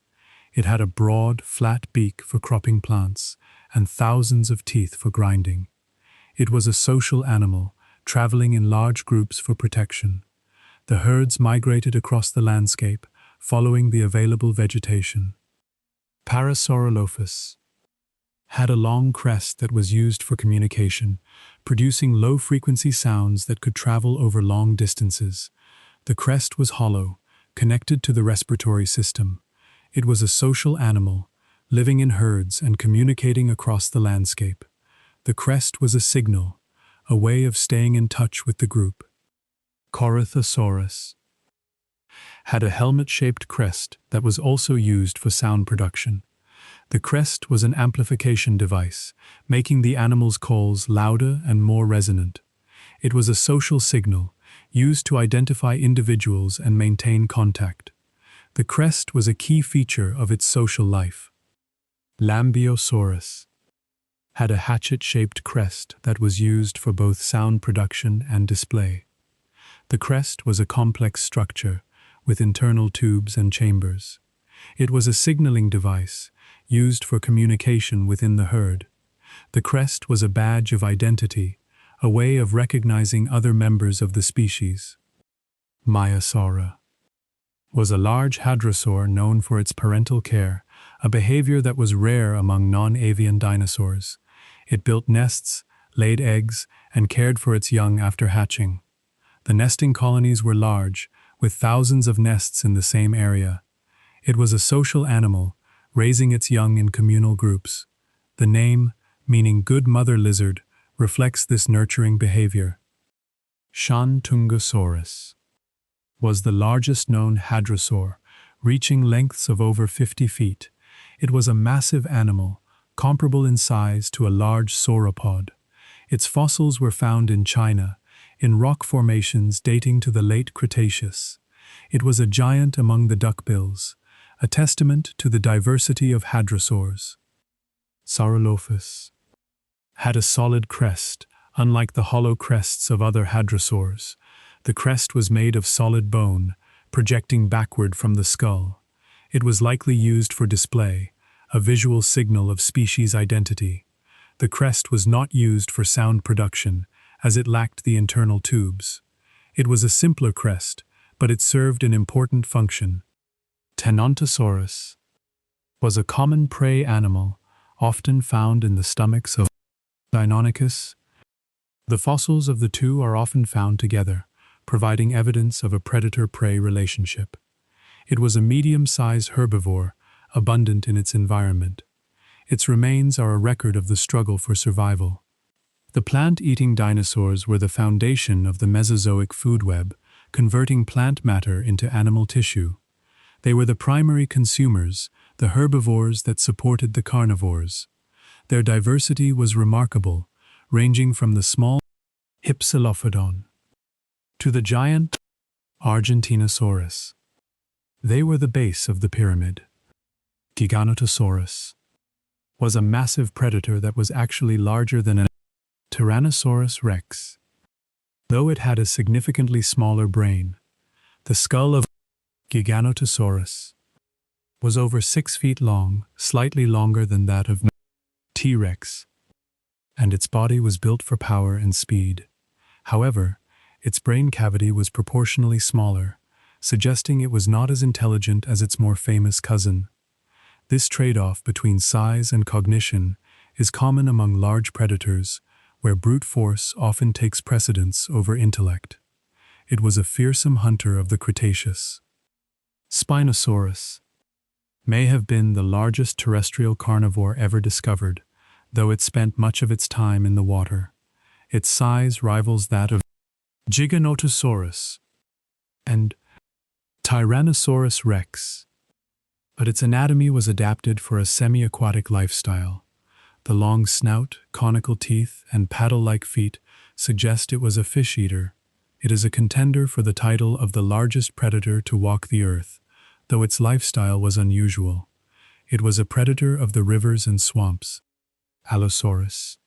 It had a broad, flat beak for cropping plants and thousands of teeth for grinding. It was a social animal, traveling in large groups for protection. The herds migrated across the landscape, following the available vegetation. Parasaurolophus had a long crest that was used for communication, producing low-frequency sounds that could travel over long distances. The crest was hollow, connected to the respiratory system. It was a social animal, living in herds and communicating across the landscape. The crest was a signal, a way of staying in touch with the group. Corythosaurus had a helmet-shaped crest that was also used for sound production. The crest was an amplification device, making the animal's calls louder and more resonant. It was a social signal, used to identify individuals and maintain contact. The crest was a key feature of its social life. Lambeosaurus had a hatchet-shaped crest that was used for both sound production and display. The crest was a complex structure with internal tubes and chambers. It was a signaling device used for communication within the herd. The crest was a badge of identity, a way of recognizing other members of the species. Maiasaura was a large hadrosaur known for its parental care, a behavior that was rare among non-avian dinosaurs. It built nests, laid eggs, and cared for its young after hatching. The nesting colonies were large, with thousands of nests in the same area. It was a social animal, raising its young in communal groups. The name, meaning good mother lizard, reflects this nurturing behavior. Shantungosaurus was the largest known hadrosaur, reaching lengths of over 50 feet. It was a massive animal, comparable in size to a large sauropod. Its fossils were found in China, in rock formations dating to the late Cretaceous. It was a giant among the duckbills, a testament to the diversity of hadrosaurs. Saurolophus had a solid crest, unlike the hollow crests of other hadrosaurs. The crest was made of solid bone, projecting backward from the skull. It was likely used for display, a visual signal of species identity. The crest was not used for sound production, as it lacked the internal tubes. It was a simpler crest, but it served an important function. Tenontosaurus was a common prey animal, often found in the stomachs of Deinonychus. The fossils of the two are often found together, providing evidence of a predator-prey relationship. It was a medium-sized herbivore, abundant in its environment. Its remains are a record of the struggle for survival. The plant-eating dinosaurs were the foundation of the Mesozoic food web, converting plant matter into animal tissue. They were the primary consumers, the herbivores that supported the carnivores. Their diversity was remarkable, ranging from the small Hypsilophodon to the giant Argentinosaurus. They were the base of the pyramid. Giganotosaurus was a massive predator that was actually larger than a Tyrannosaurus rex. Though it had a significantly smaller brain, the skull of Giganotosaurus was over 6 feet long, slightly longer than that of T-Rex, and its body was built for power and speed. However, its brain cavity was proportionally smaller, suggesting it was not as intelligent as its more famous cousin. This trade-off between size and cognition is common among large predators, where brute force often takes precedence over intellect. It was a fearsome hunter of the Cretaceous. Spinosaurus may have been the largest terrestrial carnivore ever discovered, though it spent much of its time in the water. Its size rivals that of Giganotosaurus, and Tyrannosaurus rex. But its anatomy was adapted for a semi-aquatic lifestyle. The long snout, conical teeth, and paddle-like feet suggest it was a fish eater. It is a contender for the title of the largest predator to walk the earth, though its lifestyle was unusual. It was a predator of the rivers and swamps. Allosaurus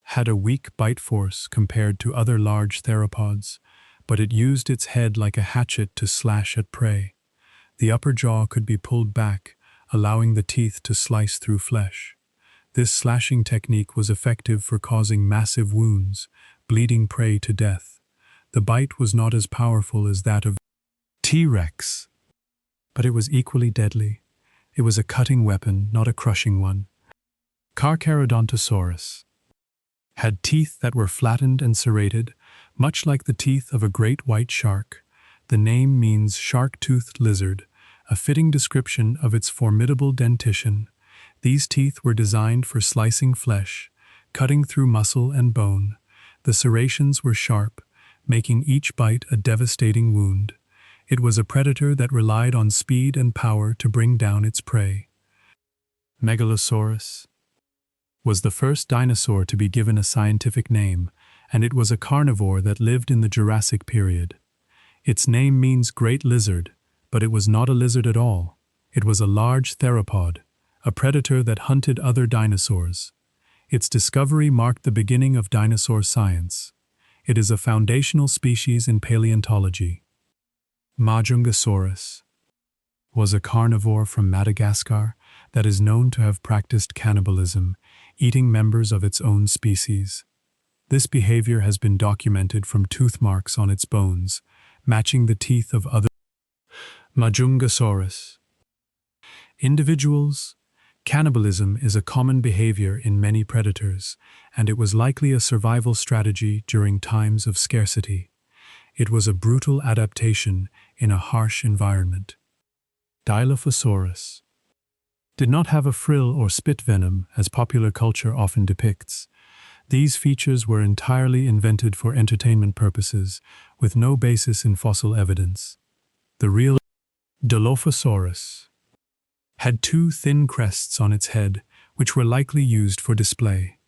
had a weak bite force compared to other large theropods, but it used its head like a hatchet to slash at prey. The upper jaw could be pulled back, allowing the teeth to slice through flesh. This slashing technique was effective for causing massive wounds, bleeding prey to death. The bite was not as powerful as that of T-Rex, but it was equally deadly. It was a cutting weapon, not a crushing one. Carcharodontosaurus had teeth that were flattened and serrated, much like the teeth of a great white shark. The name means shark-toothed lizard, a fitting description of its formidable dentition. These teeth were designed for slicing flesh, cutting through muscle and bone. The serrations were sharp, making each bite a devastating wound. It was a predator that relied on speed and power to bring down its prey. Megalosaurus was the first dinosaur to be given a scientific name, and it was a carnivore that lived in the Jurassic period. Its name means great lizard, but it was not a lizard at all. It was a large theropod, a predator that hunted other dinosaurs. Its discovery marked the beginning of dinosaur science. It is a foundational species in paleontology. Majungasaurus was a carnivore from Madagascar that is known to have practiced cannibalism, eating members of its own species. This behavior has been documented from tooth marks on its bones, matching the teeth of other Majungasaurus. Individuals. Cannibalism is a common behavior in many predators, and it was likely a survival strategy during times of scarcity. It was a brutal adaptation in a harsh environment. Dilophosaurus did not have a frill or spit venom as popular culture often depicts. These features were entirely invented for entertainment purposes, with no basis in fossil evidence. The real Dilophosaurus had two thin crests on its head, which were likely used for display.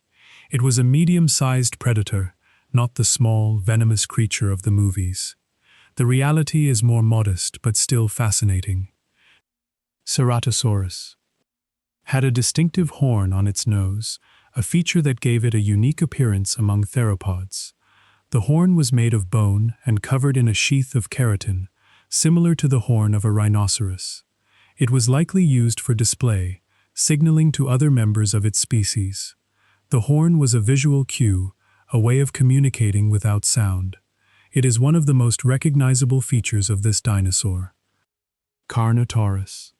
It was a medium-sized predator, not the small, venomous creature of the movies. The reality is more modest, but still fascinating. Ceratosaurus had a distinctive horn on its nose, a feature that gave it a unique appearance among theropods. The horn was made of bone and covered in a sheath of keratin, similar to the horn of a rhinoceros. It was likely used for display, signaling to other members of its species. The horn was a visual cue, a way of communicating without sound. It is one of the most recognizable features of this dinosaur. Carnotaurus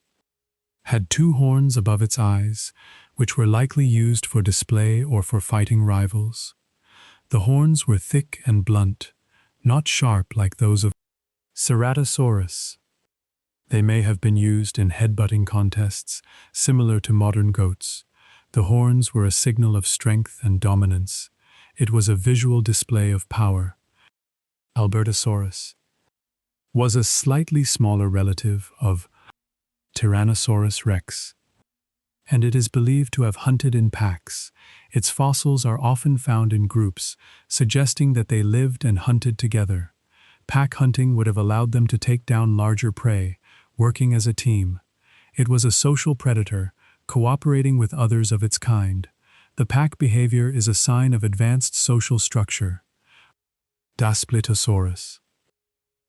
had two horns above its eyes, which were likely used for display or for fighting rivals. The horns were thick and blunt, not sharp like those of Ceratosaurus. They may have been used in headbutting contests, similar to modern goats. The horns were a signal of strength and dominance. It was a visual display of power. Albertosaurus was a slightly smaller relative of Tyrannosaurus rex, and it is believed to have hunted in packs. Its fossils are often found in groups, suggesting that they lived and hunted together. Pack hunting would have allowed them to take down larger prey, working as a team. It was a social predator, cooperating with others of its kind. The pack behavior is a sign of advanced social structure. Daspletosaurus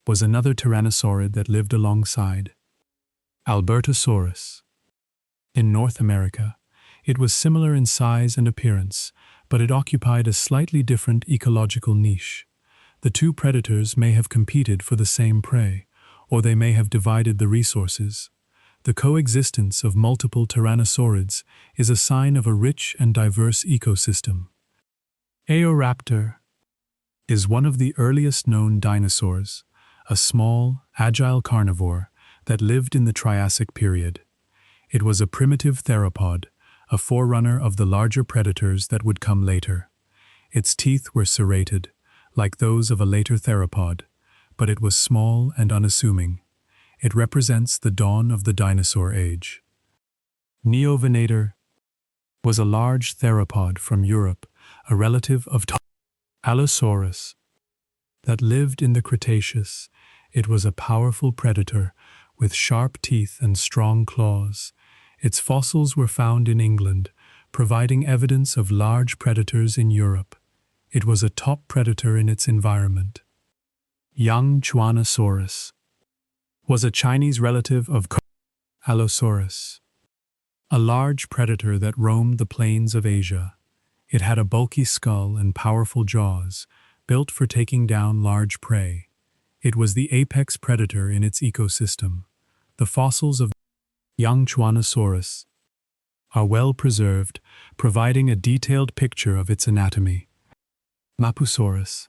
was another tyrannosaurid that lived alongside Albertosaurus. In North America, it was similar in size and appearance, but it occupied a slightly different ecological niche. The two predators may have competed for the same prey, or they may have divided the resources. The coexistence of multiple tyrannosaurids is a sign of a rich and diverse ecosystem. Oviraptor is one of the earliest known dinosaurs, a small, agile carnivore that lived in the Triassic period. It was a primitive theropod, a forerunner of the larger predators that would come later. Its teeth were serrated, like those of a later theropod, but it was small and unassuming. It represents the dawn of the dinosaur age. Neovenator was a large theropod from Europe, a relative of Allosaurus, that lived in the Cretaceous. It was a powerful predator with sharp teeth and strong claws. Its fossils were found in England, providing evidence of large predators in Europe. It was a top predator in its environment. Young Chuanosaurus was a Chinese relative of Allosaurus, a large predator that roamed the plains of Asia. It had a bulky skull and powerful jaws, built for taking down large prey. It was the apex predator in its ecosystem. The fossils of young Chuanosaurus are well preserved, providing a detailed picture of its anatomy. Mapusaurus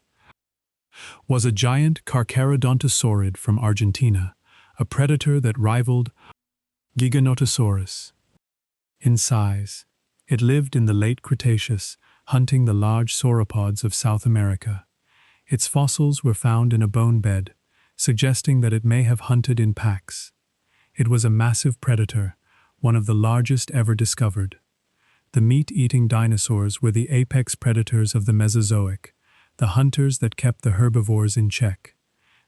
was a giant carcharodontosaurid from Argentina, a predator that rivaled Giganotosaurus in size. It lived in the late Cretaceous, hunting the large sauropods of South America. Its fossils were found in a bone bed, suggesting that it may have hunted in packs. It was a massive predator, one of the largest ever discovered. The meat-eating dinosaurs were the apex predators of the Mesozoic, the hunters that kept the herbivores in check.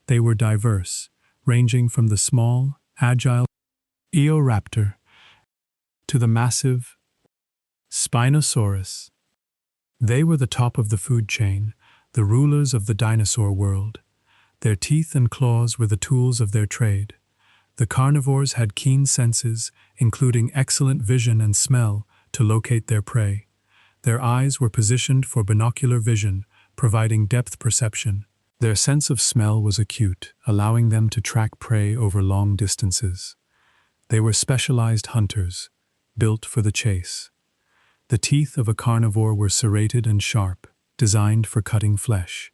They were diverse, ranging from the small, agile Oviraptor to the massive Spinosaurus. They were the top of the food chain, the rulers of the dinosaur world. Their teeth and claws were the tools of their trade. The carnivores had keen senses, including excellent vision and smell, to locate their prey. Their eyes were positioned for binocular vision, providing depth perception. Their sense of smell was acute, allowing them to track prey over long distances. They were specialized hunters, built for the chase. The teeth of a carnivore were serrated and sharp, designed for cutting flesh.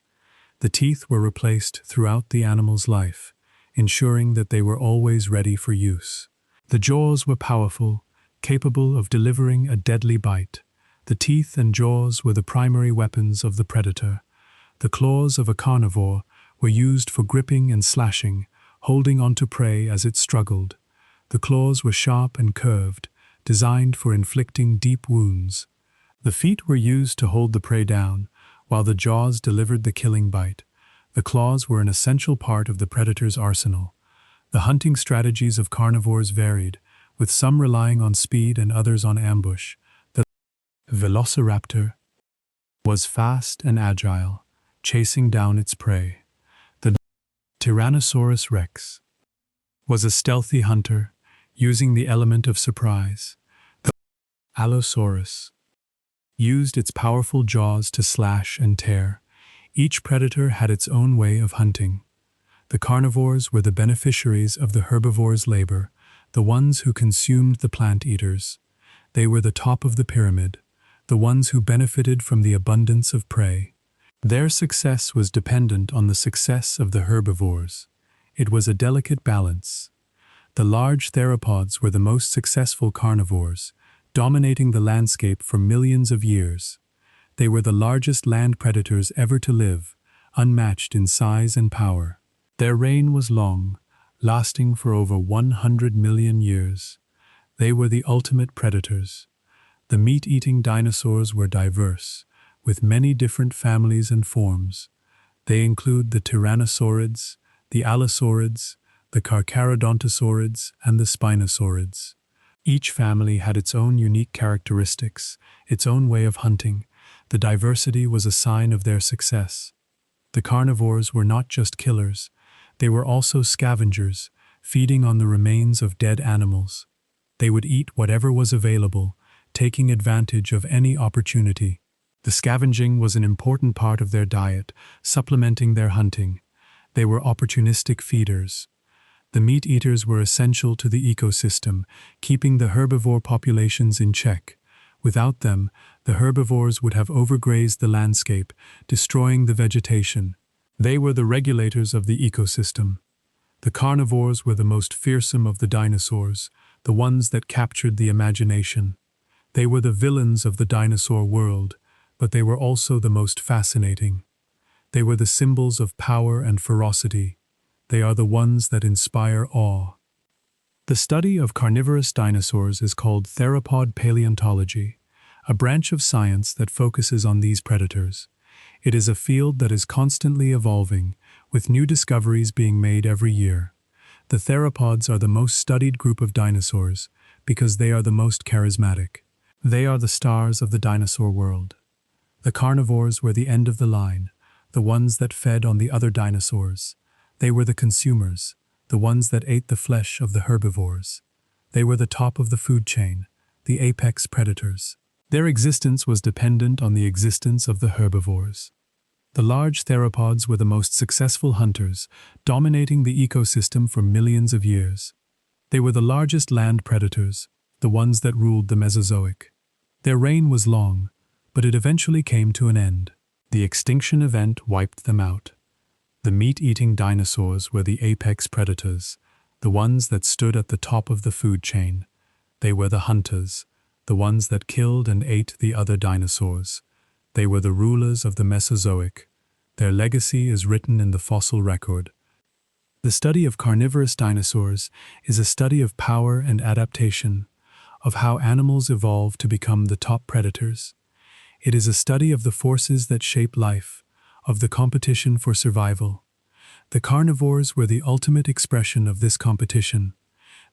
The teeth were replaced throughout the animal's life, ensuring that they were always ready for use. The jaws were powerful, capable of delivering a deadly bite. The teeth and jaws were the primary weapons of the predator. The claws of a carnivore were used for gripping and slashing, holding onto prey as it struggled. The claws were sharp and curved, designed for inflicting deep wounds. The feet were used to hold the prey down, while the jaws delivered the killing bite. The claws were an essential part of the predator's arsenal. The hunting strategies of carnivores varied, with some relying on speed and others on ambush. The Velociraptor was fast and agile, chasing down its prey. The Tyrannosaurus rex was a stealthy hunter, using the element of surprise. The Allosaurus used its powerful jaws to slash and tear. Each predator had its own way of hunting. The carnivores were the beneficiaries of the herbivores' labor, the ones who consumed the plant eaters. They were the top of the pyramid, the ones who benefited from the abundance of prey. Their success was dependent on the success of the herbivores. It was a delicate balance. The large theropods were the most successful carnivores, dominating the landscape for millions of years. They were the largest land predators ever to live, unmatched in size and power. Their reign was long, lasting for over 100 million years. They were the ultimate predators. The meat-eating dinosaurs were diverse, with many different families and forms. They include the tyrannosaurids, the allosaurids, the carcharodontosaurids, and the spinosaurids. Each family had its own unique characteristics, its own way of hunting. The diversity was a sign of their success. The carnivores were not just killers, they were also scavengers, feeding on the remains of dead animals. They would eat whatever was available, taking advantage of any opportunity. The scavenging was an important part of their diet, supplementing their hunting. They were opportunistic feeders. The meat-eaters were essential to the ecosystem, keeping the herbivore populations in check. Without them, the herbivores would have overgrazed the landscape, destroying the vegetation. They were the regulators of the ecosystem. The carnivores were the most fearsome of the dinosaurs, the ones that captured the imagination. They were the villains of the dinosaur world, but they were also the most fascinating. They were the symbols of power and ferocity. They are the ones that inspire awe. The study of carnivorous dinosaurs is called theropod paleontology, a branch of science that focuses on these predators. It is a field that is constantly evolving, with new discoveries being made every year. The theropods are the most studied group of dinosaurs because they are the most charismatic. They are the stars of the dinosaur world. The carnivores were the end of the line, the ones that fed on the other dinosaurs. They were the consumers, the ones that ate the flesh of the herbivores. They were the top of the food chain, the apex predators. Their existence was dependent on the existence of the herbivores. The large theropods were the most successful hunters, dominating the ecosystem for millions of years. They were the largest land predators, the ones that ruled the Mesozoic. Their reign was long, but it eventually came to an end. The extinction event wiped them out. The meat-eating dinosaurs were the apex predators, the ones that stood at the top of the food chain. They were the hunters, the ones that killed and ate the other dinosaurs. They were the rulers of the Mesozoic. Their legacy is written in the fossil record. The study of carnivorous dinosaurs is a study of power and adaptation, of how animals evolve to become the top predators. It is a study of the forces that shape life, of the competition for survival. The carnivores were the ultimate expression of this competition.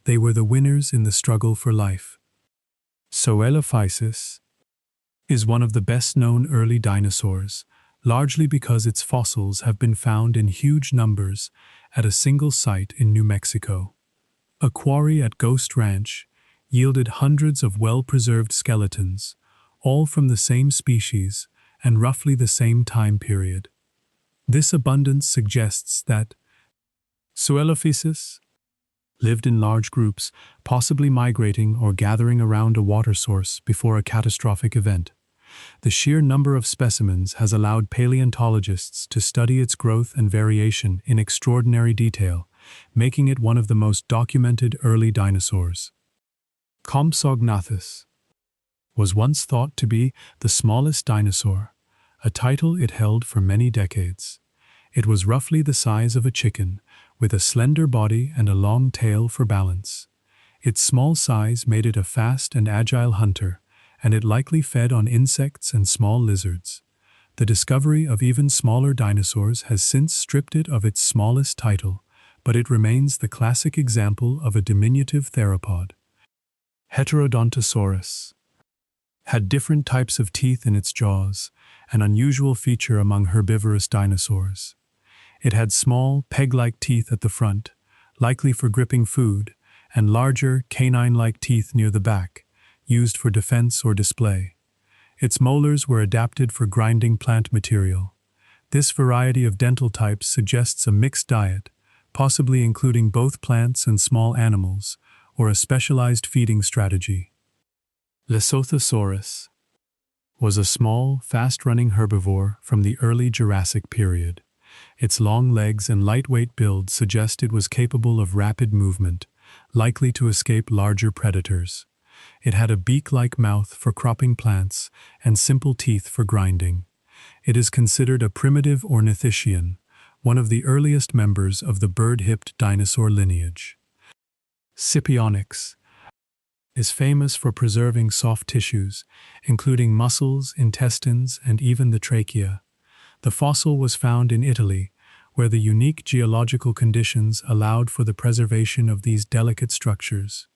They were the winners in the struggle for life. Coelophysis is one of the best-known early dinosaurs, largely because its fossils have been found in huge numbers at a single site in New Mexico. A quarry at Ghost Ranch yielded hundreds of well-preserved skeletons, all from the same species and roughly the same time period. This abundance suggests that Coelophysis lived in large groups, possibly migrating or gathering around a water source before a catastrophic event. The sheer number of specimens has allowed paleontologists to study its growth and variation in extraordinary detail, making it one of the most documented early dinosaurs. Compsognathus was once thought to be the smallest dinosaur, a title it held for many decades. It was roughly the size of a chicken, with a slender body and a long tail for balance. Its small size made it a fast and agile hunter, and it likely fed on insects and small lizards. The discovery of even smaller dinosaurs has since stripped it of its smallest title, but it remains the classic example of a diminutive theropod. Heterodontosaurus had different types of teeth in its jaws, an unusual feature among herbivorous dinosaurs. It had small, peg-like teeth at the front, likely for gripping food, and larger, canine-like teeth near the back, used for defense or display. Its molars were adapted for grinding plant material. This variety of dental types suggests a mixed diet, possibly including both plants and small animals, or a specialized feeding strategy. Lesothosaurus was a small, fast-running herbivore from the early Jurassic period. Its long legs and lightweight build suggest it was capable of rapid movement, likely to escape larger predators. It had a beak-like mouth for cropping plants and simple teeth for grinding. It is considered a primitive ornithischian, one of the earliest members of the bird-hipped dinosaur lineage. Scipionyx is famous for preserving soft tissues, including muscles, intestines, and even the trachea. The fossil was found in Italy, where the unique geological conditions allowed for the preservation of these delicate structures.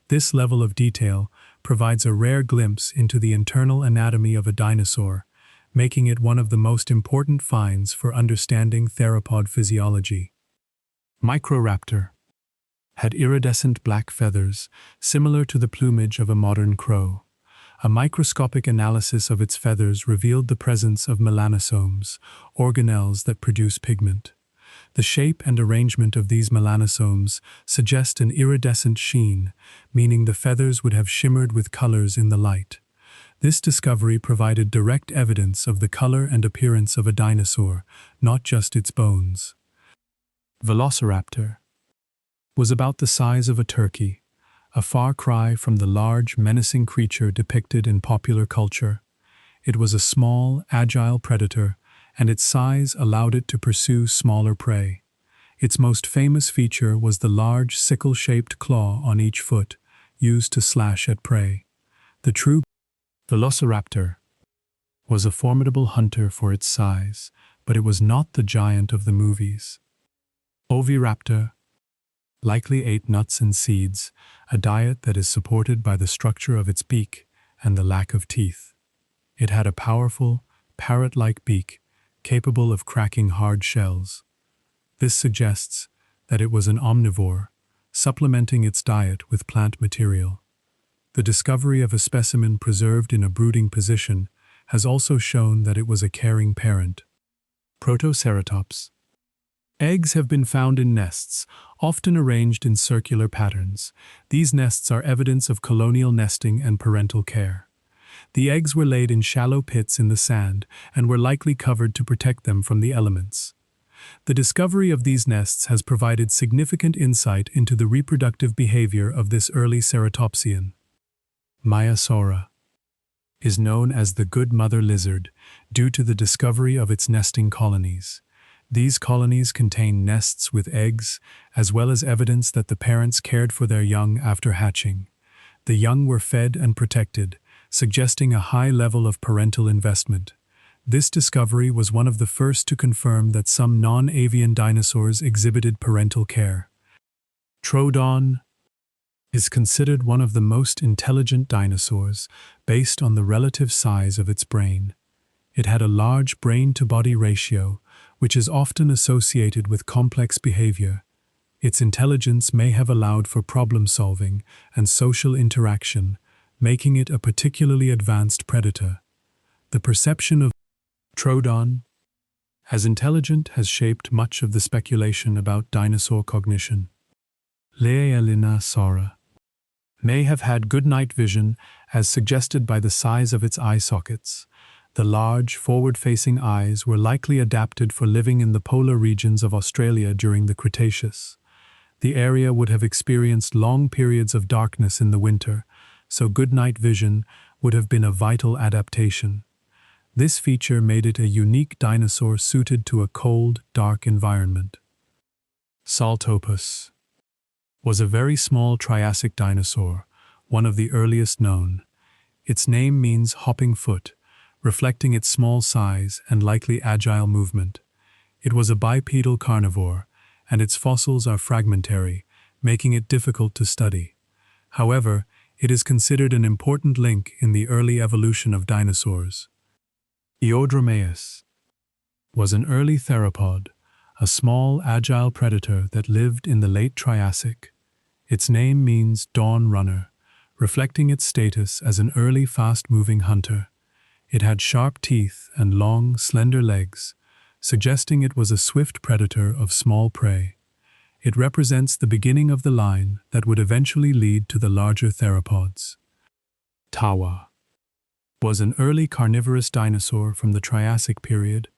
This level of detail provides a rare glimpse into the internal anatomy of a dinosaur, making it one of the most important finds for understanding theropod physiology. Microraptor had iridescent black feathers, similar to the plumage of a modern crow. A microscopic analysis of its feathers revealed the presence of melanosomes, organelles that produce pigment. The shape and arrangement of these melanosomes suggest an iridescent sheen, meaning the feathers would have shimmered with colors in the light. This discovery provided direct evidence of the color and appearance of a dinosaur, not just its bones. Velociraptor was about the size of a turkey, a far cry from the large, menacing creature depicted in popular culture. It was a small, agile predator, and its size allowed it to pursue smaller prey. Its most famous feature was the large sickle-shaped claw on each foot, used to slash at prey. The true Velociraptor was a formidable hunter for its size, but it was not the giant of the movies. Oviraptor likely ate nuts and seeds, a diet that is supported by the structure of its beak and the lack of teeth. It had a powerful, parrot-like beak, capable of cracking hard shells. This suggests that it was an omnivore, supplementing its diet with plant material. The discovery of a specimen preserved in a brooding position has also shown that it was a caring parent. Protoceratops. Eggs have been found in nests, often arranged in circular patterns. These nests are evidence of colonial nesting and parental care. The eggs were laid in shallow pits in the sand and were likely covered to protect them from the elements. The discovery of these nests has provided significant insight into the reproductive behavior of this early ceratopsian. Maiasaura is known as the good mother lizard due to the discovery of its nesting colonies. These colonies contain nests with eggs, as well as evidence that the parents cared for their young after hatching. The young were fed and protected, suggesting a high level of parental investment. This discovery was one of the first to confirm that some non-avian dinosaurs exhibited parental care. Troodon is considered one of the most intelligent dinosaurs based on the relative size of its brain. It had a large brain-to-body ratio, which is often associated with complex behavior. Its intelligence may have allowed for problem-solving and social interaction, making it a particularly advanced predator. The perception of Troodon as intelligent has shaped much of the speculation about dinosaur cognition. Maiasaura may have had good night vision, as suggested by the size of its eye sockets. The large, forward-facing eyes were likely adapted for living in the polar regions of Australia during the Cretaceous. The area would have experienced long periods of darkness in the winter, so good night vision would have been a vital adaptation. This feature made it a unique dinosaur suited to a cold, dark environment. Saltopus was a very small Triassic dinosaur, one of the earliest known. Its name means hopping foot, reflecting its small size and likely agile movement. It was a bipedal carnivore, and its fossils are fragmentary, making it difficult to study. However, it is considered an important link in the early evolution of dinosaurs. Eodromeus was an early theropod, a small, agile predator that lived in the late Triassic. Its name means dawn runner, reflecting its status as an early, fast-moving hunter. It had sharp teeth and long, slender legs, suggesting it was a swift predator of small prey. It represents the beginning of the line that would eventually lead to the larger theropods. Tawa was an early carnivorous dinosaur from the Triassic period,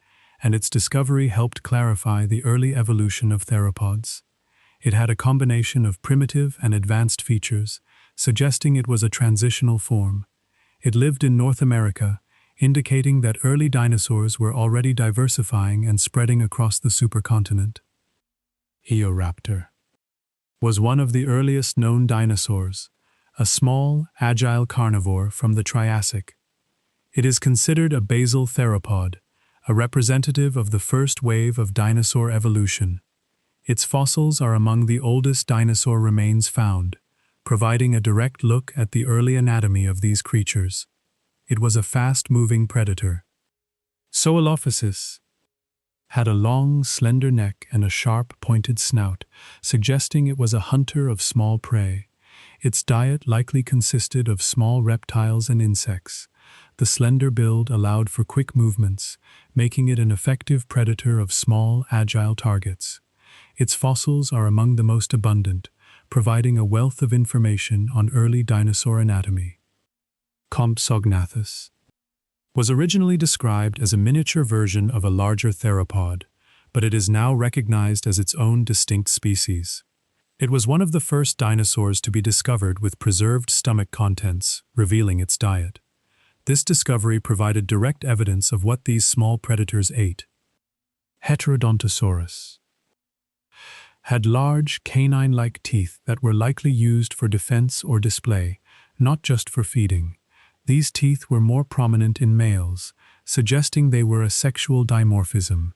and its discovery helped clarify the early evolution of theropods. It had a combination of primitive and advanced features, suggesting it was a transitional form. It lived in North America, indicating that early dinosaurs were already diversifying and spreading across the supercontinent. Oviraptor was one of the earliest known dinosaurs, a small, agile carnivore from the Triassic. It is considered a basal theropod, a representative of the first wave of dinosaur evolution. Its fossils are among the oldest dinosaur remains found, providing a direct look at the early anatomy of these creatures. It was a fast-moving predator. Zoolophysis had a long, slender neck and a sharp, pointed snout, suggesting it was a hunter of small prey. Its diet likely consisted of small reptiles and insects. The slender build allowed for quick movements, making it an effective predator of small, agile targets. Its fossils are among the most abundant, providing a wealth of information on early dinosaur anatomy. Compsognathus was originally described as a miniature version of a larger theropod, but it is now recognized as its own distinct species. It was one of the first dinosaurs to be discovered with preserved stomach contents, revealing its diet. This discovery provided direct evidence of what these small predators ate. Heterodontosaurus had large, canine-like teeth that were likely used for defense or display, not just for feeding. These teeth were more prominent in males, suggesting they were a sexual dimorphism.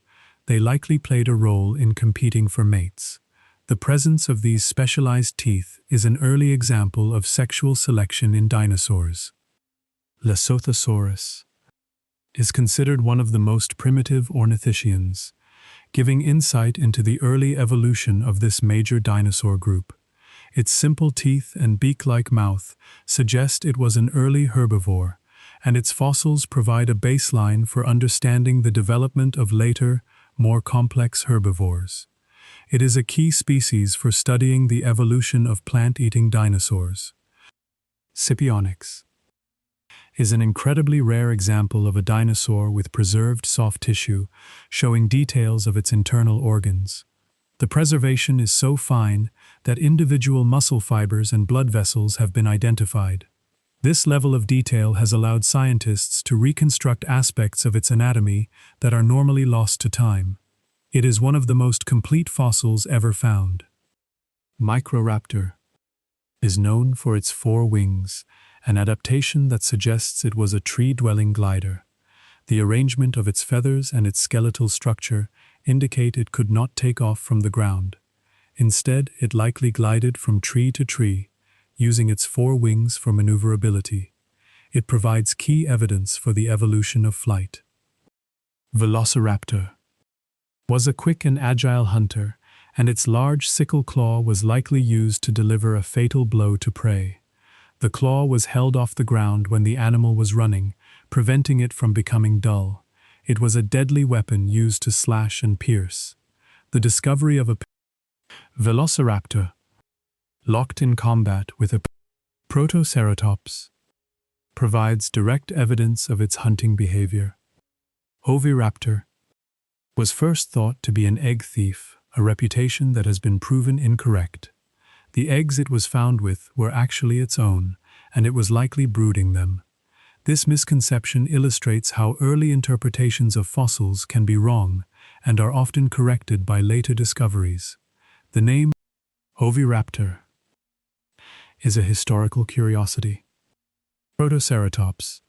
They likely played a role in competing for mates. The presence of these specialized teeth is an early example of sexual selection in dinosaurs. Lesothosaurus is considered one of the most primitive ornithischians, giving insight into the early evolution of this major dinosaur group. Its simple teeth and beak-like mouth suggest it was an early herbivore, and its fossils provide a baseline for understanding the development of later, more complex herbivores. It is a key species for studying the evolution of plant-eating dinosaurs. Scipionyx is an incredibly rare example of a dinosaur with preserved soft tissue, showing details of its internal organs. The preservation is so fine that individual muscle fibers and blood vessels have been identified. This level of detail has allowed scientists to reconstruct aspects of its anatomy that are normally lost to time. It is one of the most complete fossils ever found. Microraptor is known for its 4 wings, an adaptation that suggests it was a tree-dwelling glider. The arrangement of its feathers and its skeletal structure indicate it could not take off from the ground. Instead, it likely glided from tree to tree, using its 4 wings for maneuverability. It provides key evidence for the evolution of flight. Velociraptor was a quick and agile hunter, and its large sickle claw was likely used to deliver a fatal blow to prey. The claw was held off the ground when the animal was running, preventing it from becoming dull. It was a deadly weapon used to slash and pierce. The discovery of a Velociraptor, locked in combat with a Protoceratops, provides direct evidence of its hunting behavior. Oviraptor was first thought to be an egg thief, a reputation that has been proven incorrect. The eggs it was found with were actually its own, and it was likely brooding them. This misconception illustrates how early interpretations of fossils can be wrong and are often corrected by later discoveries. The name Oviraptor is a historical curiosity. Protoceratops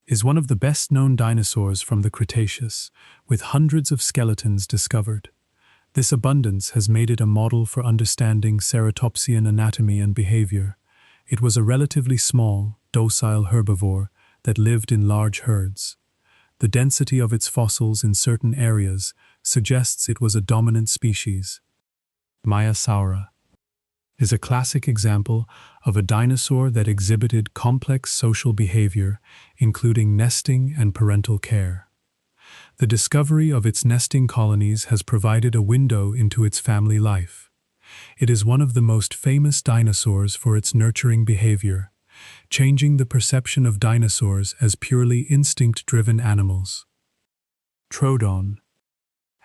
is one of the best-known dinosaurs from the Cretaceous, with hundreds of skeletons discovered. This abundance has made it a model for understanding ceratopsian anatomy and behavior. It was a relatively small, docile herbivore that lived in large herds. The density of its fossils in certain areas suggests it was a dominant species. Maiasaura is a classic example of a dinosaur that exhibited complex social behavior, including nesting and parental care. The discovery of its nesting colonies has provided a window into its family life. It is one of the most famous dinosaurs for its nurturing behavior, changing the perception of dinosaurs as purely instinct-driven animals. Troodon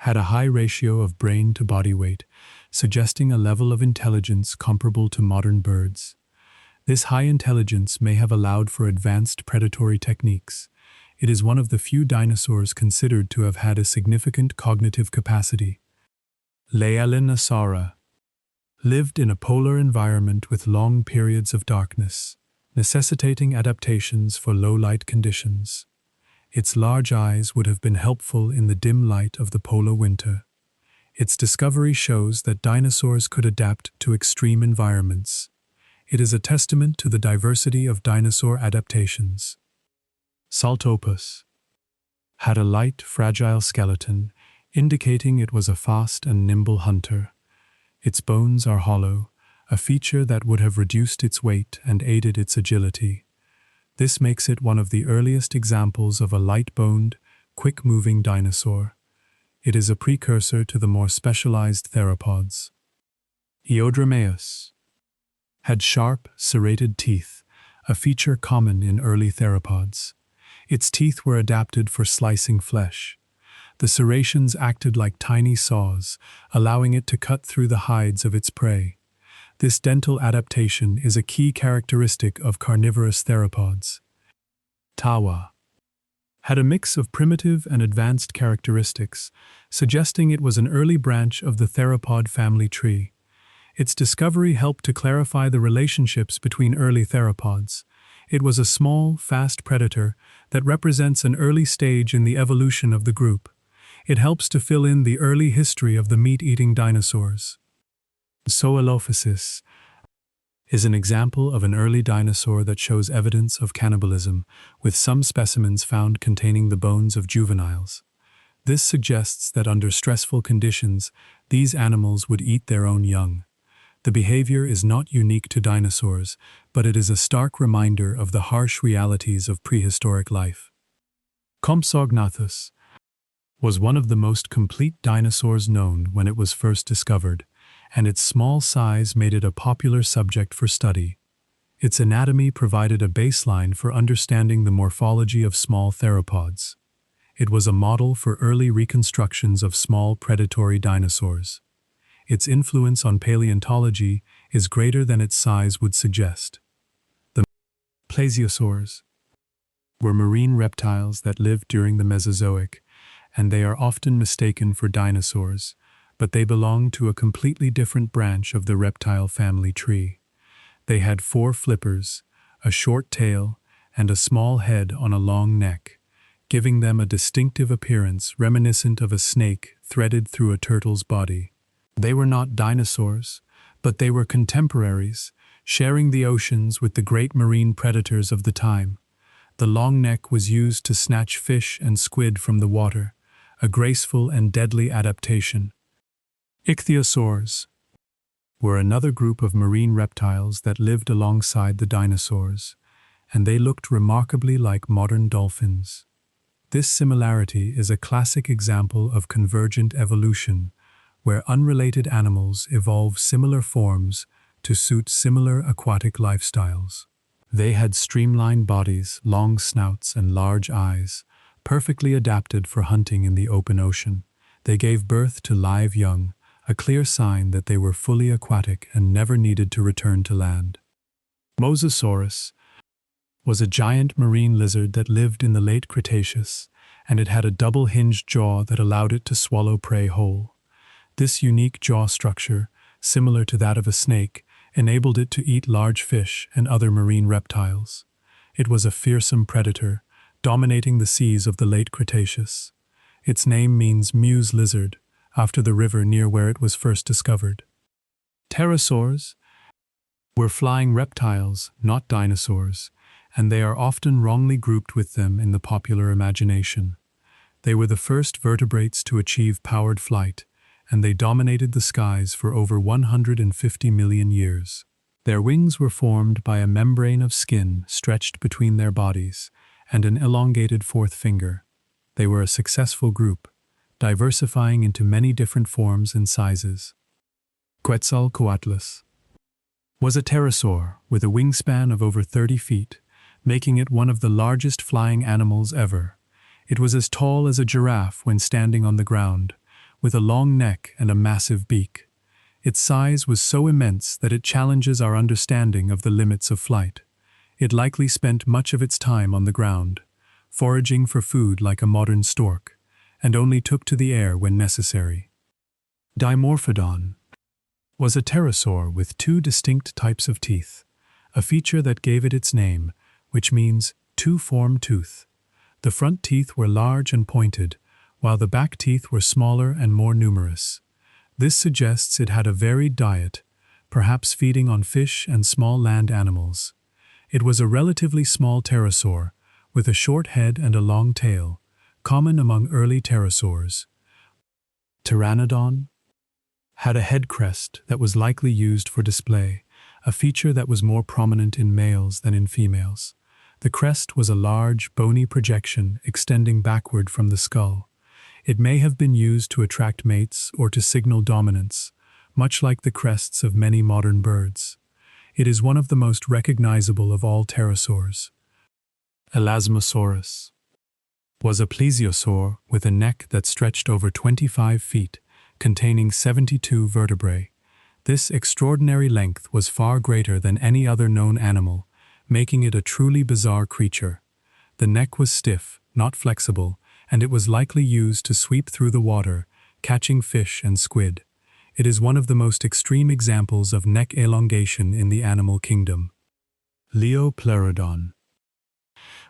had a high ratio of brain to body weight, suggesting a level of intelligence comparable to modern birds. This high intelligence may have allowed for advanced predatory techniques. It is one of the few dinosaurs considered to have had a significant cognitive capacity. Maiasaura lived in a polar environment with long periods of darkness, necessitating adaptations for low-light conditions. Its large eyes would have been helpful in the dim light of the polar winter. Its discovery shows that dinosaurs could adapt to extreme environments. It is a testament to the diversity of dinosaur adaptations. Saltopus had a light, fragile skeleton, indicating it was a fast and nimble hunter. Its bones are hollow, a feature that would have reduced its weight and aided its agility. This makes it one of the earliest examples of a light-boned, quick-moving dinosaur. It is a precursor to the more specialized theropods. Eodrameus had sharp, serrated teeth, a feature common in early theropods. Its teeth were adapted for slicing flesh. The serrations acted like tiny saws, allowing it to cut through the hides of its prey. This dental adaptation is a key characteristic of carnivorous theropods. Tawa had a mix of primitive and advanced characteristics, suggesting it was an early branch of the theropod family tree. Its discovery helped to clarify the relationships between early theropods. It was a small, fast predator that represents an early stage in the evolution of the group. It helps to fill in the early history of the meat-eating dinosaurs. Zoolophysis is an example of an early dinosaur that shows evidence of cannibalism, with some specimens found containing the bones of juveniles. This suggests that under stressful conditions, these animals would eat their own young. The behavior is not unique to dinosaurs, but it is a stark reminder of the harsh realities of prehistoric life. Compsognathus was one of the most complete dinosaurs known when it was first discovered, and its small size made it a popular subject for study. Its anatomy provided a baseline for understanding the morphology of small theropods. It was a model for early reconstructions of small predatory dinosaurs. Its influence on paleontology is greater than its size would suggest. The plesiosaurs were marine reptiles that lived during the Mesozoic, and they are often mistaken for dinosaurs, but they belong to a completely different branch of the reptile family tree. They had 4 flippers, a short tail, and a small head on a long neck, giving them a distinctive appearance reminiscent of a snake threaded through a turtle's body. They were not dinosaurs, but they were contemporaries, sharing the oceans with the great marine predators of the time. The long neck was used to snatch fish and squid from the water, a graceful and deadly adaptation. Ichthyosaurs were another group of marine reptiles that lived alongside the dinosaurs, and they looked remarkably like modern dolphins. This similarity is a classic example of convergent evolution, where unrelated animals evolve similar forms to suit similar aquatic lifestyles. They had streamlined bodies, long snouts, and large eyes, perfectly adapted for hunting in the open ocean. They gave birth to live young, a clear sign that they were fully aquatic and never needed to return to land. Mosasaurus was a giant marine lizard that lived in the late Cretaceous, and it had a double-hinged jaw that allowed it to swallow prey whole. This unique jaw structure, similar to that of a snake, enabled it to eat large fish and other marine reptiles. It was a fearsome predator, dominating the seas of the late Cretaceous. Its name means Meuse lizard, after the river near where it was first discovered. Pterosaurs were flying reptiles, not dinosaurs, and they are often wrongly grouped with them in the popular imagination. They were the first vertebrates to achieve powered flight, and they dominated the skies for over 150 million years. Their wings were formed by a membrane of skin stretched between their bodies, and an elongated 4th finger. They were a successful group, diversifying into many different forms and sizes. Quetzalcoatlus was a pterosaur with a wingspan of over 30 feet, making it one of the largest flying animals ever. It was as tall as a giraffe when standing on the ground, with a long neck and a massive beak. Its size was so immense that it challenges our understanding of the limits of flight. It likely spent much of its time on the ground, foraging for food like a modern stork, and only took to the air when necessary. Dimorphodon was a pterosaur with 2 distinct types of teeth, a feature that gave it its name, which means two-form tooth. The front teeth were large and pointed, while the back teeth were smaller and more numerous. This suggests it had a varied diet, perhaps feeding on fish and small land animals. It was a relatively small pterosaur, with a short head and a long tail, common among early pterosaurs. Pteranodon had a head crest that was likely used for display, a feature that was more prominent in males than in females. The crest was a large, bony projection extending backward from the skull. It may have been used to attract mates or to signal dominance, much like the crests of many modern birds. It is one of the most recognizable of all pterosaurs. Elasmosaurus was a plesiosaur with a neck that stretched over 25 feet, containing 72 vertebrae. This extraordinary length was far greater than any other known animal, making it a truly bizarre creature. The neck was stiff, not flexible, and it was likely used to sweep through the water, catching fish and squid. It is one of the most extreme examples of neck elongation in the animal kingdom. Leopleurodon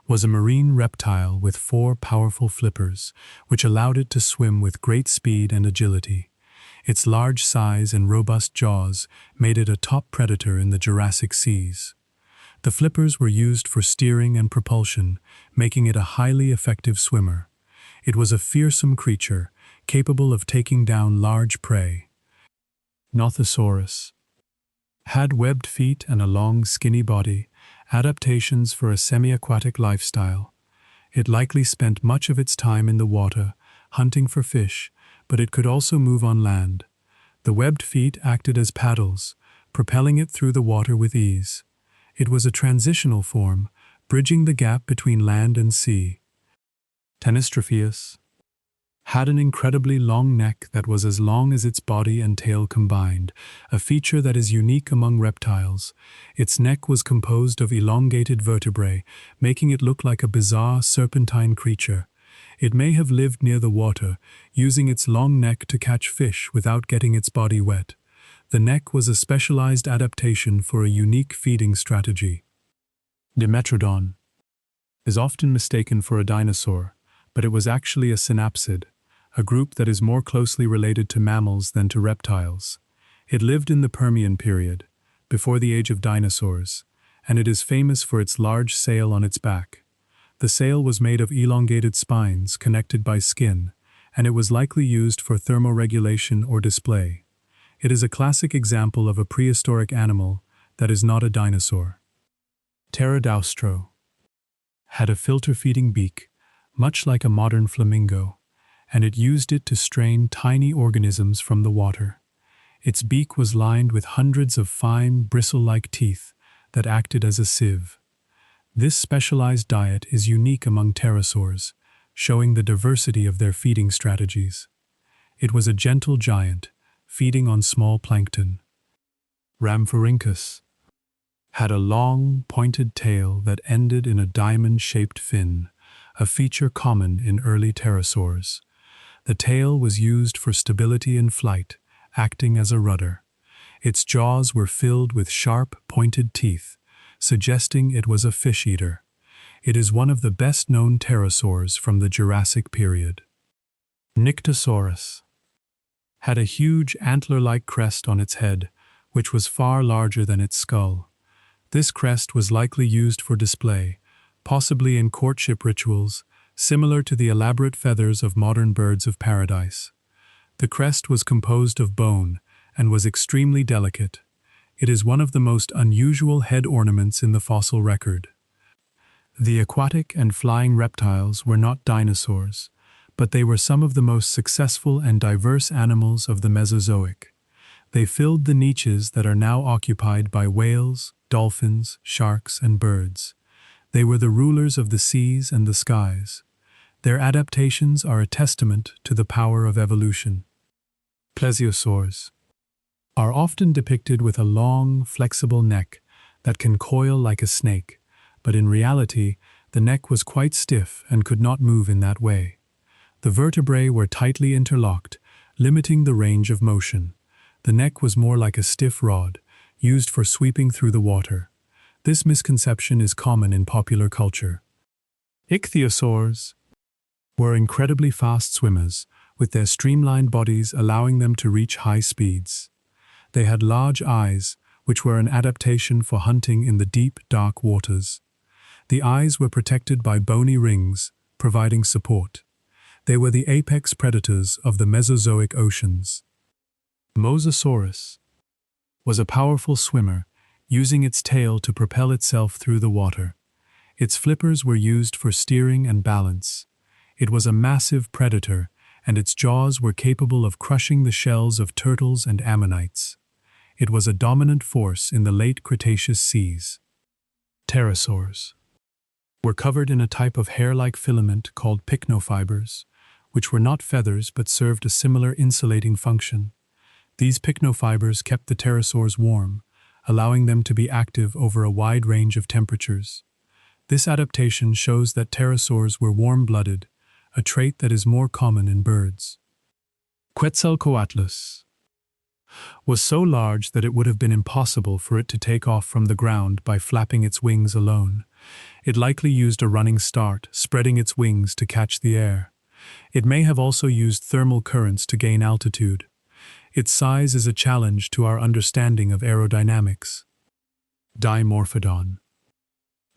was a marine reptile with 4 powerful flippers, which allowed it to swim with great speed and agility. Its large size and robust jaws made it a top predator in the Jurassic seas. The flippers were used for steering and propulsion, making it a highly effective swimmer. It was a fearsome creature, capable of taking down large prey. Nothosaurus had webbed feet and a long, skinny body, adaptations for a semi-aquatic lifestyle. It likely spent much of its time in the water, hunting for fish, but it could also move on land. The webbed feet acted as paddles, propelling it through the water with ease. It was a transitional form, bridging the gap between land and sea. Tenistropheus had an incredibly long neck that was as long as its body and tail combined, a feature that is unique among reptiles. Its neck was composed of elongated vertebrae, making it look like a bizarre serpentine creature. It may have lived near the water, using its long neck to catch fish without getting its body wet. The neck was a specialized adaptation for a unique feeding strategy. Dimetrodon is often mistaken for a dinosaur, but it was actually a synapsid, a group that is more closely related to mammals than to reptiles. It lived in the Permian period, before the age of dinosaurs, and it is famous for its large sail on its back. The sail was made of elongated spines connected by skin, and it was likely used for thermoregulation or display. It is a classic example of a prehistoric animal that is not a dinosaur. Pterodaustro had a filter-feeding beak, much like a modern flamingo, and it used it to strain tiny organisms from the water. Its beak was lined with hundreds of fine, bristle-like teeth that acted as a sieve. This specialized diet is unique among pterosaurs, showing the diversity of their feeding strategies. It was a gentle giant, feeding on small plankton. Rhamphorhynchus had a long, pointed tail that ended in a diamond-shaped fin, a feature common in early pterosaurs. The tail was used for stability in flight, acting as a rudder. Its jaws were filled with sharp, pointed teeth, suggesting it was a fish eater. It is one of the best-known pterosaurs from the Jurassic period. Nyctosaurus had a huge antler-like crest on its head, which was far larger than its skull. This crest was likely used for display, possibly in courtship rituals, similar to the elaborate feathers of modern birds of paradise. The crest was composed of bone and was extremely delicate. It is one of the most unusual head ornaments in the fossil record. The aquatic and flying reptiles were not dinosaurs, but they were some of the most successful and diverse animals of the Mesozoic. They filled the niches that are now occupied by whales, dolphins, sharks, and birds. They were the rulers of the seas and the skies. Their adaptations are a testament to the power of evolution. Plesiosaurs are often depicted with a long, flexible neck that can coil like a snake, but in reality, the neck was quite stiff and could not move in that way. The vertebrae were tightly interlocked, limiting the range of motion. The neck was more like a stiff rod, used for sweeping through the water. This misconception is common in popular culture. Ichthyosaurs were incredibly fast swimmers, with their streamlined bodies allowing them to reach high speeds. They had large eyes, which were an adaptation for hunting in the deep, dark waters. The eyes were protected by bony rings, providing support. They were the apex predators of the Mesozoic oceans. Mosasaurus was a powerful swimmer, using its tail to propel itself through the water. Its flippers were used for steering and balance. It was a massive predator, and its jaws were capable of crushing the shells of turtles and ammonites. It was a dominant force in the late Cretaceous seas. Pterosaurs were covered in a type of hair-like filament called pycnofibers, which were not feathers but served a similar insulating function. These pycnofibers kept the pterosaurs warm, allowing them to be active over a wide range of temperatures. This adaptation shows that pterosaurs were warm-blooded, a trait that is more common in birds. Quetzalcoatlus was so large that it would have been impossible for it to take off from the ground by flapping its wings alone. It likely used a running start, spreading its wings to catch the air. It may have also used thermal currents to gain altitude. Its size is a challenge to our understanding of aerodynamics. Dimorphodon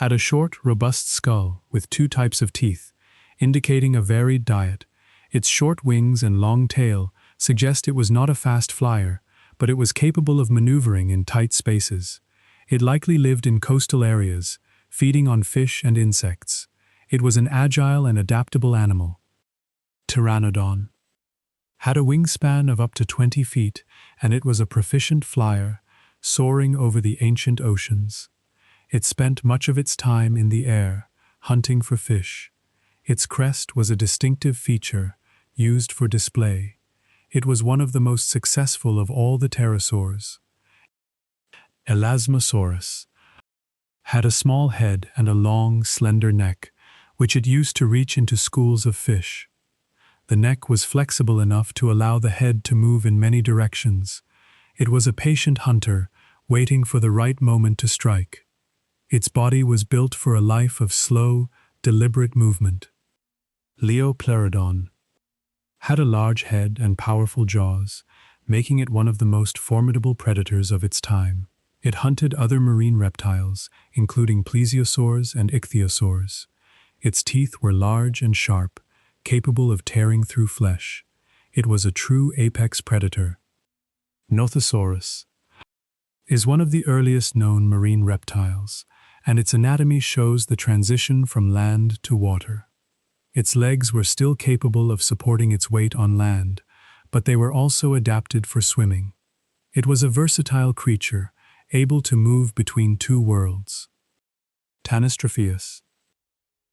had a short, robust skull with two types of teeth, indicating a varied diet. Its short wings and long tail suggest it was not a fast flyer, but it was capable of maneuvering in tight spaces. It likely lived in coastal areas, feeding on fish and insects. It was an agile and adaptable animal. Pteranodon had a wingspan of up to 20 feet, and it was a proficient flyer, soaring over the ancient oceans. It spent much of its time in the air, hunting for fish. Its crest was a distinctive feature, used for display. It was one of the most successful of all the pterosaurs. Elasmosaurus had a small head and a long, slender neck, which it used to reach into schools of fish. The neck was flexible enough to allow the head to move in many directions. It was a patient hunter, waiting for the right moment to strike. Its body was built for a life of slow, deliberate movement. Leopleurodon had a large head and powerful jaws, making it one of the most formidable predators of its time. It hunted other marine reptiles, including plesiosaurs and ichthyosaurs. Its teeth were large and sharp, capable of tearing through flesh. It was a true apex predator. Nothosaurus is one of the earliest known marine reptiles, and its anatomy shows the transition from land to water. Its legs were still capable of supporting its weight on land, but they were also adapted for swimming. It was a versatile creature, able to move between two worlds. Tanystropheus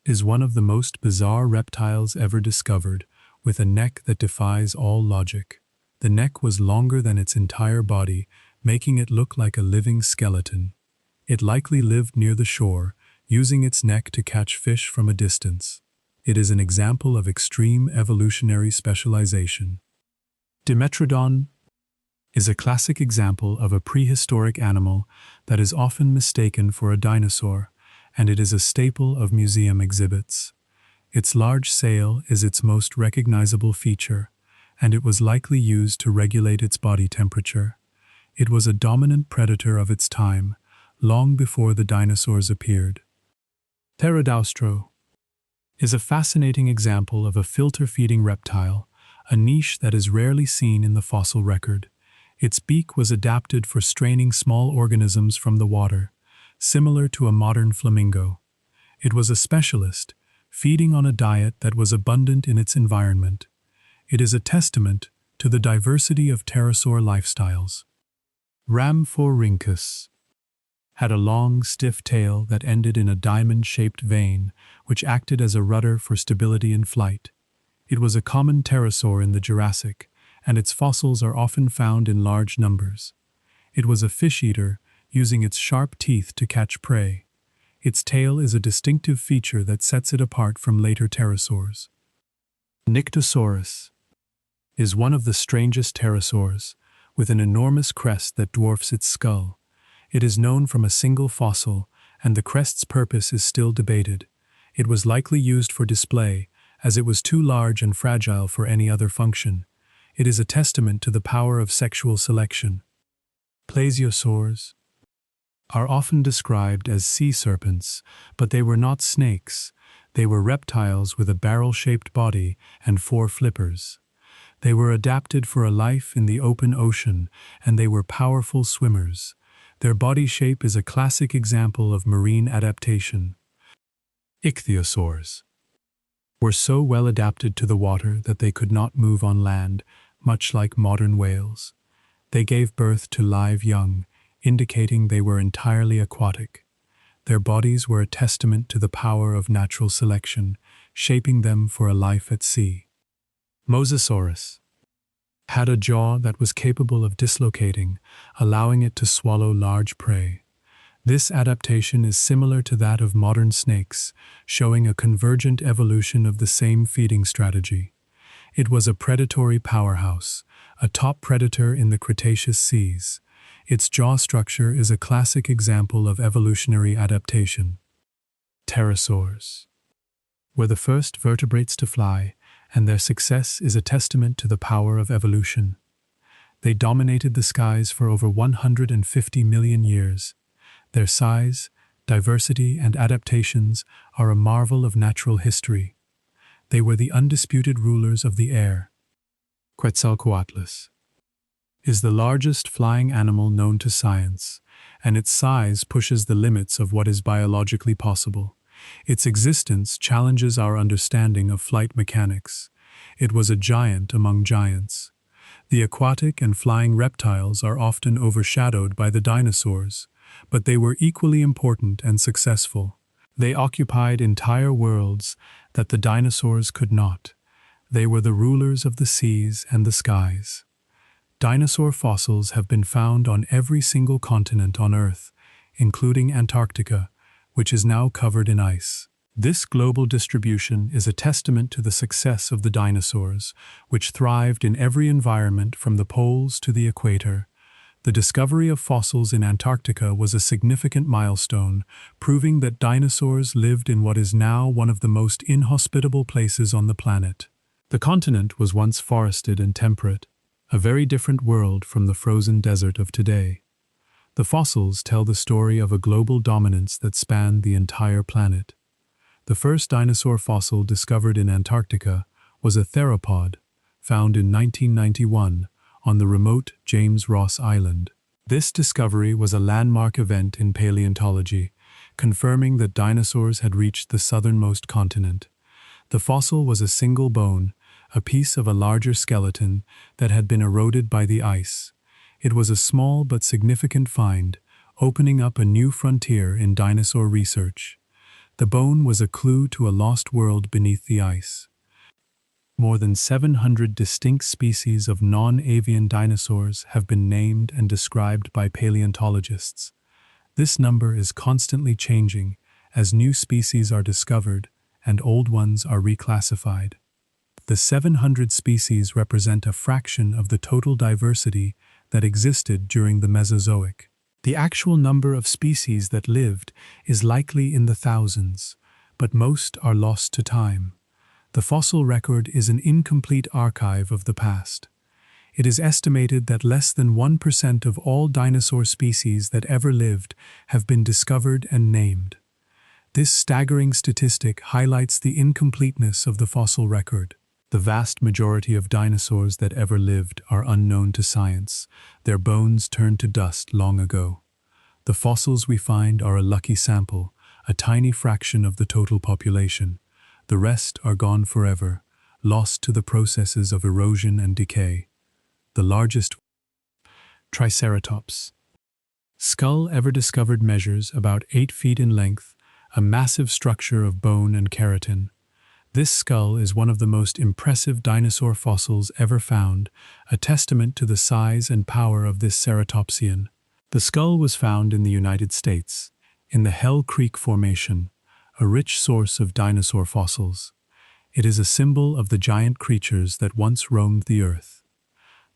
is one of the most bizarre reptiles ever discovered, with a neck that defies all logic. The neck was longer than its entire body, making it look like a living skeleton. It likely lived near the shore, using its neck to catch fish from a distance. It is an example of extreme evolutionary specialization. Dimetrodon is a classic example of a prehistoric animal that is often mistaken for a dinosaur, and it is a staple of museum exhibits. Its large sail is its most recognizable feature, and it was likely used to regulate its body temperature. It was a dominant predator of its time, long before the dinosaurs appeared. Pterodaustro is a fascinating example of a filter-feeding reptile, a niche that is rarely seen in the fossil record. Its beak was adapted for straining small organisms from the water, similar to a modern flamingo. It was a specialist, feeding on a diet that was abundant in its environment. It is a testament to the diversity of pterosaur lifestyles. Rhamphorhynchus had a long, stiff tail that ended in a diamond-shaped vein, which acted as a rudder for stability in flight. It was a common pterosaur in the Jurassic, and its fossils are often found in large numbers. It was a fish-eater, using its sharp teeth to catch prey. Its tail is a distinctive feature that sets it apart from later pterosaurs. Nyctosaurus is one of the strangest pterosaurs, with an enormous crest that dwarfs its skull. It is known from a single fossil, and the crest's purpose is still debated. It was likely used for display, as it was too large and fragile for any other function. It is a testament to the power of sexual selection. Plesiosaurs are often described as sea serpents, but they were not snakes. They were reptiles with a barrel-shaped body and 4 flippers. They were adapted for a life in the open ocean, and they were powerful swimmers. Their body shape is a classic example of marine adaptation. Ichthyosaurs were so well adapted to the water that they could not move on land, much like modern whales. They gave birth to live young, indicating they were entirely aquatic. Their bodies were a testament to the power of natural selection, shaping them for a life at sea. Mosasaurus had a jaw that was capable of dislocating, allowing it to swallow large prey. This adaptation is similar to that of modern snakes, showing a convergent evolution of the same feeding strategy. It was a predatory powerhouse, a top predator in the Cretaceous seas. Its jaw structure is a classic example of evolutionary adaptation. Pterosaurs were the first vertebrates to fly, and their success is a testament to the power of evolution. They dominated the skies for over 150 million years. Their size, diversity, and adaptations are a marvel of natural history. They were the undisputed rulers of the air. Quetzalcoatlus is the largest flying animal known to science, and its size pushes the limits of what is biologically possible. Its existence challenges our understanding of flight mechanics. It was a giant among giants. The aquatic and flying reptiles are often overshadowed by the dinosaurs, but they were equally important and successful. They occupied entire worlds that the dinosaurs could not. They were the rulers of the seas and the skies. Dinosaur fossils have been found on every single continent on Earth, including Antarctica, which is now covered in ice. This global distribution is a testament to the success of the dinosaurs, which thrived in every environment from the poles to the equator. The discovery of fossils in Antarctica was a significant milestone, proving that dinosaurs lived in what is now one of the most inhospitable places on the planet. The continent was once forested and temperate, a very different world from the frozen desert of today. The fossils tell the story of a global dominance that spanned the entire planet. The first dinosaur fossil discovered in Antarctica was a theropod, found in 1991 on the remote James Ross Island. This discovery was a landmark event in paleontology, confirming that dinosaurs had reached the southernmost continent. The fossil was a single bone, a piece of a larger skeleton that had been eroded by the ice. It was a small but significant find, opening up a new frontier in dinosaur research. The bone was a clue to a lost world beneath the ice. More than 700 distinct species of non-avian dinosaurs have been named and described by paleontologists. This number is constantly changing as new species are discovered and old ones are reclassified. The 700 species represent a fraction of the total diversity that existed during the Mesozoic. The actual number of species that lived is likely in the thousands, but most are lost to time. The fossil record is an incomplete archive of the past. It is estimated that less than 1% of all dinosaur species that ever lived have been discovered and named. This staggering statistic highlights the incompleteness of the fossil record. The vast majority of dinosaurs that ever lived are unknown to science. Their bones turned to dust long ago. The fossils we find are a lucky sample, a tiny fraction of the total population. The rest are gone forever, lost to the processes of erosion and decay. The largest Triceratops skull ever discovered measures about 8 feet in length, a massive structure of bone and keratin. This skull is one of the most impressive dinosaur fossils ever found, a testament to the size and power of this ceratopsian. The skull was found in the United States, in the Hell Creek Formation, a rich source of dinosaur fossils. It is a symbol of the giant creatures that once roamed the earth.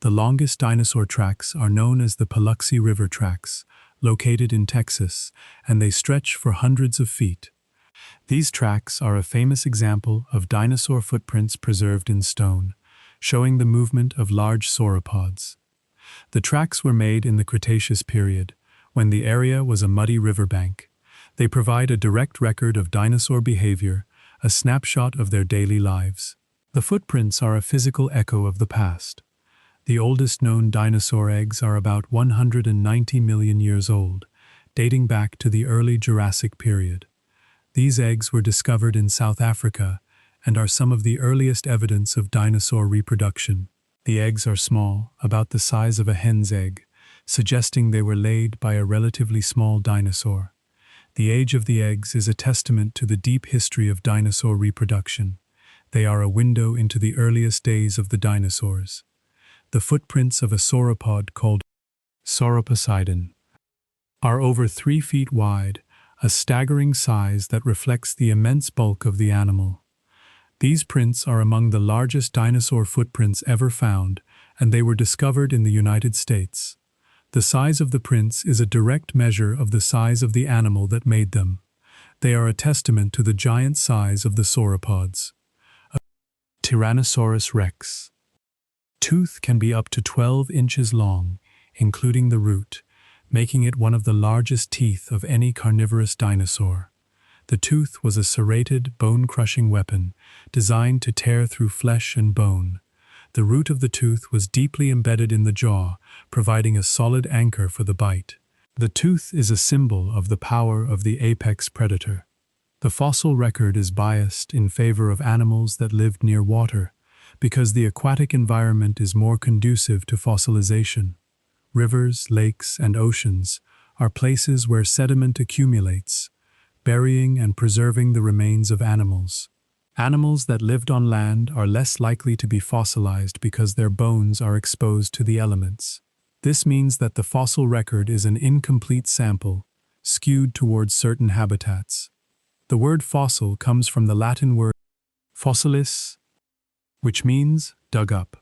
The longest dinosaur tracks are known as the Paluxy River tracks, located in Texas, and they stretch for hundreds of feet. These tracks are a famous example of dinosaur footprints preserved in stone, showing the movement of large sauropods. The tracks were made in the Cretaceous period, when the area was a muddy riverbank. They provide a direct record of dinosaur behavior, a snapshot of their daily lives. The footprints are a physical echo of the past. The oldest known dinosaur eggs are about 190 million years old, dating back to the early Jurassic period. These eggs were discovered in South Africa and are some of the earliest evidence of dinosaur reproduction. The eggs are small, about the size of a hen's egg, suggesting they were laid by a relatively small dinosaur. The age of the eggs is a testament to the deep history of dinosaur reproduction. They are a window into the earliest days of the dinosaurs. The footprints of a sauropod called Sauroposeidon are over 3 feet wide, a staggering size that reflects the immense bulk of the animal. These prints are among the largest dinosaur footprints ever found, and they were discovered in the United States. The size of the prints is a direct measure of the size of the animal that made them. They are a testament to the giant size of the sauropods. Tyrannosaurus rex. Tooth can be up to 12 inches long, including the root, making it one of the largest teeth of any carnivorous dinosaur. The tooth was a serrated, bone-crushing weapon designed to tear through flesh and bone. The root of the tooth was deeply embedded in the jaw, providing a solid anchor for the bite. The tooth is a symbol of the power of the apex predator. The fossil record is biased in favor of animals that lived near water, because the aquatic environment is more conducive to fossilization. Rivers, lakes, and oceans are places where sediment accumulates, burying and preserving the remains of animals. Animals that lived on land are less likely to be fossilized because their bones are exposed to the elements. This means that the fossil record is an incomplete sample, skewed towards certain habitats. The word fossil comes from the Latin word fossilis, which means dug up.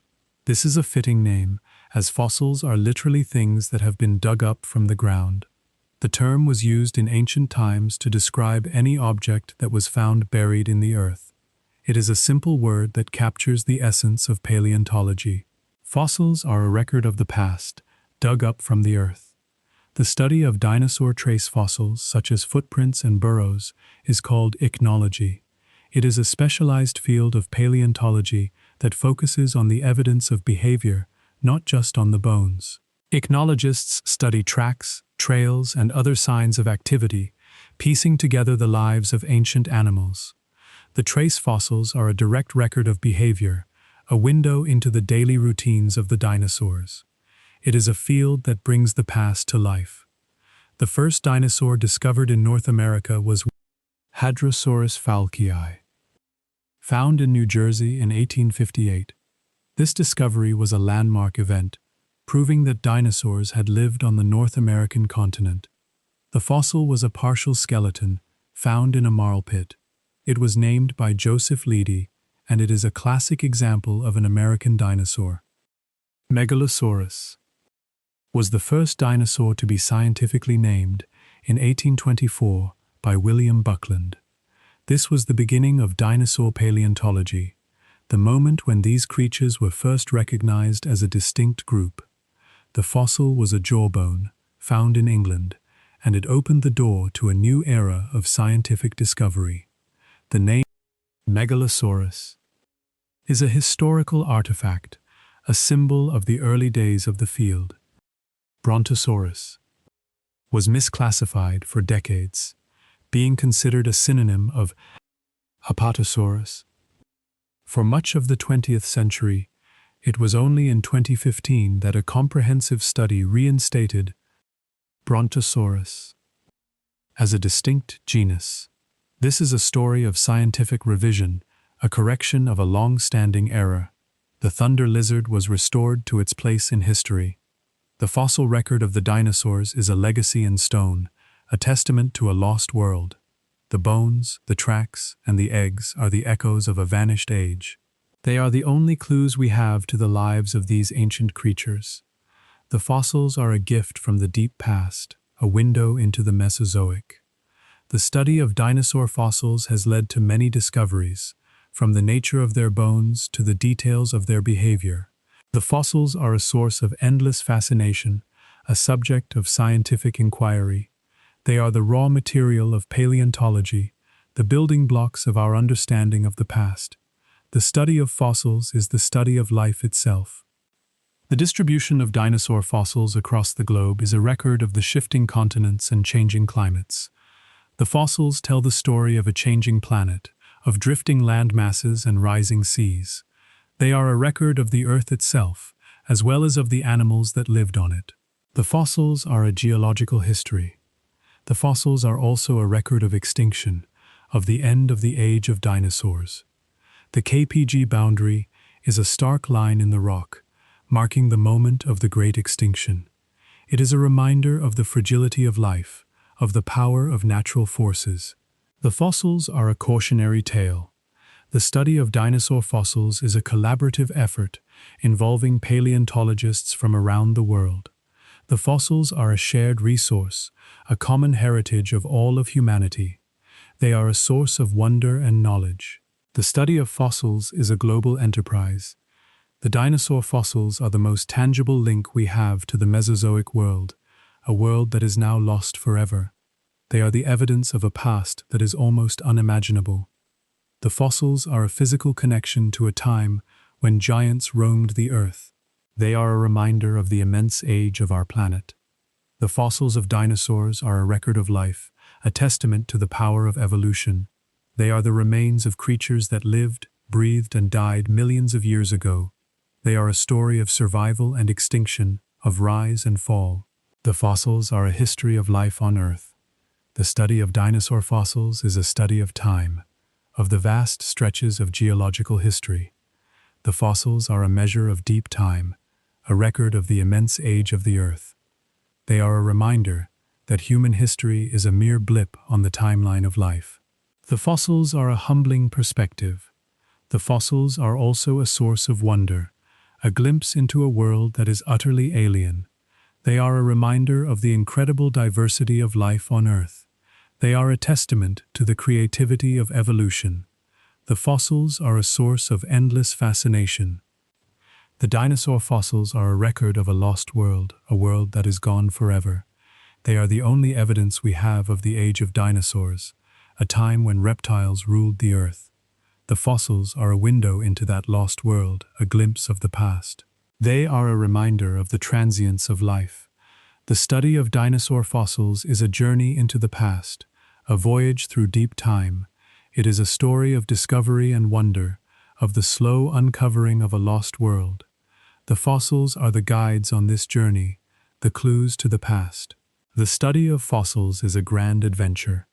This is a fitting name, as fossils are literally things that have been dug up from the ground. The term was used in ancient times to describe any object that was found buried in the earth. It is a simple word that captures the essence of paleontology. Fossils are a record of the past, dug up from the earth. The study of dinosaur trace fossils, such as footprints and burrows, is called ichnology. It is a specialized field of paleontology that focuses on the evidence of behavior, not just on the bones. Ichnologists study tracks, trails, and other signs of activity, piecing together the lives of ancient animals. The trace fossils are a direct record of behavior, a window into the daily routines of the dinosaurs. It is a field that brings the past to life. The first dinosaur discovered in North America was Hadrosaurus falkii, found in New Jersey in 1858. This discovery was a landmark event, proving that dinosaurs had lived on the North American continent. The fossil was a partial skeleton, found in a marl pit. It was named by Joseph Leidy, and it is a classic example of an American dinosaur. Megalosaurus was the first dinosaur to be scientifically named in 1824 by William Buckland. This was the beginning of dinosaur paleontology, the moment when these creatures were first recognized as a distinct group. The fossil was a jawbone, found in England, and it opened the door to a new era of scientific discovery. The name Megalosaurus is a historical artifact, a symbol of the early days of the field. Brontosaurus was misclassified for decades, being considered a synonym of Apatosaurus. For much of the 20th century, it was only in 2015 that a comprehensive study reinstated Brontosaurus as a distinct genus. This is a story of scientific revision, a correction of a long-standing error. The thunder lizard was restored to its place in history. The fossil record of the dinosaurs is a legacy in stone, a testament to a lost world. The bones, the tracks, and the eggs are the echoes of a vanished age. They are the only clues we have to the lives of these ancient creatures. The fossils are a gift from the deep past, a window into the Mesozoic. The study of dinosaur fossils has led to many discoveries, from the nature of their bones to the details of their behavior. The fossils are a source of endless fascination, a subject of scientific inquiry. They are the raw material of paleontology, the building blocks of our understanding of the past. The study of fossils is the study of life itself. The distribution of dinosaur fossils across the globe is a record of the shifting continents and changing climates. The fossils tell the story of a changing planet, of drifting land masses and rising seas. They are a record of the Earth itself, as well as of the animals that lived on it. The fossils are a geological history. The fossils are also a record of extinction, of the end of the age of dinosaurs. The KPG boundary is a stark line in the rock, marking the moment of the Great Extinction. It is a reminder of the fragility of life, of the power of natural forces. The fossils are a cautionary tale. The study of dinosaur fossils is a collaborative effort involving paleontologists from around the world. The fossils are a shared resource, a common heritage of all of humanity. They are a source of wonder and knowledge. The study of fossils is a global enterprise. The dinosaur fossils are the most tangible link we have to the Mesozoic world, a world that is now lost forever. They are the evidence of a past that is almost unimaginable. The fossils are a physical connection to a time when giants roamed the earth. They are a reminder of the immense age of our planet. The fossils of dinosaurs are a record of life, a testament to the power of evolution. They are the remains of creatures that lived, breathed, and died millions of years ago. They are a story of survival and extinction, of rise and fall. The fossils are a history of life on Earth. The study of dinosaur fossils is a study of time, of the vast stretches of geological history. The fossils are a measure of deep time, a record of the immense age of the Earth. They are a reminder that human history is a mere blip on the timeline of life. The fossils are a humbling perspective. The fossils are also a source of wonder, a glimpse into a world that is utterly alien. They are a reminder of the incredible diversity of life on Earth. They are a testament to the creativity of evolution. The fossils are a source of endless fascination. The dinosaur fossils are a record of a lost world, a world that is gone forever. They are the only evidence we have of the age of dinosaurs, a time when reptiles ruled the Earth. The fossils are a window into that lost world, a glimpse of the past. They are a reminder of the transience of life. The study of dinosaur fossils is a journey into the past, a voyage through deep time. It is a story of discovery and wonder, of the slow uncovering of a lost world. The fossils are the guides on this journey, the clues to the past. The study of fossils is a grand adventure.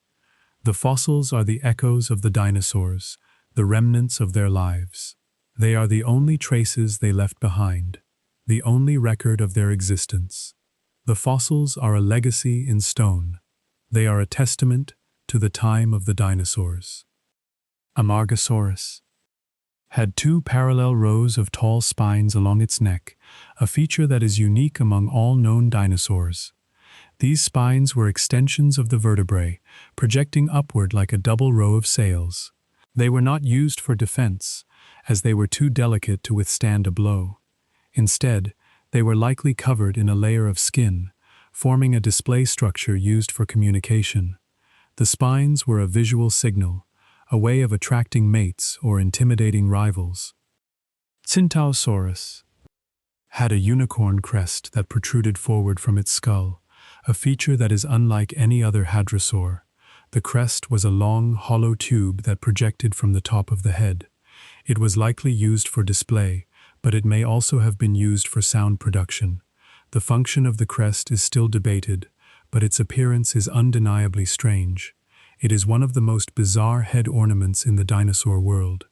The fossils are the echoes of the dinosaurs, the remnants of their lives. They are the only traces they left behind, the only record of their existence. The fossils are a legacy in stone. They are a testament to the time of the dinosaurs. Amargasaurus had two parallel rows of tall spines along its neck, a feature that is unique among all known dinosaurs. These spines were extensions of the vertebrae, projecting upward like a double row of sails. They were not used for defense, as they were too delicate to withstand a blow. Instead, they were likely covered in a layer of skin, forming a display structure used for communication. The spines were a visual signal, a way of attracting mates or intimidating rivals. Centaurosaurus had a unicorn crest that protruded forward from its skull, a feature that is unlike any other hadrosaur. The crest was a long, hollow tube that projected from the top of the head. It was likely used for display, but it may also have been used for sound production. The function of the crest is still debated, but its appearance is undeniably strange. It is one of the most bizarre head ornaments in the dinosaur world.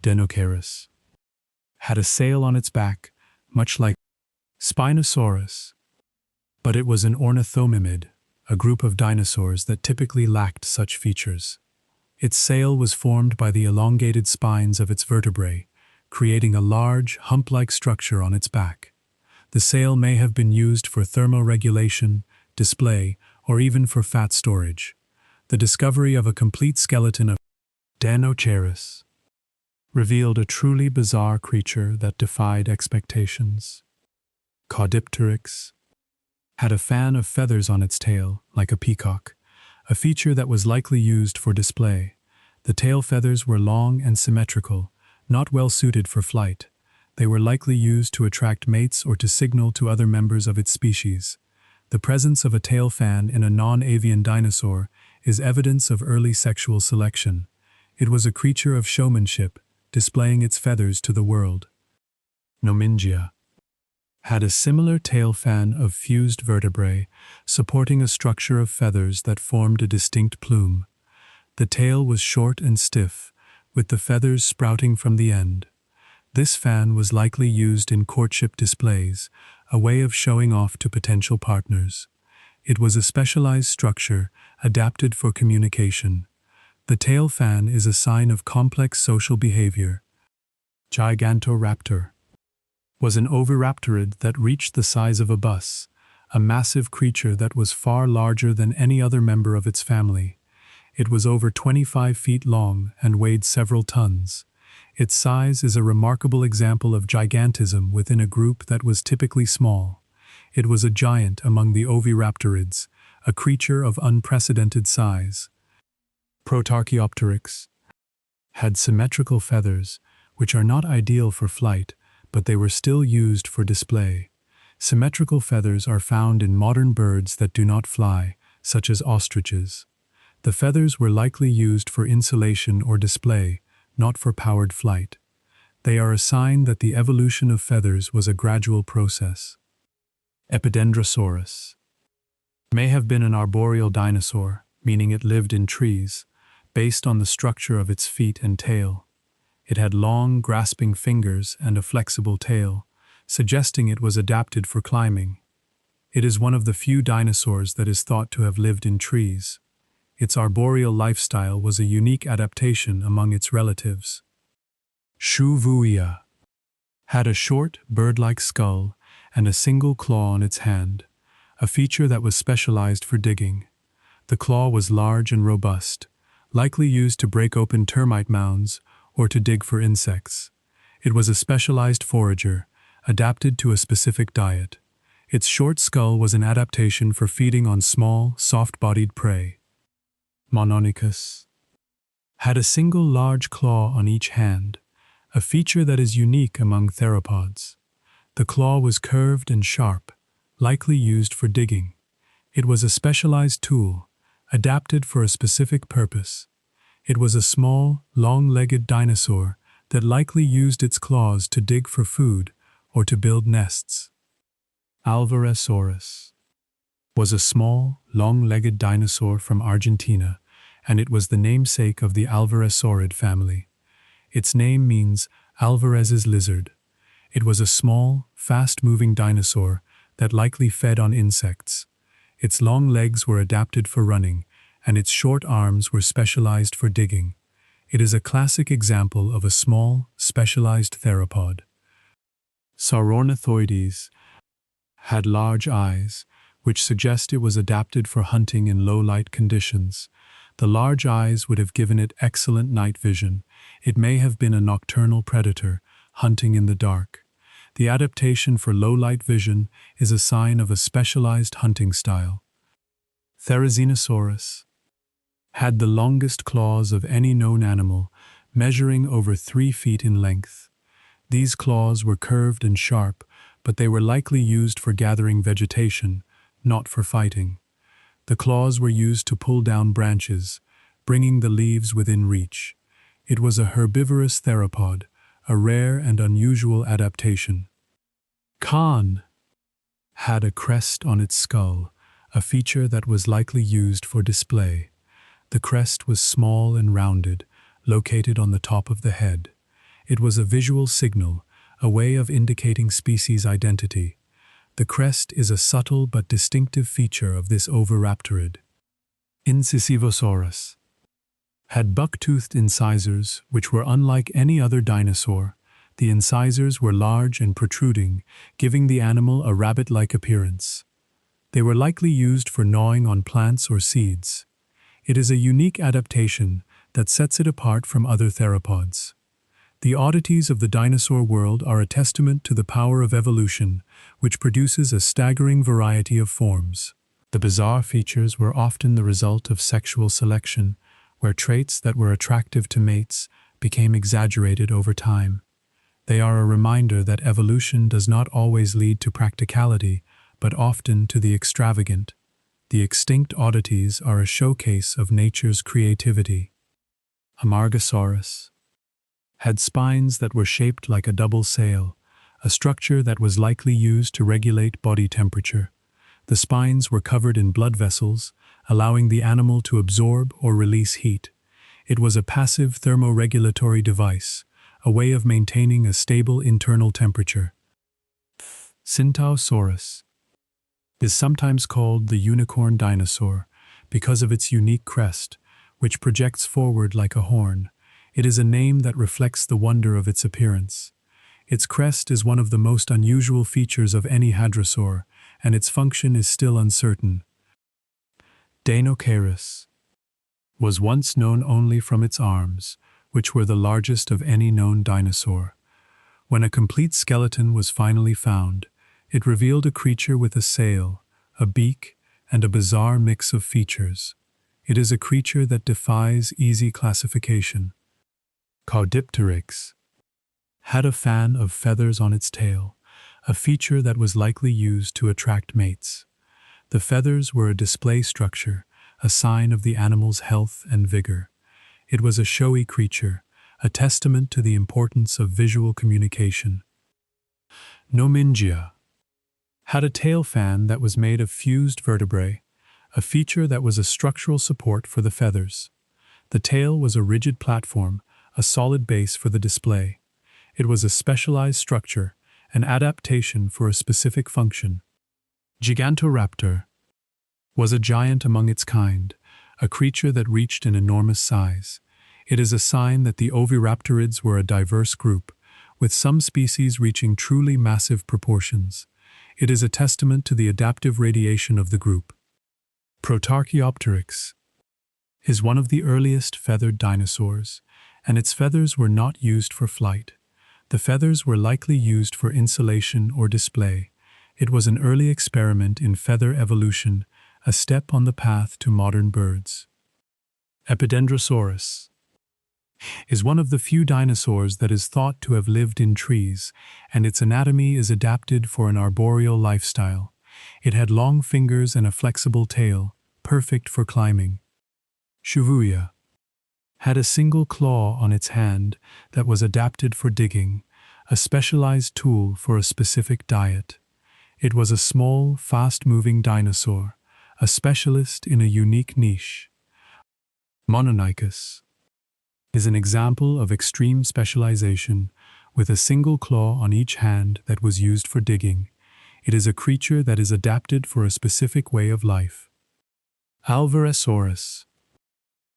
Dinosaurus had a sail on its back, much like Spinosaurus, but it was an ornithomimid, a group of dinosaurs that typically lacked such features. Its sail was formed by the elongated spines of its vertebrae, creating a large, hump-like structure on its back. The sail may have been used for thermoregulation, display, or even for fat storage. The discovery of a complete skeleton of Dinosaurus revealed a truly bizarre creature that defied expectations. Caudipteryx had a fan of feathers on its tail, like a peacock, a feature that was likely used for display. The tail feathers were long and symmetrical, not well suited for flight. They were likely used to attract mates or to signal to other members of its species. The presence of a tail fan in a non-avian dinosaur is evidence of early sexual selection. It was a creature of showmanship, displaying its feathers to the world. Nomingia had a similar tail fan of fused vertebrae, supporting a structure of feathers that formed a distinct plume. The tail was short and stiff, with the feathers sprouting from the end. This fan was likely used in courtship displays, a way of showing off to potential partners. It was a specialized structure adapted for communication. The tail fan is a sign of complex social behavior. Gigantoraptor was an oviraptorid that reached the size of a bus, a massive creature that was far larger than any other member of its family. It was over 25 feet long and weighed several tons. Its size is a remarkable example of gigantism within a group that was typically small. It was a giant among the oviraptorids, a creature of unprecedented size. Protarchaeopteryx had symmetrical feathers, which are not ideal for flight, but they were still used for display. Symmetrical feathers are found in modern birds that do not fly, such as ostriches. The feathers were likely used for insulation or display, not for powered flight. They are a sign that the evolution of feathers was a gradual process. Epidendrosaurus may have been an arboreal dinosaur, meaning it lived in trees, based on the structure of its feet and tail. It had long, grasping fingers and a flexible tail, suggesting it was adapted for climbing. It is one of the few dinosaurs that is thought to have lived in trees. Its arboreal lifestyle was a unique adaptation among its relatives. Shuvuia had a short, bird-like skull and a single claw on its hand, a feature that was specialized for digging. The claw was large and robust, likely used to break open termite mounds or to dig for insects. It was a specialized forager, adapted to a specific diet. Its short skull was an adaptation for feeding on small, soft-bodied prey. Mononicus had a single large claw on each hand, a feature that is unique among theropods. The claw was curved and sharp, likely used for digging. It was a specialized tool, adapted for a specific purpose. It was a small, long-legged dinosaur that likely used its claws to dig for food or to build nests. Alvarezsaurus was a small, long-legged dinosaur from Argentina, and it was the namesake of the Alvarezsaurid family. Its name means Alvarez's lizard. It was a small, fast-moving dinosaur that likely fed on insects. Its long legs were adapted for running, and its short arms were specialized for digging. It is a classic example of a small, specialized theropod. Saurornithoides had large eyes, which suggest it was adapted for hunting in low-light conditions. The large eyes would have given it excellent night vision. It may have been a nocturnal predator, hunting in the dark. The adaptation for low-light vision is a sign of a specialized hunting style. Therizinosaurus had the longest claws of any known animal, measuring over 3 feet in length. These claws were curved and sharp, but they were likely used for gathering vegetation, not for fighting. The claws were used to pull down branches, bringing the leaves within reach. It was a herbivorous theropod, a rare and unusual adaptation. Khan had a crest on its skull, a feature that was likely used for display. The crest was small and rounded, located on the top of the head. It was a visual signal, a way of indicating species identity. The crest is a subtle but distinctive feature of this oviraptorid. Incisivosaurus had buck-toothed incisors, which were unlike any other dinosaur. The incisors were large and protruding, giving the animal a rabbit-like appearance. They were likely used for gnawing on plants or seeds. It is a unique adaptation that sets it apart from other theropods. The oddities of the dinosaur world are a testament to the power of evolution, which produces a staggering variety of forms. The bizarre features were often the result of sexual selection, where traits that were attractive to mates became exaggerated over time. They are a reminder that evolution does not always lead to practicality, but often to the extravagant. The extinct oddities are a showcase of nature's creativity. Amargasaurus had spines that were shaped like a double sail, a structure that was likely used to regulate body temperature. The spines were covered in blood vessels, allowing the animal to absorb or release heat. It was a passive thermoregulatory device, a way of maintaining a stable internal temperature. Centaurosaurus is sometimes called the unicorn dinosaur because of its unique crest, which projects forward like a horn. It is a name that reflects the wonder of its appearance. Its crest is one of the most unusual features of any hadrosaur, and its function is still uncertain. Dinosaurus was once known only from its arms, which were the largest of any known dinosaur. When a complete skeleton was finally found, it revealed a creature with a sail, a beak, and a bizarre mix of features. It is a creature that defies easy classification. Caudipteryx had a fan of feathers on its tail, a feature that was likely used to attract mates. The feathers were a display structure, a sign of the animal's health and vigor. It was a showy creature, a testament to the importance of visual communication. Nomingia had a tail fan that was made of fused vertebrae, a feature that was a structural support for the feathers. The tail was a rigid platform, a solid base for the display. It was a specialized structure, an adaptation for a specific function. Gigantoraptor was a giant among its kind, a creature that reached an enormous size. It is a sign that the Oviraptorids were a diverse group, with some species reaching truly massive proportions. It is a testament to the adaptive radiation of the group. Protarchaeopteryx is one of the earliest feathered dinosaurs, and its feathers were not used for flight. The feathers were likely used for insulation or display. It was an early experiment in feather evolution, a step on the path to modern birds. Epidendrosaurus is one of the few dinosaurs that is thought to have lived in trees, and its anatomy is adapted for an arboreal lifestyle. It had long fingers and a flexible tail, perfect for climbing. Shibuya had a single claw on its hand that was adapted for digging, a specialized tool for a specific diet. It was a small, fast-moving dinosaur, a specialist in a unique niche. Mononychus is an example of extreme specialization, with a single claw on each hand that was used for digging. It is a creature that is adapted for a specific way of life. Alvarezsaurus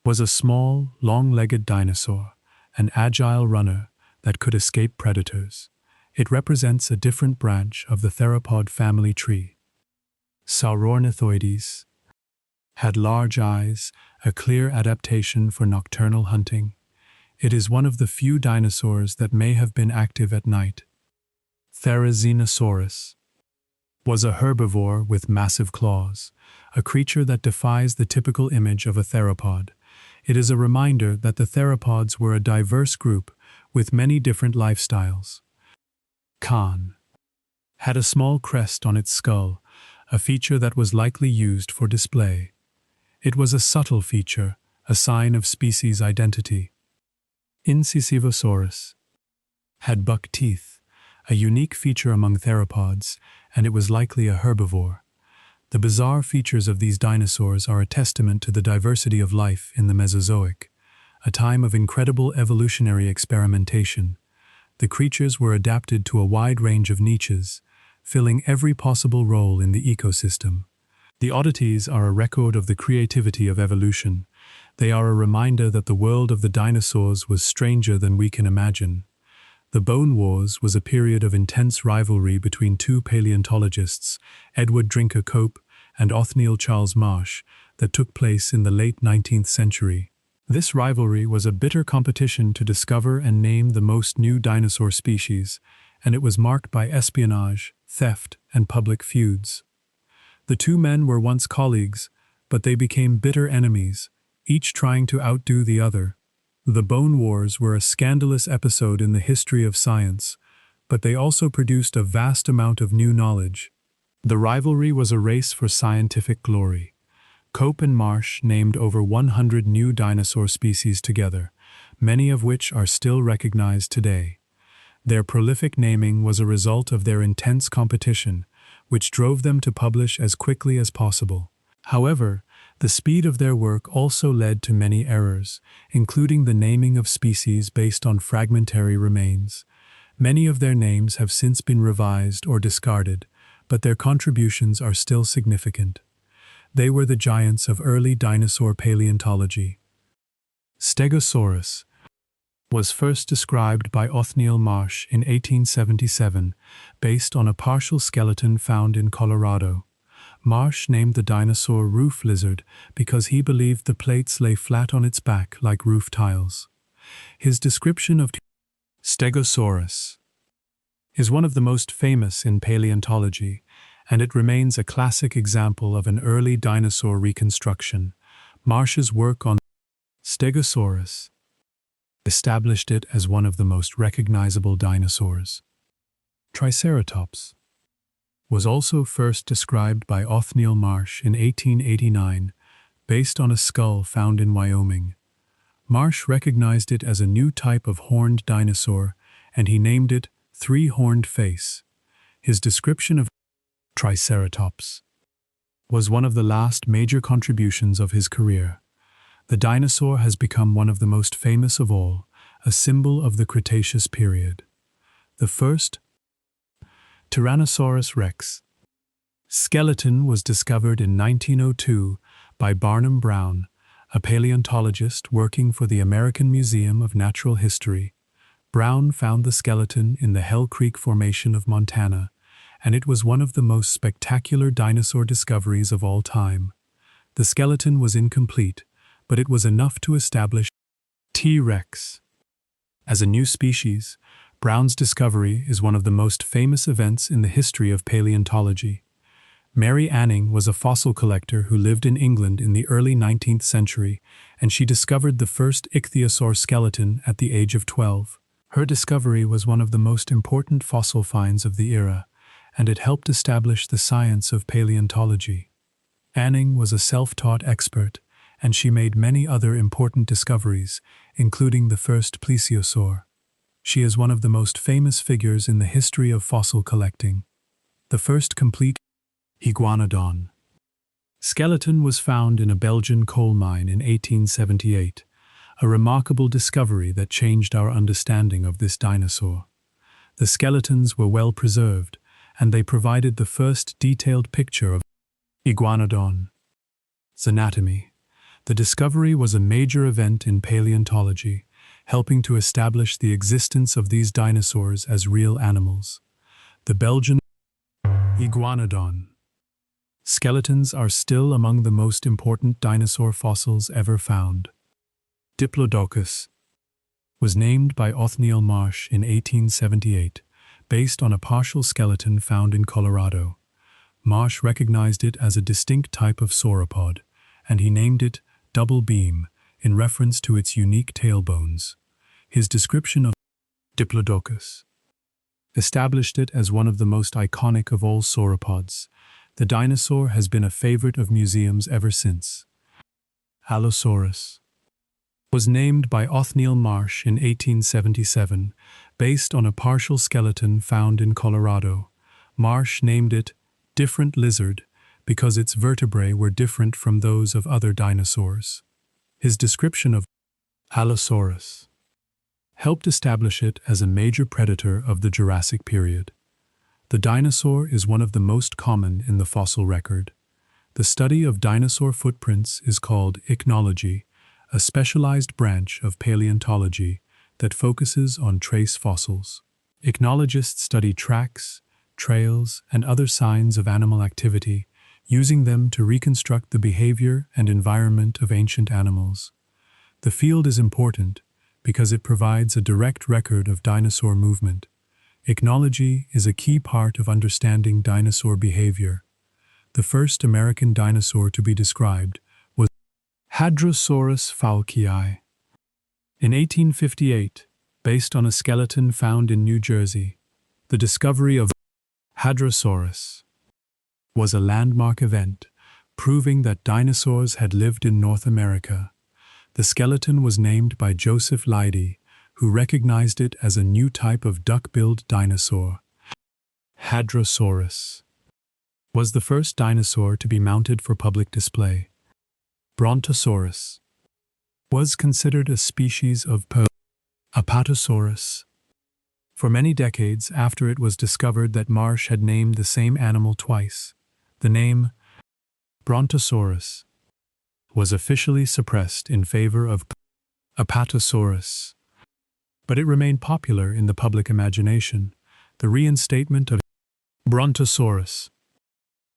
was a small, long-legged dinosaur, an agile runner that could escape predators. It represents a different branch of the theropod family tree. Saurornithoides had large eyes, a clear adaptation for nocturnal hunting. It is one of the few dinosaurs that may have been active at night. Therizinosaurus was a herbivore with massive claws, a creature that defies the typical image of a theropod. It is a reminder that the theropods were a diverse group with many different lifestyles. Khan had a small crest on its skull, a feature that was likely used for display. It was a subtle feature, a sign of species identity. Incisivosaurus had buck teeth, a unique feature among theropods, and it was likely a herbivore. The bizarre features of these dinosaurs are a testament to the diversity of life in the Mesozoic, a time of incredible evolutionary experimentation. The creatures were adapted to a wide range of niches, filling every possible role in the ecosystem. The oddities are a record of the creativity of evolution. They are a reminder that the world of the dinosaurs was stranger than we can imagine. The Bone Wars was a period of intense rivalry between two paleontologists, Edward Drinker Cope and Othniel Charles Marsh, that took place in the late 19th century. This rivalry was a bitter competition to discover and name the most new dinosaur species, and it was marked by espionage, theft, and public feuds. The two men were once colleagues, but they became bitter enemies, each trying to outdo the other. The Bone Wars were a scandalous episode in the history of science, but they also produced a vast amount of new knowledge. The rivalry was a race for scientific glory. Cope and Marsh named over 100 new dinosaur species together, many of which are still recognized today. Their prolific naming was a result of their intense competition, which drove them to publish as quickly as possible. However, the speed of their work also led to many errors, including the naming of species based on fragmentary remains. Many of their names have since been revised or discarded, but their contributions are still significant. They were the giants of early dinosaur paleontology. Stegosaurus was first described by Othniel Marsh in 1877, based on a partial skeleton found in Colorado. Marsh named the dinosaur roof lizard because he believed the plates lay flat on its back like roof tiles. His description of Stegosaurus is one of the most famous in paleontology, and it remains a classic example of an early dinosaur reconstruction. Marsh's work on Stegosaurus established it as one of the most recognizable dinosaurs. Triceratops was also first described by Othniel Marsh in 1889, based on a skull found in Wyoming. Marsh recognized it as a new type of horned dinosaur, and he named it three-horned face. His description of Triceratops was one of the last major contributions of his career. The dinosaur has become one of the most famous of all, a symbol of the Cretaceous period. The first Tyrannosaurus rex skeleton was discovered in 1902 by Barnum Brown, a paleontologist working for the American Museum of Natural History. Brown found the skeleton in the Hell Creek Formation of Montana, and it was one of the most spectacular dinosaur discoveries of all time. The skeleton was incomplete, but it was enough to establish T-Rex as a new species. Brown's discovery is one of the most famous events in the history of paleontology. Mary Anning was a fossil collector who lived in England in the early 19th century, and she discovered the first ichthyosaur skeleton at the age of 12. Her discovery was one of the most important fossil finds of the era, and it helped establish the science of paleontology. Anning was a self-taught expert, and she made many other important discoveries, including the first plesiosaur. She is one of the most famous figures in the history of fossil collecting. The first complete iguanodon skeleton was found in a Belgian coal mine in 1878, a remarkable discovery that changed our understanding of this dinosaur. The skeletons were well preserved, and they provided the first detailed picture of iguanodon's anatomy. The discovery was a major event in paleontology, helping to establish the existence of these dinosaurs as real animals. The Belgian iguanodon skeletons are still among the most important dinosaur fossils ever found. Diplodocus was named by Othniel Marsh in 1878, based on a partial skeleton found in Colorado. Marsh recognized it as a distinct type of sauropod, and he named it double beam in reference to its unique tailbones. His description of Diplodocus established it as one of the most iconic of all sauropods. The dinosaur has been a favorite of museums ever since. Allosaurus was named by Othniel Marsh in 1877, based on a partial skeleton found in Colorado. Marsh named it different lizard because its vertebrae were different from those of other dinosaurs. His description of Allosaurus helped establish it as a major predator of the Jurassic period. The dinosaur is one of the most common in the fossil record. The study of dinosaur footprints is called ichnology, a specialized branch of paleontology that focuses on trace fossils. Ichnologists study tracks, trails, and other signs of animal activity, using them to reconstruct the behavior and environment of ancient animals. The field is important because it provides a direct record of dinosaur movement. Ichnology is a key part of understanding dinosaur behavior. The first American dinosaur to be described was Hadrosaurus falkii. In 1858, based on a skeleton found in New Jersey, the discovery of Hadrosaurus was a landmark event, proving that dinosaurs had lived in North America. The skeleton was named by Joseph Leidy, who recognized it as a new type of duck-billed dinosaur. Hadrosaurus was the first dinosaur to be mounted for public display. Brontosaurus was considered a species of Apatosaurus For many decades after it was discovered that Marsh had named the same animal twice, the name Brontosaurus was officially suppressed in favor of Apatosaurus. But it remained popular in the public imagination. The reinstatement of Brontosaurus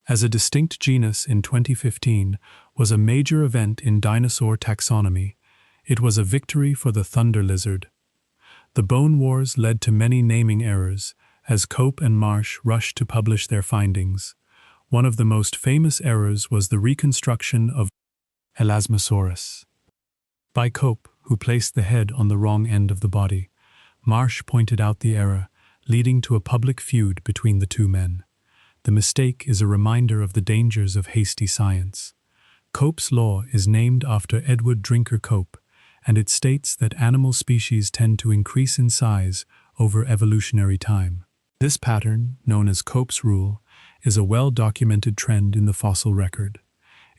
as a distinct genus in 2015 was a major event in dinosaur taxonomy. It was a victory for the thunder lizard. The bone wars led to many naming errors as Cope and Marsh rushed to publish their findings. One of the most famous errors was the reconstruction of Elasmosaurus by Cope, who placed the head on the wrong end of the body. Marsh pointed out the error, leading to a public feud between the two men. The mistake is a reminder of the dangers of hasty science. Cope's law is named after Edward Drinker Cope, and it states that animal species tend to increase in size over evolutionary time. This pattern, known as Cope's rule, is a well-documented trend in the fossil record.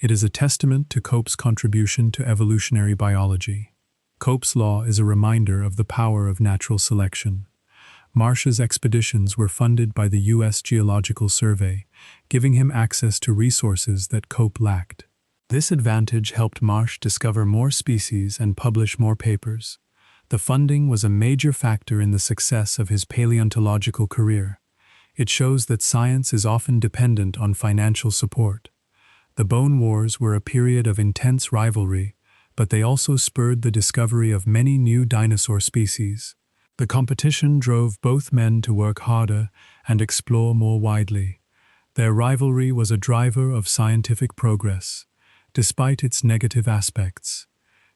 It is a testament to Cope's contribution to evolutionary biology. Cope's law is a reminder of the power of natural selection. Marsh's expeditions were funded by the U.S. Geological Survey, giving him access to resources that Cope lacked. This advantage helped Marsh discover more species and publish more papers. The funding was a major factor in the success of his paleontological career. It shows that science is often dependent on financial support. The Bone Wars were a period of intense rivalry, but they also spurred the discovery of many new dinosaur species. The competition drove both men to work harder and explore more widely. Their rivalry was a driver of scientific progress, despite its negative aspects.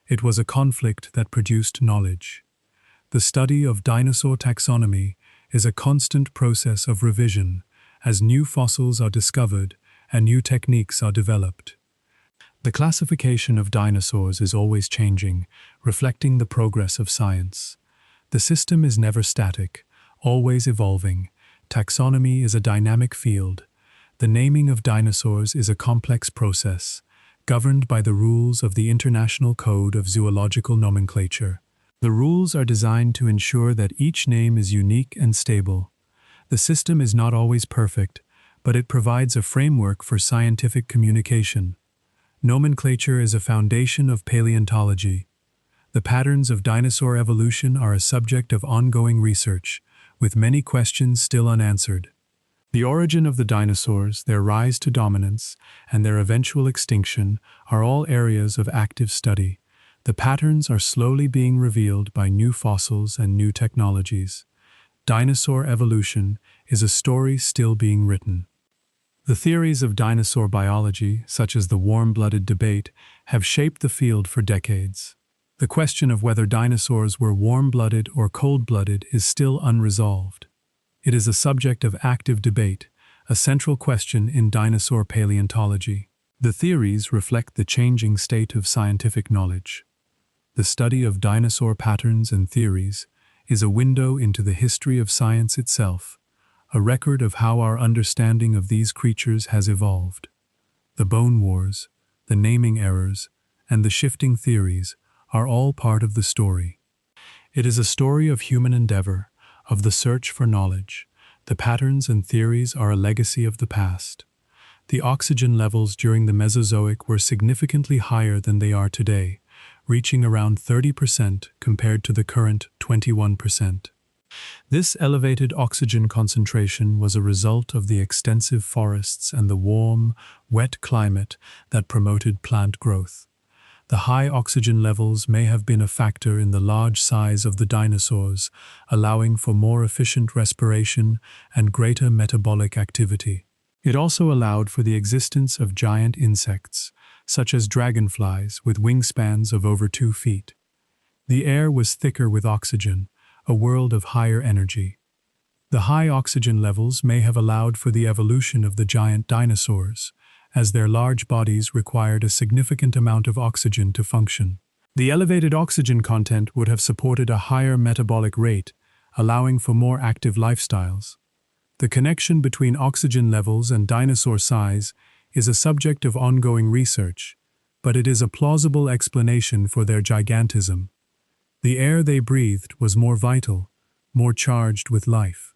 It was a conflict that produced knowledge. The study of dinosaur taxonomy is a constant process of revision as new fossils are discovered and new techniques are developed. The classification of dinosaurs is always changing, reflecting the progress of science. The system is never static, always evolving. Taxonomy is a dynamic field. The naming of dinosaurs is a complex process, governed by the rules of the International Code of Zoological Nomenclature. The rules are designed to ensure that each name is unique and stable. The system is not always perfect, but it provides a framework for scientific communication. Nomenclature is a foundation of paleontology. The patterns of dinosaur evolution are a subject of ongoing research, with many questions still unanswered. The origin of the dinosaurs, their rise to dominance, and their eventual extinction are all areas of active study. The patterns are slowly being revealed by new fossils and new technologies. Dinosaur evolution is a story still being written. The theories of dinosaur biology, such as the warm-blooded debate, have shaped the field for decades. The question of whether dinosaurs were warm-blooded or cold-blooded is still unresolved. It is a subject of active debate, a central question in dinosaur paleontology. The theories reflect the changing state of scientific knowledge. The study of dinosaur patterns and theories is a window into the history of science itself, a record of how our understanding of these creatures has evolved. The bone wars, the naming errors, and the shifting theories are all part of the story. It is a story of human endeavor, of the search for knowledge. The patterns and theories are a legacy of the past. The oxygen levels during the Mesozoic were significantly higher than they are today, reaching around 30% compared to the current 21%. This elevated oxygen concentration was a result of the extensive forests and the warm, wet climate that promoted plant growth. The high oxygen levels may have been a factor in the large size of the dinosaurs, allowing for more efficient respiration and greater metabolic activity. It also allowed for the existence of giant insects, such as dragonflies with wingspans of over 2 feet. The air was thicker with oxygen, a world of higher energy. The high oxygen levels may have allowed for the evolution of the giant dinosaurs, as their large bodies required a significant amount of oxygen to function. The elevated oxygen content would have supported a higher metabolic rate, allowing for more active lifestyles. The connection between oxygen levels and dinosaur size is a subject of ongoing research, but it is a plausible explanation for their gigantism. The air they breathed was more vital, more charged with life.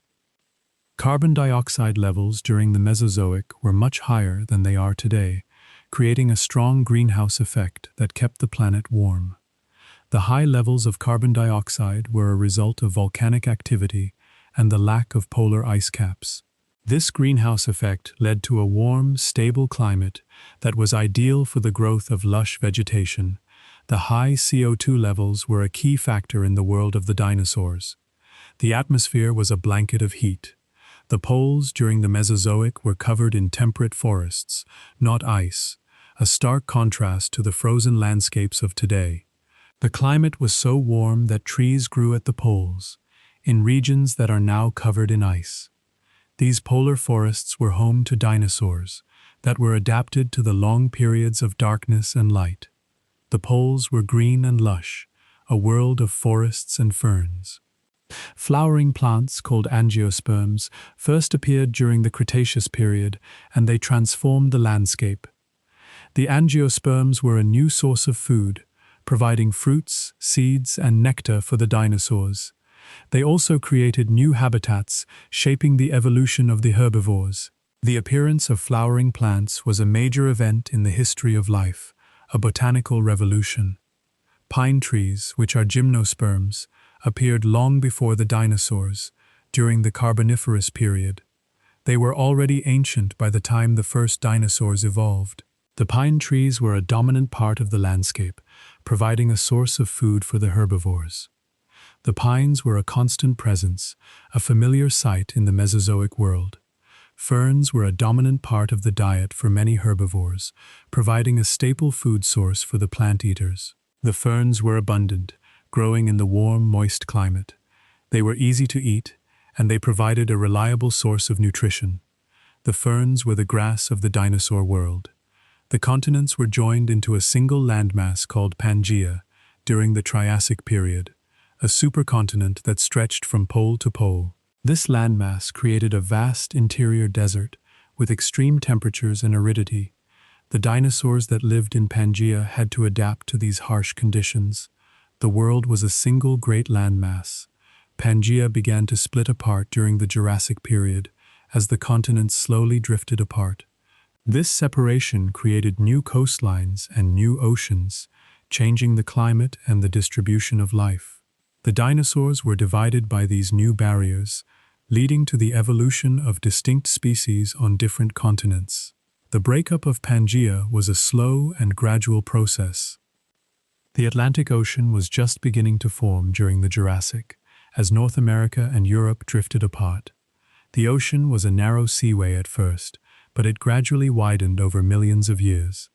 Carbon dioxide levels during the Mesozoic were much higher than they are today, creating a strong greenhouse effect that kept the planet warm. The high levels of carbon dioxide were a result of volcanic activity and the lack of polar ice caps. This greenhouse effect led to a warm, stable climate that was ideal for the growth of lush vegetation. The high CO2 levels were a key factor in the world of the dinosaurs. The atmosphere was a blanket of heat. The poles during the Mesozoic were covered in temperate forests, not ice, a stark contrast to the frozen landscapes of today. The climate was so warm that trees grew at the poles, in regions that are now covered in ice. These polar forests were home to dinosaurs that were adapted to the long periods of darkness and light. The poles were green and lush, a world of forests and ferns. Flowering plants called angiosperms first appeared during the Cretaceous period, and they transformed the landscape. The angiosperms were a new source of food, providing fruits, seeds, and nectar for the dinosaurs. They also created new habitats, shaping the evolution of the herbivores. The appearance of flowering plants was a major event in the history of life, a botanical revolution. Pine trees, which are gymnosperms, appeared long before the dinosaurs, during the Carboniferous period. They were already ancient by the time the first dinosaurs evolved. The pine trees were a dominant part of the landscape, providing a source of food for the herbivores. The pines were a constant presence, a familiar sight in the Mesozoic world. Ferns were a dominant part of the diet for many herbivores, providing a staple food source for the plant eaters. The ferns were abundant, growing in the warm, moist climate. They were easy to eat, and they provided a reliable source of nutrition. The ferns were the grass of the dinosaur world. The continents were joined into a single landmass called Pangaea during the Triassic period, a supercontinent that stretched from pole to pole. This landmass created a vast interior desert with extreme temperatures and aridity. The dinosaurs that lived in Pangaea had to adapt to these harsh conditions. The world was a single great landmass. Pangaea began to split apart during the Jurassic period as the continents slowly drifted apart. This separation created new coastlines and new oceans, changing the climate and the distribution of life. The dinosaurs were divided by these new barriers, leading to the evolution of distinct species on different continents. The breakup of Pangaea was a slow and gradual process. The Atlantic Ocean was just beginning to form during the Jurassic, as North America and Europe drifted apart. The ocean was a narrow seaway at first, but it gradually widened over millions of years.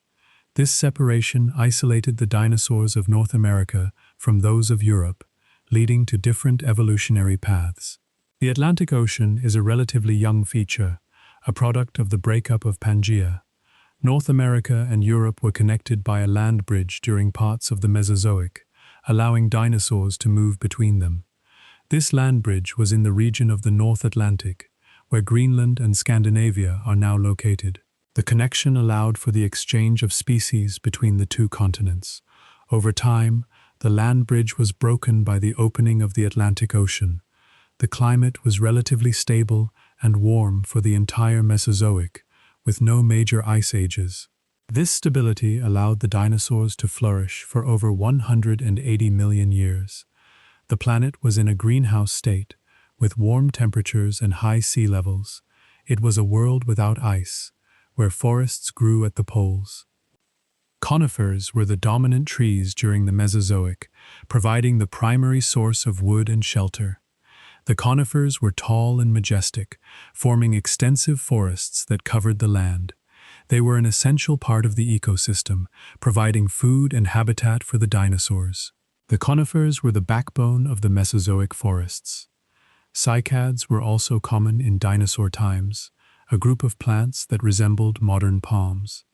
This separation isolated the dinosaurs of North America from those of Europe, leading to different evolutionary paths. The Atlantic Ocean is a relatively young feature, a product of the breakup of Pangaea. North America and Europe were connected by a land bridge during parts of the Mesozoic, allowing dinosaurs to move between them. This land bridge was in the region of the North Atlantic, where Greenland and Scandinavia are now located. The connection allowed for the exchange of species between the two continents. Over time, the land bridge was broken by the opening of the Atlantic Ocean. The climate was relatively stable and warm for the entire Mesozoic, with no major ice ages. This stability allowed the dinosaurs to flourish for over 180 million years. The planet was in a greenhouse state, with warm temperatures and high sea levels. It was a world without ice, where forests grew at the poles. Conifers were the dominant trees during the Mesozoic, providing the primary source of wood and shelter. The conifers were tall and majestic, forming extensive forests that covered the land. They were an essential part of the ecosystem, providing food and habitat for the dinosaurs. The conifers were the backbone of the Mesozoic forests. Cycads were also common in dinosaur times, a group of plants that resembled modern palms.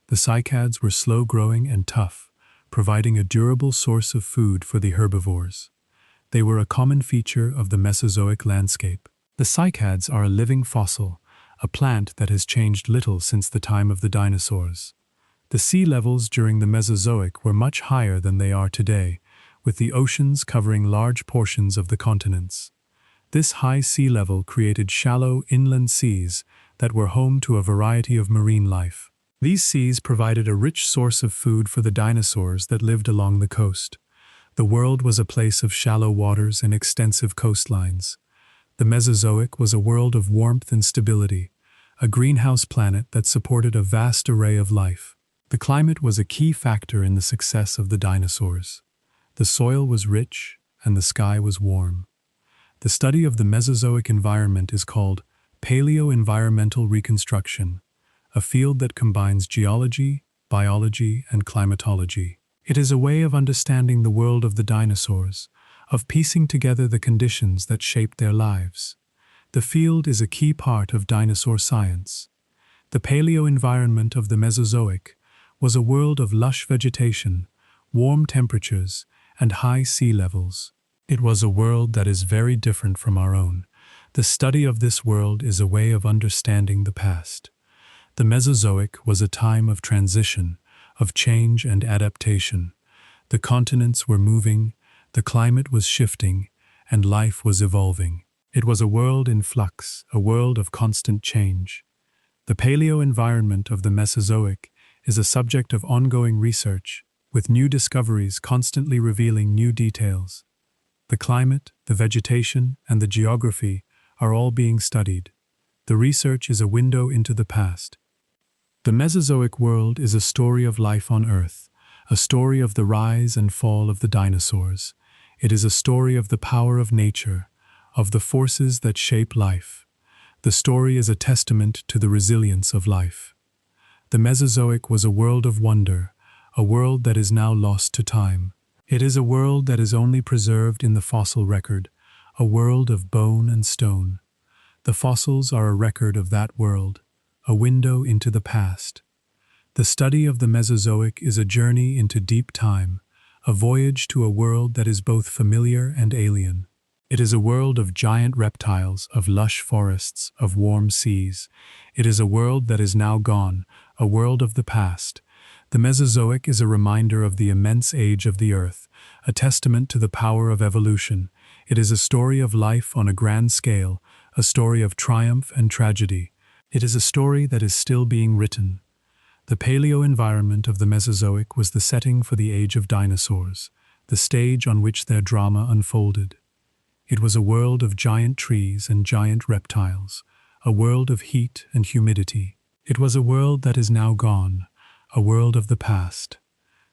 The cycads were slow-growing and tough, providing a durable source of food for the herbivores. They were a common feature of the Mesozoic landscape. The cycads are a living fossil, a plant that has changed little since the time of the dinosaurs. The sea levels during the Mesozoic were much higher than they are today, with the oceans covering large portions of the continents. This high sea level created shallow inland seas that were home to a variety of marine life. These seas provided a rich source of food for the dinosaurs that lived along the coast. The world was a place of shallow waters and extensive coastlines. The Mesozoic was a world of warmth and stability, a greenhouse planet that supported a vast array of life. The climate was a key factor in the success of the dinosaurs. The soil was rich and the sky was warm. The study of the Mesozoic environment is called paleo-environmental reconstruction, a field that combines geology, biology, and climatology. It is a way of understanding the world of the dinosaurs, of piecing together the conditions that shaped their lives. The field is a key part of dinosaur science. The paleo-environment of the Mesozoic was a world of lush vegetation, warm temperatures, and high sea levels. It was a world that is very different from our own. The study of this world is a way of understanding the past. The Mesozoic was a time of transition, of change and adaptation. The continents were moving, the climate was shifting, and life was evolving. It was a world in flux, a world of constant change. The paleo-environment of the Mesozoic is a subject of ongoing research, with new discoveries constantly revealing new details. The climate, the vegetation, and the geography are all being studied. The research is a window into the past. The Mesozoic world is a story of life on Earth, a story of the rise and fall of the dinosaurs. It is a story of the power of nature, of the forces that shape life. The story is a testament to the resilience of life. The Mesozoic was a world of wonder, a world that is now lost to time. It is a world that is only preserved in the fossil record, a world of bone and stone. The fossils are a record of that world, a window into the past. The study of the Mesozoic is a journey into deep time, a voyage to a world that is both familiar and alien. It is a world of giant reptiles, of lush forests, of warm seas. It is a world that is now gone, a world of the past. The Mesozoic is a reminder of the immense age of the Earth, a testament to the power of evolution. It is a story of life on a grand scale, a story of triumph and tragedy. It is a story that is still being written. The paleo-environment of the Mesozoic was the setting for the age of dinosaurs, the stage on which their drama unfolded. It was a world of giant trees and giant reptiles, a world of heat and humidity. It was a world that is now gone, a world of the past.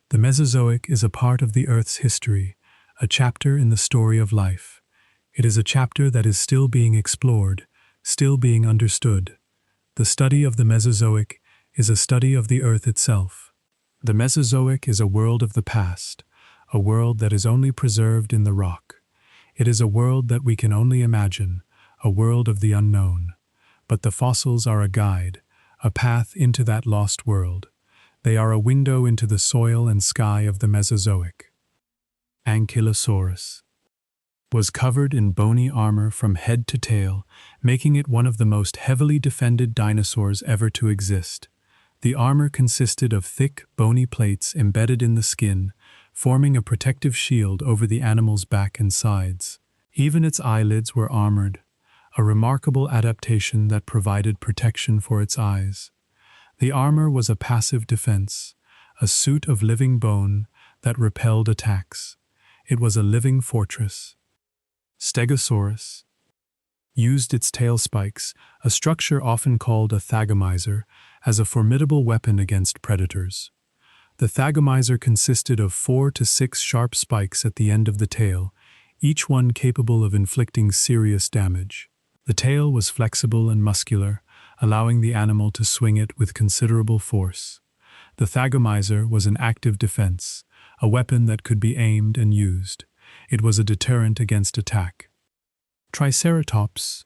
The Mesozoic is a part of the Earth's history, a chapter in the story of life. It is a chapter that is still being explored, still being understood. The study of the Mesozoic is a study of the Earth itself. The Mesozoic is a world of the past, a world that is only preserved in the rock. It is a world that we can only imagine, a world of the unknown. But the fossils are a guide, a path into that lost world. They are a window into the soil and sky of the Mesozoic. Ankylosaurus was covered in bony armor from head to tail, making it one of the most heavily defended dinosaurs ever to exist. The armor consisted of thick, bony plates embedded in the skin, forming a protective shield over the animal's back and sides. Even its eyelids were armored, a remarkable adaptation that provided protection for its eyes. The armor was a passive defense, a suit of living bone that repelled attacks. It was a living fortress. Stegosaurus used its tail spikes, a structure often called a thagomizer, as a formidable weapon against predators. The thagomizer consisted of 4 to 6 sharp spikes at the end of the tail, each one capable of inflicting serious damage. The tail was flexible and muscular, allowing the animal to swing it with considerable force. The thagomizer was an active defense, a weapon that could be aimed and used. It was a deterrent against attack. Triceratops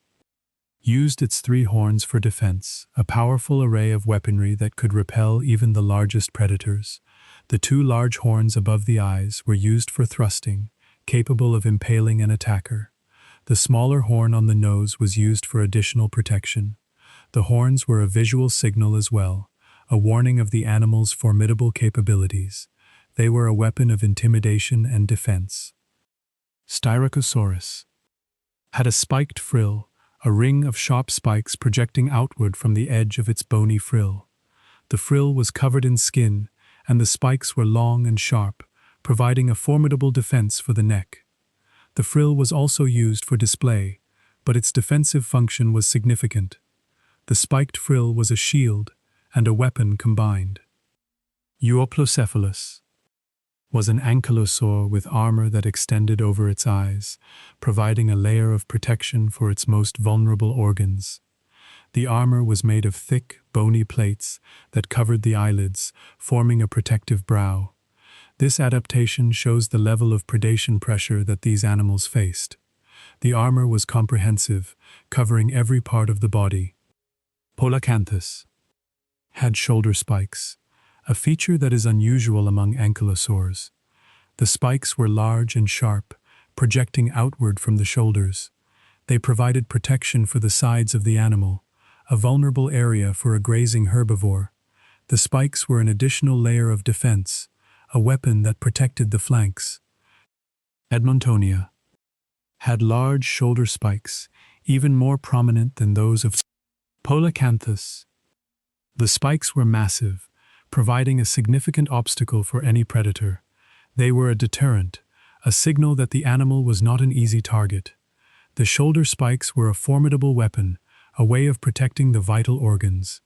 used its 3 horns for defense, a powerful array of weaponry that could repel even the largest predators. The 2 large horns above the eyes were used for thrusting, capable of impaling an attacker. The smaller horn on the nose was used for additional protection. The horns were a visual signal as well, a warning of the animal's formidable capabilities. They were a weapon of intimidation and defense. Styracosaurus had a spiked frill, a ring of sharp spikes projecting outward from the edge of its bony frill. The frill was covered in skin, and the spikes were long and sharp, providing a formidable defense for the neck. The frill was also used for display, but its defensive function was significant. The spiked frill was a shield and a weapon combined. Euoplocephalus was an ankylosaur with armor that extended over its eyes, providing a layer of protection for its most vulnerable organs. The armor was made of thick, bony plates that covered the eyelids, forming a protective brow. This adaptation shows the level of predation pressure that these animals faced. The armor was comprehensive, covering every part of the body. Polacanthus had shoulder spikes, a feature that is unusual among ankylosaurs. The spikes were large and sharp, projecting outward from the shoulders. They provided protection for the sides of the animal, a vulnerable area for a grazing herbivore. The spikes were an additional layer of defense, a weapon that protected the flanks. Edmontonia had large shoulder spikes, even more prominent than those of Polacanthus. The spikes were massive, providing a significant obstacle for any predator. They were a deterrent, a signal that the animal was not an easy target. The shoulder spikes were a formidable weapon, a way of protecting the vital organs.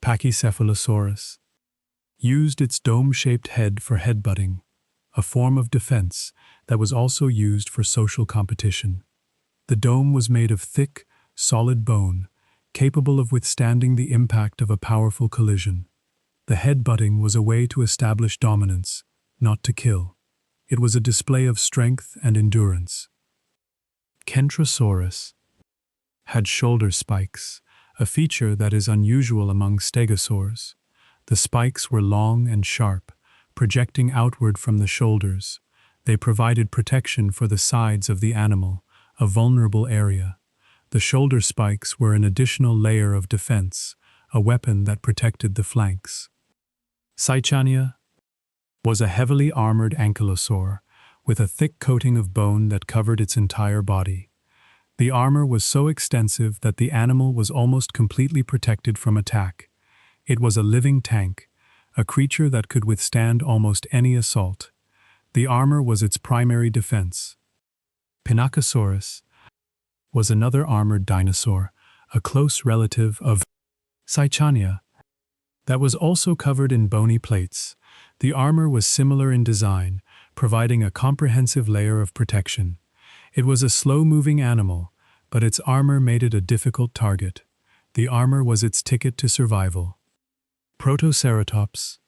Pachycephalosaurus used its dome-shaped head for headbutting, a form of defense that was also used for social competition. The dome was made of thick, solid bone, capable of withstanding the impact of a powerful collision. The headbutting was a way to establish dominance, not to kill. It was a display of strength and endurance. Kentrosaurus had shoulder spikes, a feature that is unusual among stegosaurs. The spikes were long and sharp, projecting outward from the shoulders. They provided protection for the sides of the animal, a vulnerable area. The shoulder spikes were an additional layer of defense, a weapon that protected the flanks. Saichania was a heavily armored ankylosaur, with a thick coating of bone that covered its entire body. The armor was so extensive that the animal was almost completely protected from attack. It was a living tank, a creature that could withstand almost any assault. The armor was its primary defense. Pinacosaurus was another armored dinosaur, a close relative of Saichania, that was also covered in bony plates. The armor was similar in design, providing a comprehensive layer of protection. It was a slow-moving animal, but its armor made it a difficult target. The armor was its ticket to survival. Protoceratops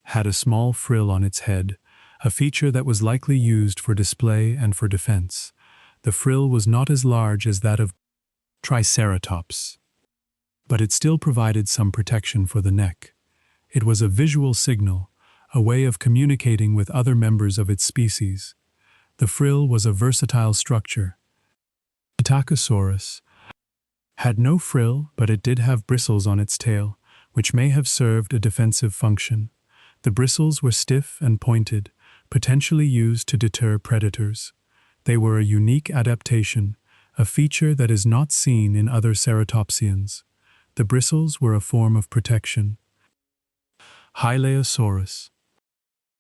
had a small frill on its head, a feature that was likely used for display and for defense. The frill was not as large as that of Triceratops, but it still provided some protection for the neck. It was a visual signal, a way of communicating with other members of its species. The frill was a versatile structure. Pitacosaurus had no frill, but it did have bristles on its tail, which may have served a defensive function. The bristles were stiff and pointed, potentially used to deter predators. They were a unique adaptation, a feature that is not seen in other ceratopsians. The bristles were a form of protection. Hylaeosaurus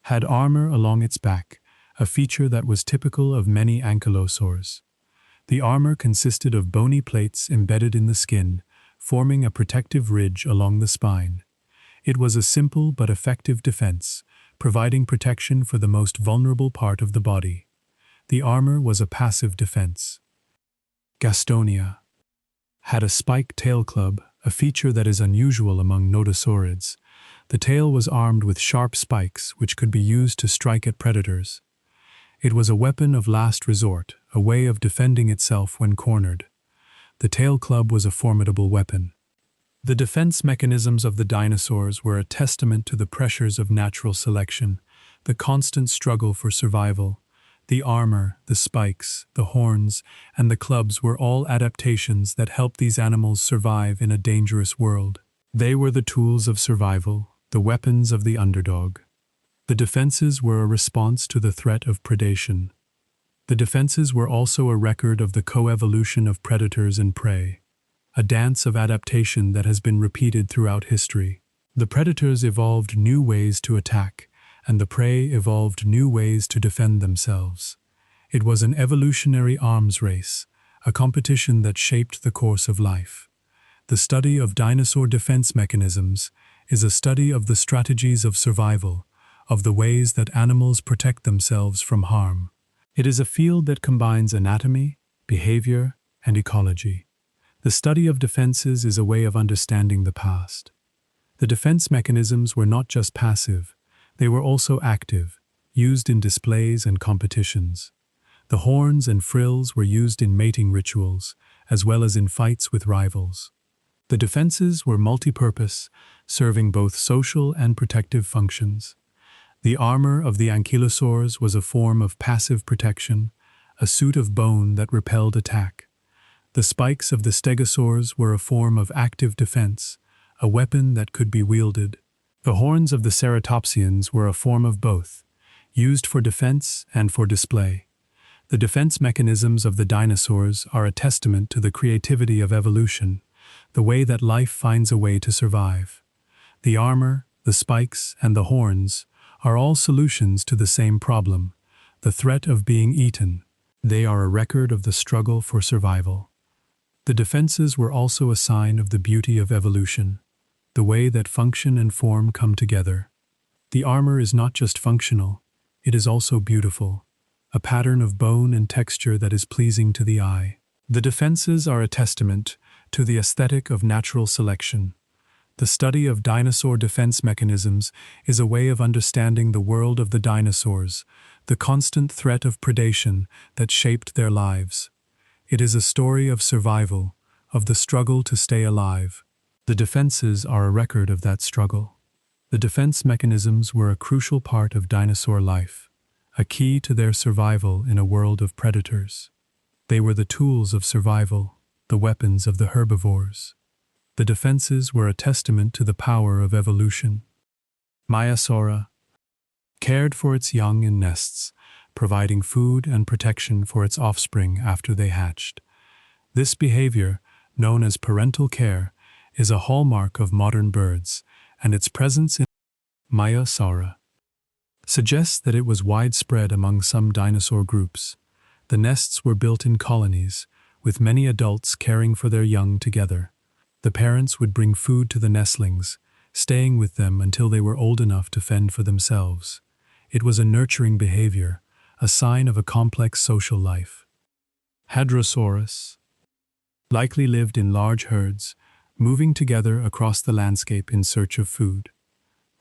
had armor along its back, a feature that was typical of many ankylosaurs. The armor consisted of bony plates embedded in the skin, forming a protective ridge along the spine. It was a simple but effective defense, providing protection for the most vulnerable part of the body. The armor was a passive defense. Gastonia had a spiked tail club, a feature that is unusual among nodosaurids. The tail was armed with sharp spikes which could be used to strike at predators. It was a weapon of last resort, a way of defending itself when cornered. The tail club was a formidable weapon. The defense mechanisms of the dinosaurs were a testament to the pressures of natural selection, the constant struggle for survival. The armor, the spikes, the horns, and the clubs were all adaptations that helped these animals survive in a dangerous world. They were the tools of survival, the weapons of the underdog. The defenses were a response to the threat of predation. The defenses were also a record of the coevolution of predators and prey, a dance of adaptation that has been repeated throughout history. The predators evolved new ways to attack, and the prey evolved new ways to defend themselves. It was an evolutionary arms race, a competition that shaped the course of life. The study of dinosaur defense mechanisms is a study of the strategies of survival, of the ways that animals protect themselves from harm. It is a field that combines anatomy, behavior, and ecology. The study of defenses is a way of understanding the past. The defense mechanisms were not just passive, they were also active, used in displays and competitions. The horns and frills were used in mating rituals, as well as in fights with rivals. The defenses were multi-purpose, serving both social and protective functions. The armor of the ankylosaurs was a form of passive protection, a suit of bone that repelled attack. The spikes of the stegosaurs were a form of active defense, a weapon that could be wielded. The horns of the ceratopsians were a form of both, used for defense and for display. The defense mechanisms of the dinosaurs are a testament to the creativity of evolution, the way that life finds a way to survive. The armor, the spikes, and the horns are all solutions to the same problem, the threat of being eaten. They are a record of the struggle for survival. The defenses were also a sign of the beauty of evolution, the way that function and form come together. The armor is not just functional, it is also beautiful, a pattern of bone and texture that is pleasing to the eye. The defenses are a testament to the aesthetic of natural selection. The study of dinosaur defense mechanisms is a way of understanding the world of the dinosaurs, the constant threat of predation that shaped their lives. It is a story of survival, of the struggle to stay alive. The defenses are a record of that struggle. The defense mechanisms were a crucial part of dinosaur life, a key to their survival in a world of predators. They were the tools of survival, the weapons of the herbivores. The defenses were a testament to the power of evolution. Maiasaura cared for its young in nests, providing food and protection for its offspring after they hatched. This behavior, known as parental care, is a hallmark of modern birds, and its presence in Maiasaura suggests that it was widespread among some dinosaur groups. The nests were built in colonies, with many adults caring for their young together. The parents would bring food to the nestlings, staying with them until they were old enough to fend for themselves. It was a nurturing behavior, a sign of a complex social life. Hadrosaurus likely lived in large herds, moving together across the landscape in search of food.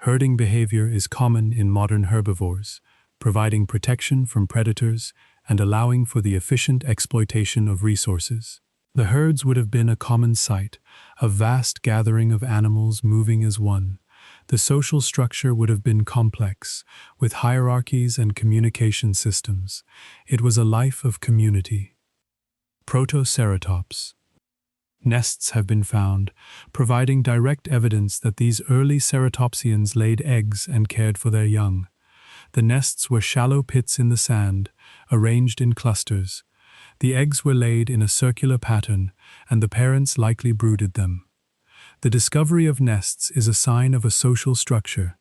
Herding behavior is common in modern herbivores, providing protection from predators and allowing for the efficient exploitation of resources. The herds would have been a common sight, a vast gathering of animals moving as one. The social structure would have been complex, with hierarchies and communication systems. It was a life of community. Protoceratops nests have been found, providing direct evidence that these early ceratopsians laid eggs and cared for their young. The nests were shallow pits in the sand, arranged in clusters. The eggs were laid in a circular pattern, and the parents likely brooded them. The discovery of nests is a sign of a social structure.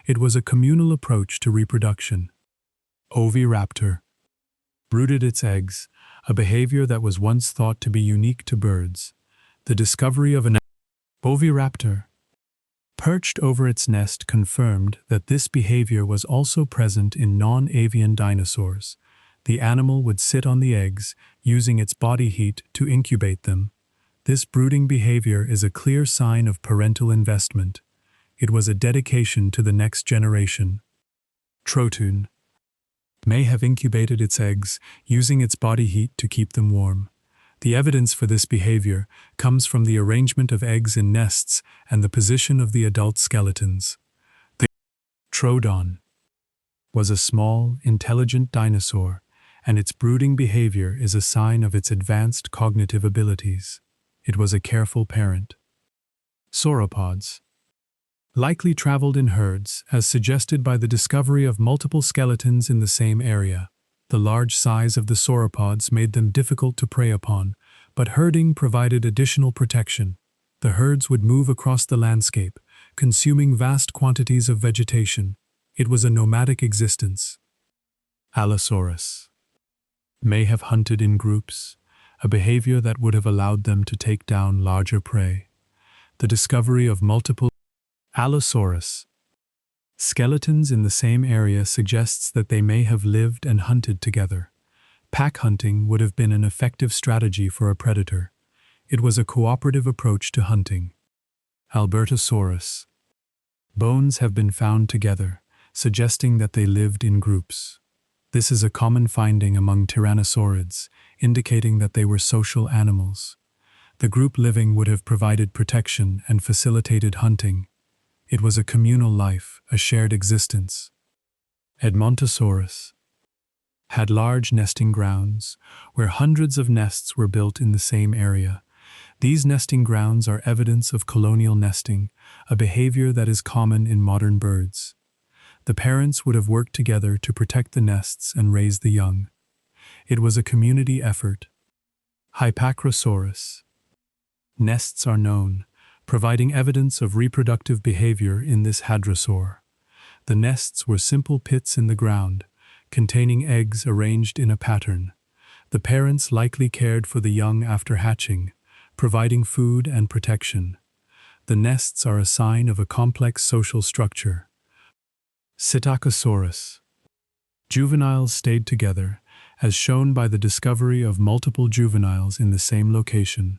It was a communal approach to reproduction. Oviraptor brooded its eggs, a behavior that was once thought to be unique to birds. The discovery of an Oviraptor perched over its nest confirmed that this behavior was also present in non-avian dinosaurs. The animal would sit on the eggs, using its body heat to incubate them. This brooding behavior is a clear sign of parental investment. It was a dedication to the next generation. Trotune may have incubated its eggs, using its body heat to keep them warm. The evidence for this behavior comes from the arrangement of eggs in nests and the position of the adult skeletons. The Troodon was a small, intelligent dinosaur, and its brooding behavior is a sign of its advanced cognitive abilities. It was a careful parent. Sauropods likely traveled in herds, as suggested by the discovery of multiple skeletons in the same area. The large size of the sauropods made them difficult to prey upon, but herding provided additional protection. The herds would move across the landscape, consuming vast quantities of vegetation. It was a nomadic existence. Allosaurus may have hunted in groups, a behavior that would have allowed them to take down larger prey. The discovery of multiple Allosaurus skeletons in the same area suggests that they may have lived and hunted together. Pack hunting would have been an effective strategy for a predator. It was a cooperative approach to hunting. Albertosaurus bones have been found together, suggesting that they lived in groups. This is a common finding among tyrannosaurids, indicating that they were social animals. The group living would have provided protection and facilitated hunting. It was a communal life, a shared existence. Edmontosaurus had large nesting grounds, where hundreds of nests were built in the same area. These nesting grounds are evidence of colonial nesting, a behavior that is common in modern birds. The parents would have worked together to protect the nests and raise the young. It was a community effort. Hypacrosaurus nests are known, providing evidence of reproductive behavior in this hadrosaur. The nests were simple pits in the ground, containing eggs arranged in a pattern. The parents likely cared for the young after hatching, providing food and protection. The nests are a sign of a complex social structure. Psittacosaurus juveniles stayed together, as shown by the discovery of multiple juveniles in the same location.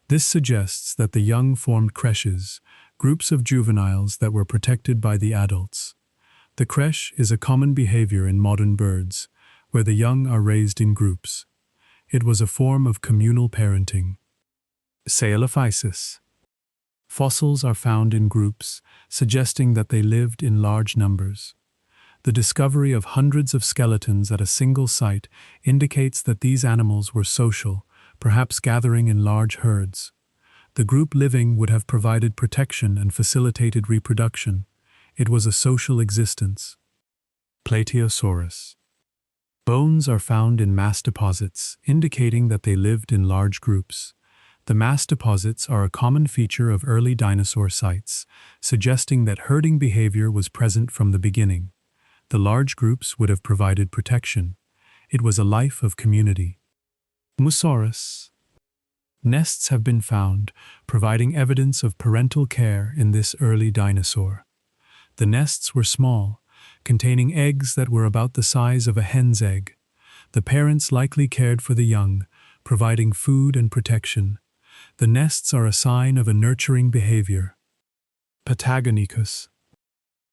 This suggests that the young formed creches, groups of juveniles that were protected by the adults. The creche is a common behavior in modern birds, where the young are raised in groups. It was a form of communal parenting. Sahelanthropus fossils are found in groups, suggesting that they lived in large numbers. The discovery of hundreds of skeletons at a single site indicates that these animals were social, perhaps gathering in large herds. The group living would have provided protection and facilitated reproduction. It was a social existence. Plateosaurus bones are found in mass deposits, indicating that they lived in large groups. The mass deposits are a common feature of early dinosaur sites, suggesting that herding behavior was present from the beginning. The large groups would have provided protection. It was a life of community. Mosasaurus nests have been found, providing evidence of parental care in this early dinosaur. The nests were small, containing eggs that were about the size of a hen's egg. The parents likely cared for the young, providing food and protection. The nests are a sign of a nurturing behavior. Patagonicus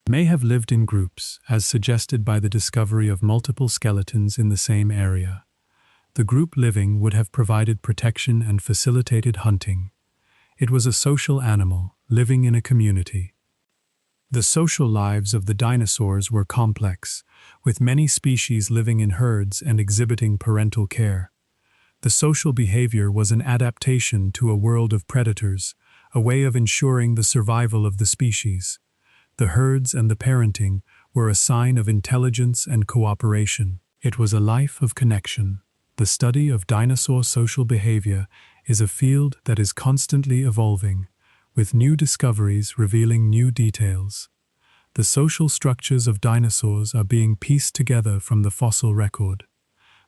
may have lived in groups, as suggested by the discovery of multiple skeletons in the same area. The group living would have provided protection and facilitated hunting. It was a social animal, living in a community. The social lives of the dinosaurs were complex, with many species living in herds and exhibiting parental care. The social behavior was an adaptation to a world of predators, a way of ensuring the survival of the species. The herds and the parenting were a sign of intelligence and cooperation. It was a life of connection. The study of dinosaur social behavior is a field that is constantly evolving, with new discoveries revealing new details. The social structures of dinosaurs are being pieced together from the fossil record.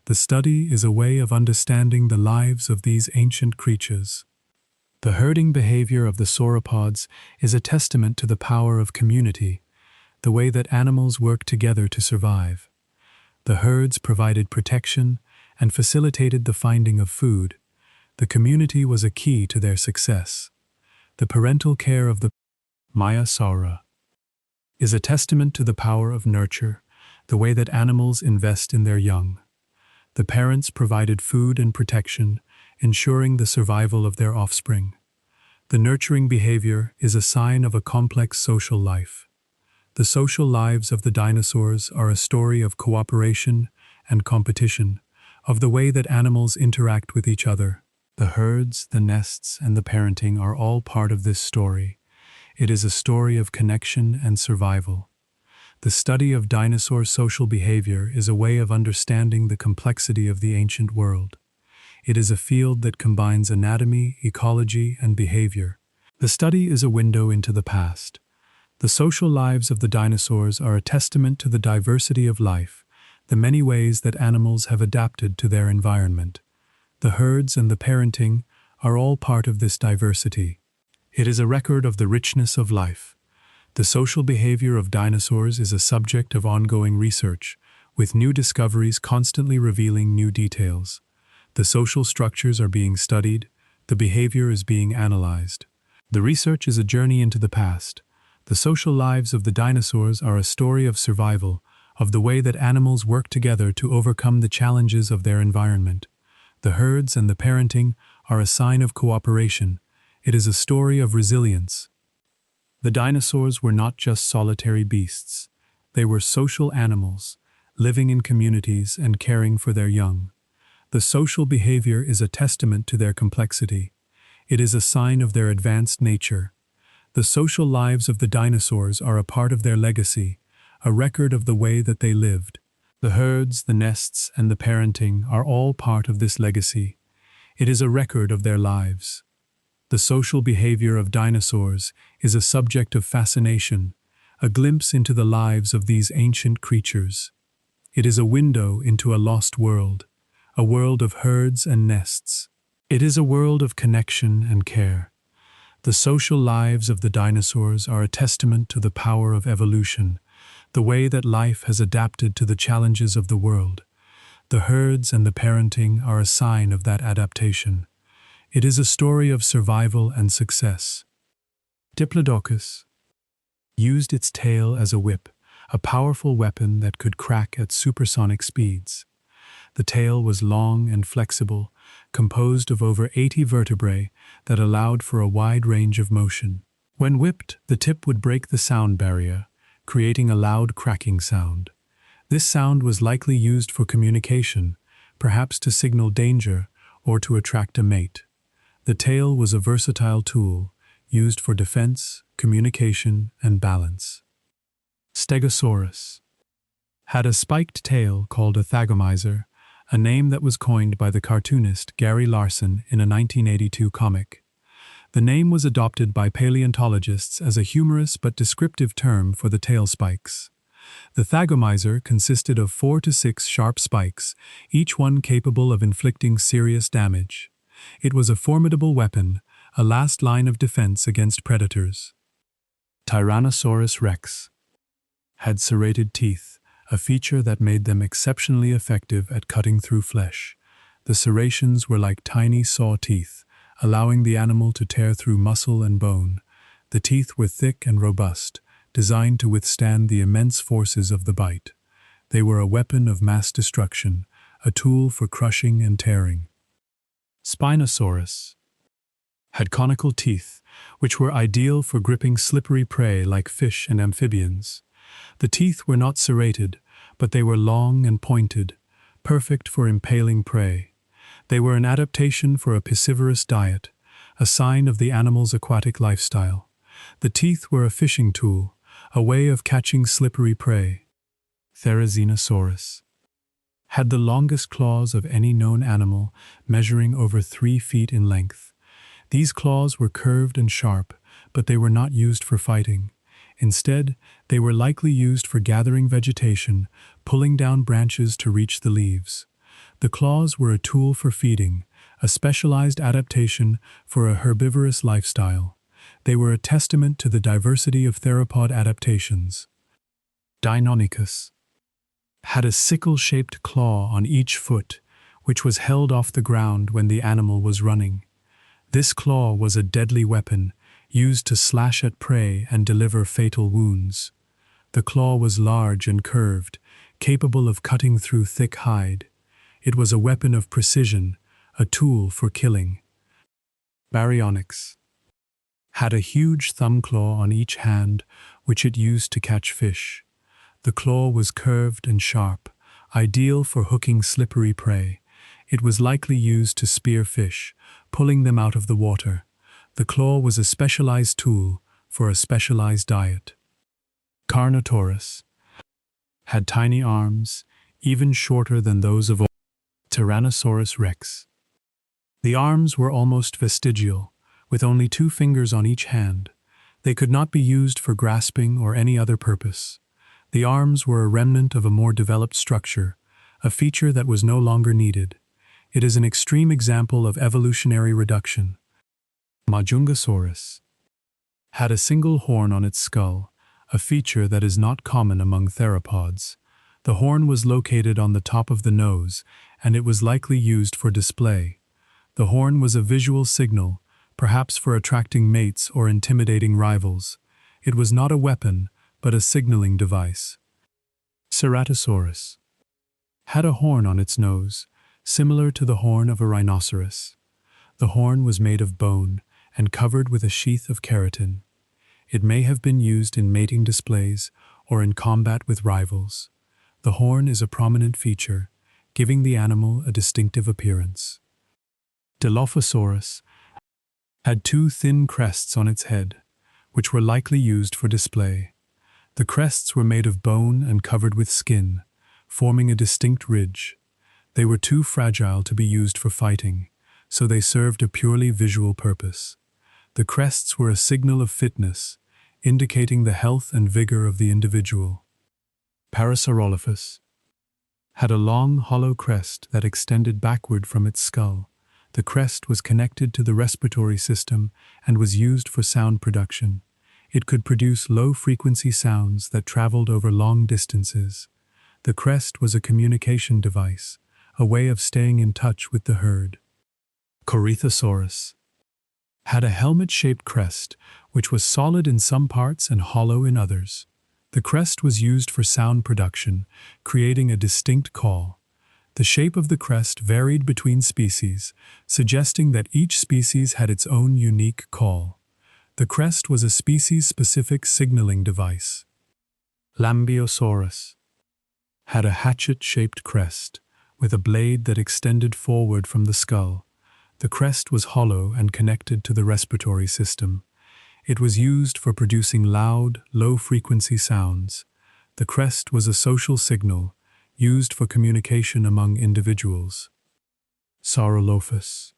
The study is a way of understanding the lives of these ancient creatures. The herding behavior of the sauropods is a testament to the power of community, the way that animals work together to survive. The herds provided protection and facilitated the finding of food. The community was a key to their success. The parental care of the Maiasaura is a testament to the power of nurture, the way that animals invest in their young. The parents provided food and protection, ensuring the survival of their offspring. The nurturing behavior is a sign of a complex social life. The social lives of the dinosaurs are a story of cooperation and competition, of the way that animals interact with each other. The herds, the nests, and the parenting are all part of this story. It is a story of connection and survival. The study of dinosaur social behavior is a way of understanding the complexity of the ancient world. It is a field that combines anatomy, ecology, and behavior. The study is a window into the past. The social lives of the dinosaurs are a testament to the diversity of life, the many ways that animals have adapted to their environment. The herds and the parenting are all part of this diversity. It is a record of the richness of life. The social behavior of dinosaurs is a subject of ongoing research, with new discoveries constantly revealing new details. The social structures are being studied, the behavior is being analyzed. The research is a journey into the past. The social lives of the dinosaurs are a story of survival, of the way that animals work together to overcome the challenges of their environment. The herds and the parenting are a sign of cooperation. It is a story of resilience. The dinosaurs were not just solitary beasts. They were social animals, living in communities and caring for their young. The social behavior is a testament to their complexity. It is a sign of their advanced nature. The social lives of the dinosaurs are a part of their legacy, a record of the way that they lived. The herds, the nests, and the parenting are all part of this legacy. It is a record of their lives. The social behavior of dinosaurs is a subject of fascination, a glimpse into the lives of these ancient creatures. It is a window into a lost world, a world of herds and nests. It is a world of connection and care. The social lives of the dinosaurs are a testament to the power of evolution, the way that life has adapted to the challenges of the world. The herds and the parenting are a sign of that adaptation. It is a story of survival and success. Diplodocus used its tail as a whip, a powerful weapon that could crack at supersonic speeds. The tail was long and flexible, composed of over 80 vertebrae that allowed for a wide range of motion. When whipped, the tip would break the sound barrier, creating a loud cracking sound. This sound was likely used for communication, perhaps to signal danger or to attract a mate. The tail was a versatile tool, used for defense, communication, and balance. Stegosaurus had a spiked tail called a thagomizer, a name that was coined by the cartoonist Gary Larson in a 1982 comic. The name was adopted by paleontologists as a humorous but descriptive term for the tail spikes. The thagomizer consisted of 4 to 6 sharp spikes, each one capable of inflicting serious damage. It was a formidable weapon, a last line of defense against predators. Tyrannosaurus rex had serrated teeth, a feature that made them exceptionally effective at cutting through flesh. The serrations were like tiny saw teeth, allowing the animal to tear through muscle and bone. The teeth were thick and robust, designed to withstand the immense forces of the bite. They were a weapon of mass destruction, a tool for crushing and tearing. Spinosaurus had conical teeth, which were ideal for gripping slippery prey like fish and amphibians. The teeth were not serrated, but they were long and pointed, perfect for impaling prey. They were an adaptation for a piscivorous diet, a sign of the animal's aquatic lifestyle. The teeth were a fishing tool, a way of catching slippery prey. Therizinosaurus had the longest claws of any known animal, measuring over 3 feet in length. These claws were curved and sharp, but they were not used for fighting. Instead, they were likely used for gathering vegetation, pulling down branches to reach the leaves. The claws were a tool for feeding, a specialized adaptation for a herbivorous lifestyle. They were a testament to the diversity of theropod adaptations. Deinonychus had a sickle-shaped claw on each foot, which was held off the ground when the animal was running. This claw was a deadly weapon, used to slash at prey and deliver fatal wounds. The claw was large and curved, capable of cutting through thick hide. It was a weapon of precision, a tool for killing. Baryonyx had a huge thumb claw on each hand, which it used to catch fish. The claw was curved and sharp, ideal for hooking slippery prey. It was likely used to spear fish, pulling them out of the water. The claw was a specialized tool for a specialized diet. Carnotaurus had tiny arms, even shorter than those of Tyrannosaurus rex. The arms were almost vestigial, with only 2 fingers on each hand. They could not be used for grasping or any other purpose. The arms were a remnant of a more developed structure, a feature that was no longer needed. It is an extreme example of evolutionary reduction. Majungasaurus had a single horn on its skull, a feature that is not common among theropods. The horn was located on the top of the nose, and it was likely used for display. The horn was a visual signal, perhaps for attracting mates or intimidating rivals. It was not a weapon, but a signaling device. Ceratosaurus had a horn on its nose, similar to the horn of a rhinoceros. The horn was made of bone and covered with a sheath of keratin. It may have been used in mating displays or in combat with rivals. The horn is a prominent feature, giving the animal a distinctive appearance. Dilophosaurus had 2 thin crests on its head, which were likely used for display. The crests were made of bone and covered with skin, forming a distinct ridge. They were too fragile to be used for fighting, so they served a purely visual purpose. The crests were a signal of fitness, indicating the health and vigor of the individual. Parasaurolophus had a long, hollow crest that extended backward from its skull. The crest was connected to the respiratory system and was used for sound production. It could produce low-frequency sounds that traveled over long distances. The crest was a communication device, a way of staying in touch with the herd. Corythosaurus had a helmet-shaped crest, which was solid in some parts and hollow in others. The crest was used for sound production, creating a distinct call. The shape of the crest varied between species, suggesting that each species had its own unique call. The crest was a species-specific signaling device. Lambeosaurus had a hatchet-shaped crest, with a blade that extended forward from the skull. The crest was hollow and connected to the respiratory system. It was used for producing loud, low-frequency sounds. The crest was a social signal, used for communication among individuals. Saurolophus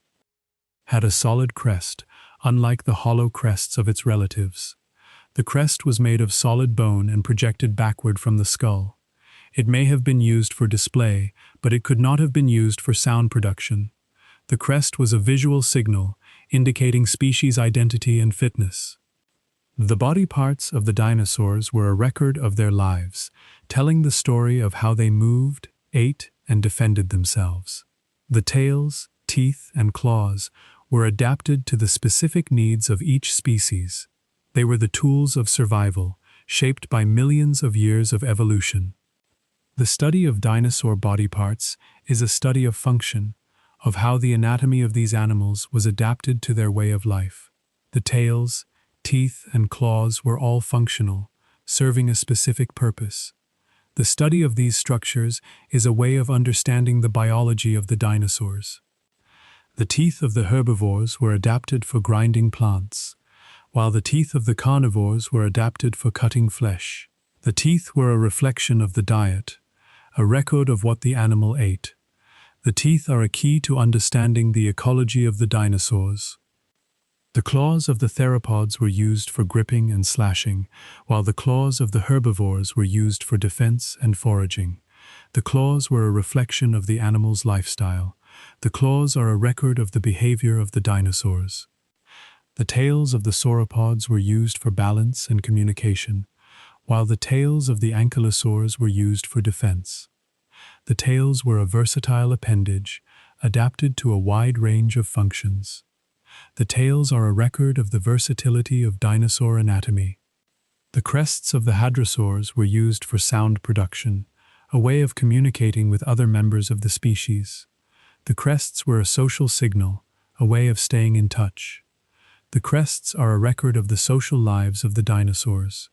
had a solid crest, unlike the hollow crests of its relatives. The crest was made of solid bone and projected backward from the skull. It may have been used for display, but it could not have been used for sound production. The crest was a visual signal, indicating species identity and fitness. The body parts of the dinosaurs were a record of their lives, telling the story of how they moved, ate, and defended themselves. The tails, teeth, and claws were adapted to the specific needs of each species. They were the tools of survival, shaped by millions of years of evolution. The study of dinosaur body parts is a study of function, of how the anatomy of these animals was adapted to their way of life. The tails, teeth, and claws were all functional, serving a specific purpose. The study of these structures is a way of understanding the biology of the dinosaurs. The teeth of the herbivores were adapted for grinding plants, while the teeth of the carnivores were adapted for cutting flesh. The teeth were a reflection of the diet, a record of what the animal ate. The teeth are a key to understanding the ecology of the dinosaurs. The claws of the theropods were used for gripping and slashing, while the claws of the herbivores were used for defense and foraging. The claws were a reflection of the animal's lifestyle. The claws are a record of the behavior of the dinosaurs. The tails of the sauropods were used for balance and communication, while the tails of the ankylosaurs were used for defense. The tails were a versatile appendage, adapted to a wide range of functions. The tails are a record of the versatility of dinosaur anatomy. The crests of the hadrosaurs were used for sound production, a way of communicating with other members of the species. The crests were a social signal, a way of staying in touch. The crests are a record of the social lives of the dinosaurs.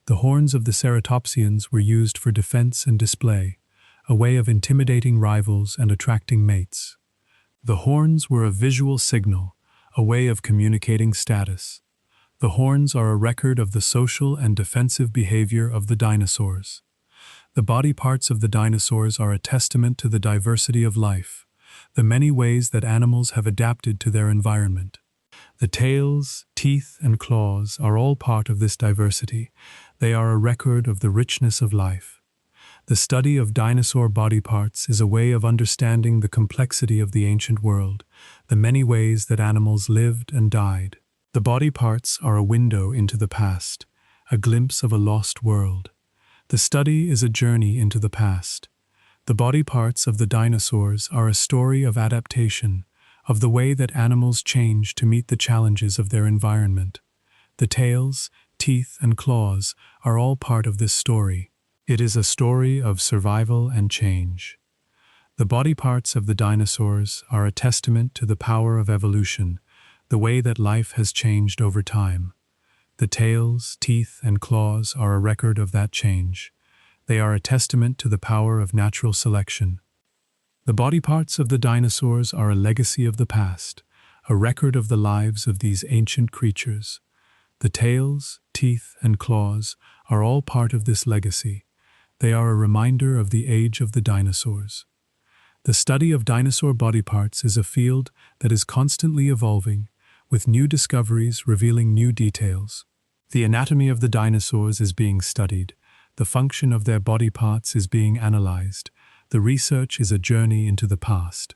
The horns of the ceratopsians were used for defense and display, a way of intimidating rivals and attracting mates. The horns were a visual signal, a way of communicating status. The horns are a record of the social and defensive behavior of the dinosaurs. The body parts of the dinosaurs are a testament to the diversity of life, the many ways that animals have adapted to their environment. The tails, teeth, and claws are all part of this diversity. They are a record of the richness of life. The study of dinosaur body parts is a way of understanding the complexity of the ancient world, the many ways that animals lived and died. The body parts are a window into the past, a glimpse of a lost world. The study is a journey into the past. The body parts of the dinosaurs are a story of adaptation, of the way that animals change to meet the challenges of their environment. The tails, teeth, and claws are all part of this story. It is a story of survival and change. The body parts of the dinosaurs are a testament to the power of evolution, the way that life has changed over time. The tails, teeth, and claws are a record of that change. They are a testament to the power of natural selection. The body parts of the dinosaurs are a legacy of the past, a record of the lives of these ancient creatures. The tails, teeth, and claws are all part of this legacy. They are a reminder of the age of the dinosaurs. The study of dinosaur body parts is a field that is constantly evolving, with new discoveries revealing new details. The anatomy of the dinosaurs is being studied. The function of their body parts is being analyzed. The research is a journey into the past.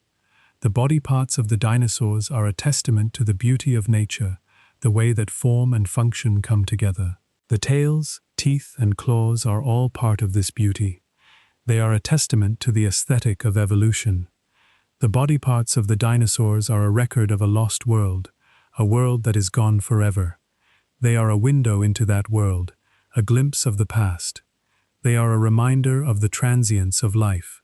The body parts of the dinosaurs are a testament to the beauty of nature, the way that form and function come together. The tails, teeth, and claws are all part of this beauty. They are a testament to the aesthetic of evolution. The body parts of the dinosaurs are a record of a lost world, a world that is gone forever. They are a window into that world, a glimpse of the past. They are a reminder of the transience of life.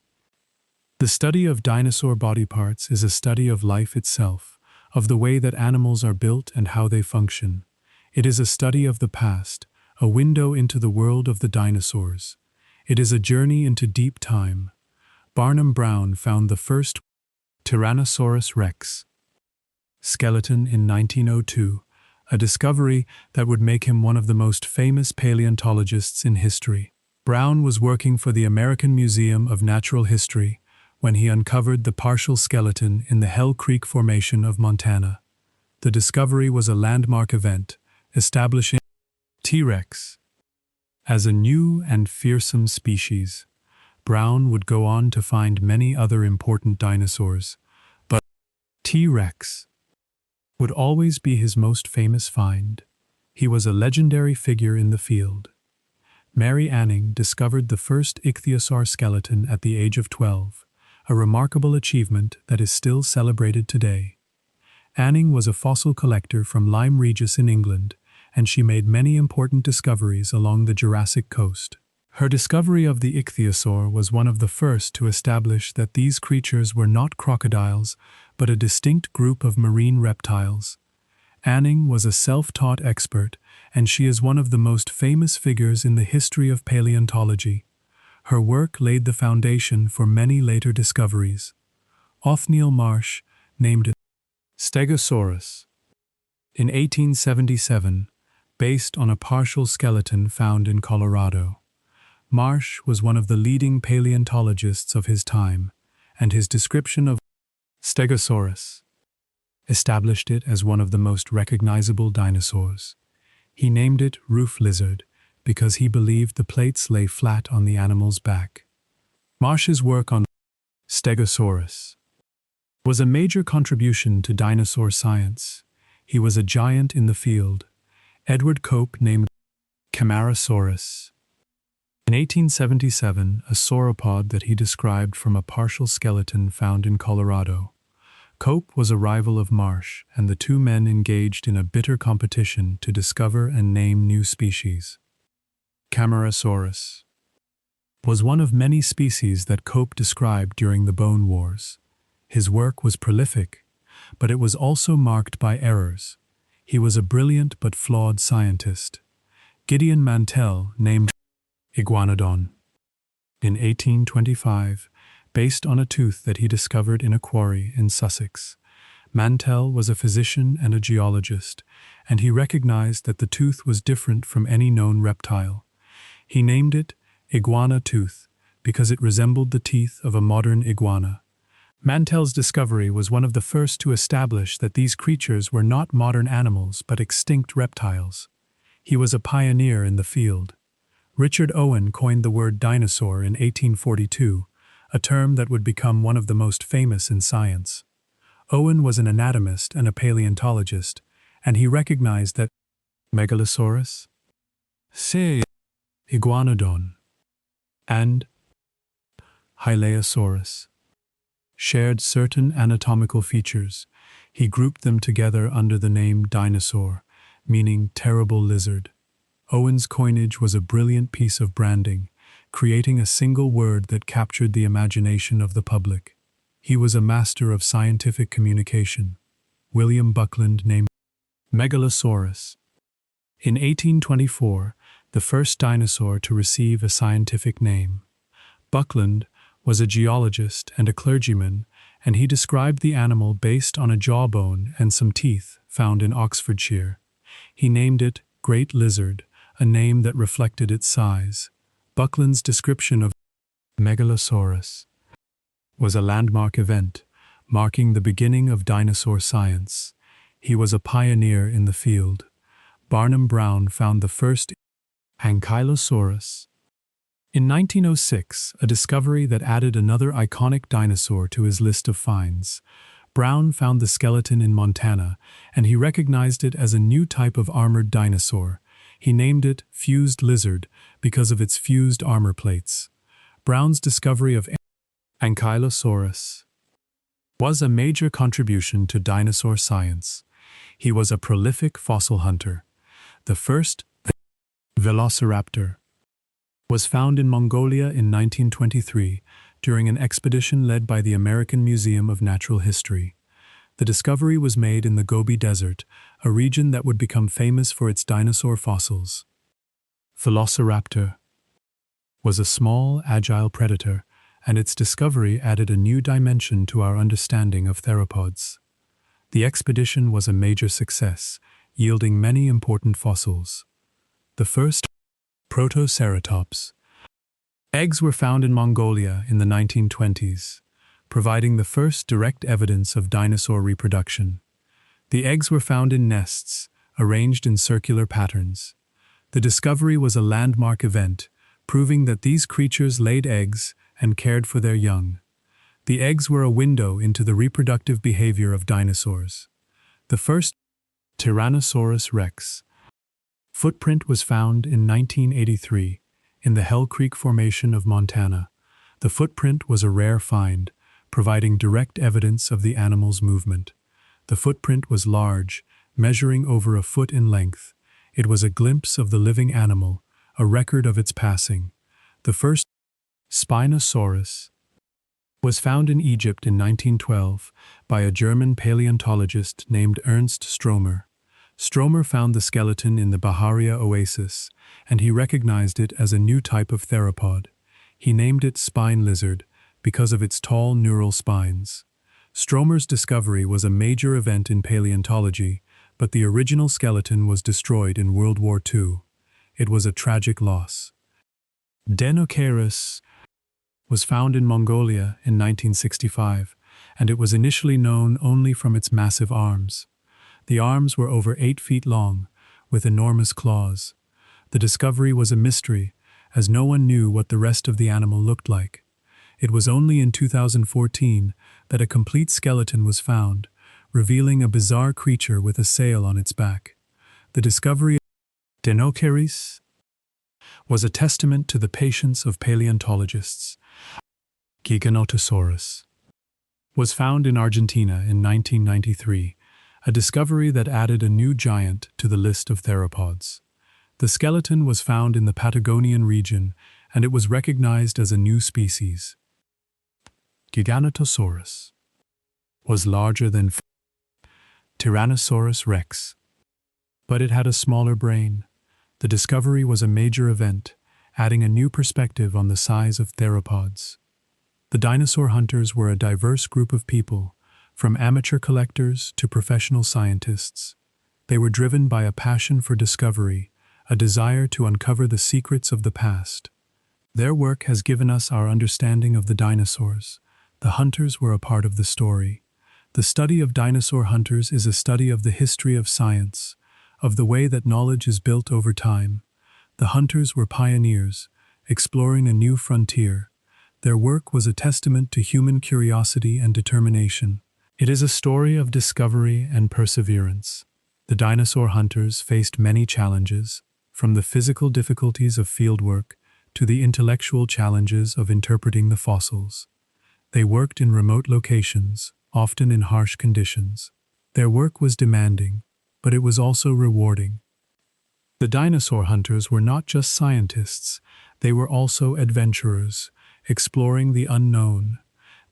The study of dinosaur body parts is a study of life itself, of the way that animals are built and how they function. It is a study of the past, a window into the world of the dinosaurs. It is a journey into deep time. Barnum Brown found the first Tyrannosaurus rex skeleton in 1902, a discovery that would make him one of the most famous paleontologists in history. Brown was working for the American Museum of Natural History when he uncovered the partial skeleton in the Hell Creek Formation of Montana. The discovery was a landmark event, establishing T-Rex as a new and fearsome species. Brown would go on to find many other important dinosaurs, but T-Rex would always be his most famous find. He was a legendary figure in the field. Mary Anning discovered the first ichthyosaur skeleton at the age of 12, a remarkable achievement that is still celebrated today. Anning was a fossil collector from Lyme Regis in England, and she made many important discoveries along the Jurassic coast. Her discovery of the ichthyosaur was one of the first to establish that these creatures were not crocodiles, but a distinct group of marine reptiles. Anning was a self-taught expert, and she is one of the most famous figures in the history of paleontology. Her work laid the foundation for many later discoveries. Othniel Marsh named it Stegosaurus in 1877, based on a partial skeleton found in Colorado. Marsh was one of the leading paleontologists of his time, and his description of Stegosaurus established it as one of the most recognizable dinosaurs. He named it roof lizard because he believed the plates lay flat on the animal's back. Marsh's work on Stegosaurus was a major contribution to dinosaur science. He was a giant in the field. Edward Cope named Camarasaurus in 1877, a sauropod that he described from a partial skeleton found in Colorado. Cope was a rival of Marsh, and the two men engaged in a bitter competition to discover and name new species. Camarasaurus was one of many species that Cope described during the Bone Wars. His work was prolific, but it was also marked by errors. He was a brilliant but flawed scientist. Gideon Mantell named Iguanodon in 1825, based on a tooth that he discovered in a quarry in Sussex. Mantell was a physician and a geologist, and he recognized that the tooth was different from any known reptile. He named it iguana tooth, because it resembled the teeth of a modern iguana. Mantel's discovery was one of the first to establish that these creatures were not modern animals but extinct reptiles. He was a pioneer in the field. Richard Owen coined the word dinosaur in 1842, a term that would become one of the most famous in science. Owen was an anatomist and a paleontologist, and he recognized that Megalosaurus, Iguanodon, and Hylaeosaurus shared certain anatomical features. He grouped them together under the name dinosaur, meaning terrible lizard. Owen's coinage was a brilliant piece of branding, creating a single word that captured the imagination of the public. He was a master of scientific communication. William Buckland named Megalosaurus. In 1824, the first dinosaur to receive a scientific name. Buckland was a geologist and a clergyman, and he described the animal based on a jawbone and some teeth found in Oxfordshire. He named it Great Lizard, a name that reflected its size. Buckland's description of Megalosaurus was a landmark event, marking the beginning of dinosaur science. He was a pioneer in the field. Barnum Brown found the first Ankylosaurus in 1906, a discovery that added another iconic dinosaur to his list of finds. Brown found the skeleton in Montana, and he recognized it as a new type of armored dinosaur. He named it fused lizard because of its fused armor plates. Brown's discovery of Ankylosaurus was a major contribution to dinosaur science. He was a prolific fossil hunter. The first Velociraptor was found in Mongolia in 1923 during an expedition led by the American Museum of Natural History. The discovery was made in the Gobi Desert, a region that would become famous for its dinosaur fossils. Velociraptor was a small, agile predator, and its discovery added a new dimension to our understanding of theropods. The expedition was a major success, yielding many important fossils. The first Protoceratops eggs were found in Mongolia in the 1920s, providing the first direct evidence of dinosaur reproduction. The eggs were found in nests, arranged in circular patterns. The discovery was a landmark event, proving that these creatures laid eggs and cared for their young. The eggs were a window into the reproductive behavior of dinosaurs. The first Tyrannosaurus rex footprint was found in 1983 in the Hell Creek Formation of Montana. The footprint was a rare find, providing direct evidence of the animal's movement. The footprint was large, measuring over a foot in length. It was a glimpse of the living animal, a record of its passing. The first Spinosaurus was found in Egypt in 1912 by a German paleontologist named Ernst Stromer. Stromer found the skeleton in the Baharia Oasis, and he recognized it as a new type of theropod. He named it spine lizard because of its tall neural spines. Stromer's discovery was a major event in paleontology, but the original skeleton was destroyed in World War II. It was a tragic loss. Dinosaurus was found in Mongolia in 1965, and it was initially known only from its massive arms. The arms were over 8 feet long, with enormous claws. The discovery was a mystery, as no one knew what the rest of the animal looked like. It was only in 2014 that a complete skeleton was found, revealing a bizarre creature with a sail on its back. The discovery of Dinosaurus was a testament to the patience of paleontologists. Giganotosaurus was found in Argentina in 1993, a discovery that added a new giant to the list of theropods. The skeleton was found in the Patagonian region, and it was recognized as a new species. Giganotosaurus was larger than Tyrannosaurus rex, but it had a smaller brain. The discovery was a major event, adding a new perspective on the size of theropods. The dinosaur hunters were a diverse group of people, from amateur collectors to professional scientists. They were driven by a passion for discovery, a desire to uncover the secrets of the past. Their work has given us our understanding of the dinosaurs. The hunters were a part of the story. The study of dinosaur hunters is a study of the history of science, of the way that knowledge is built over time. The hunters were pioneers, exploring a new frontier. Their work was a testament to human curiosity and determination. It is a story of discovery and perseverance. The dinosaur hunters faced many challenges, from the physical difficulties of fieldwork to the intellectual challenges of interpreting the fossils. They worked in remote locations, often in harsh conditions. Their work was demanding, but it was also rewarding. The dinosaur hunters were not just scientists, they were also adventurers, exploring the unknown.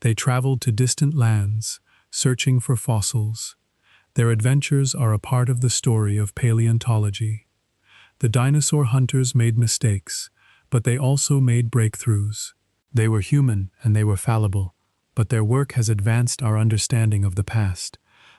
They traveled to distant lands, searching for fossils. Their adventures are a part of the story of paleontology. The dinosaur hunters made mistakes, but they also made breakthroughs. They were human and they were fallible, but their work has advanced our understanding of the past.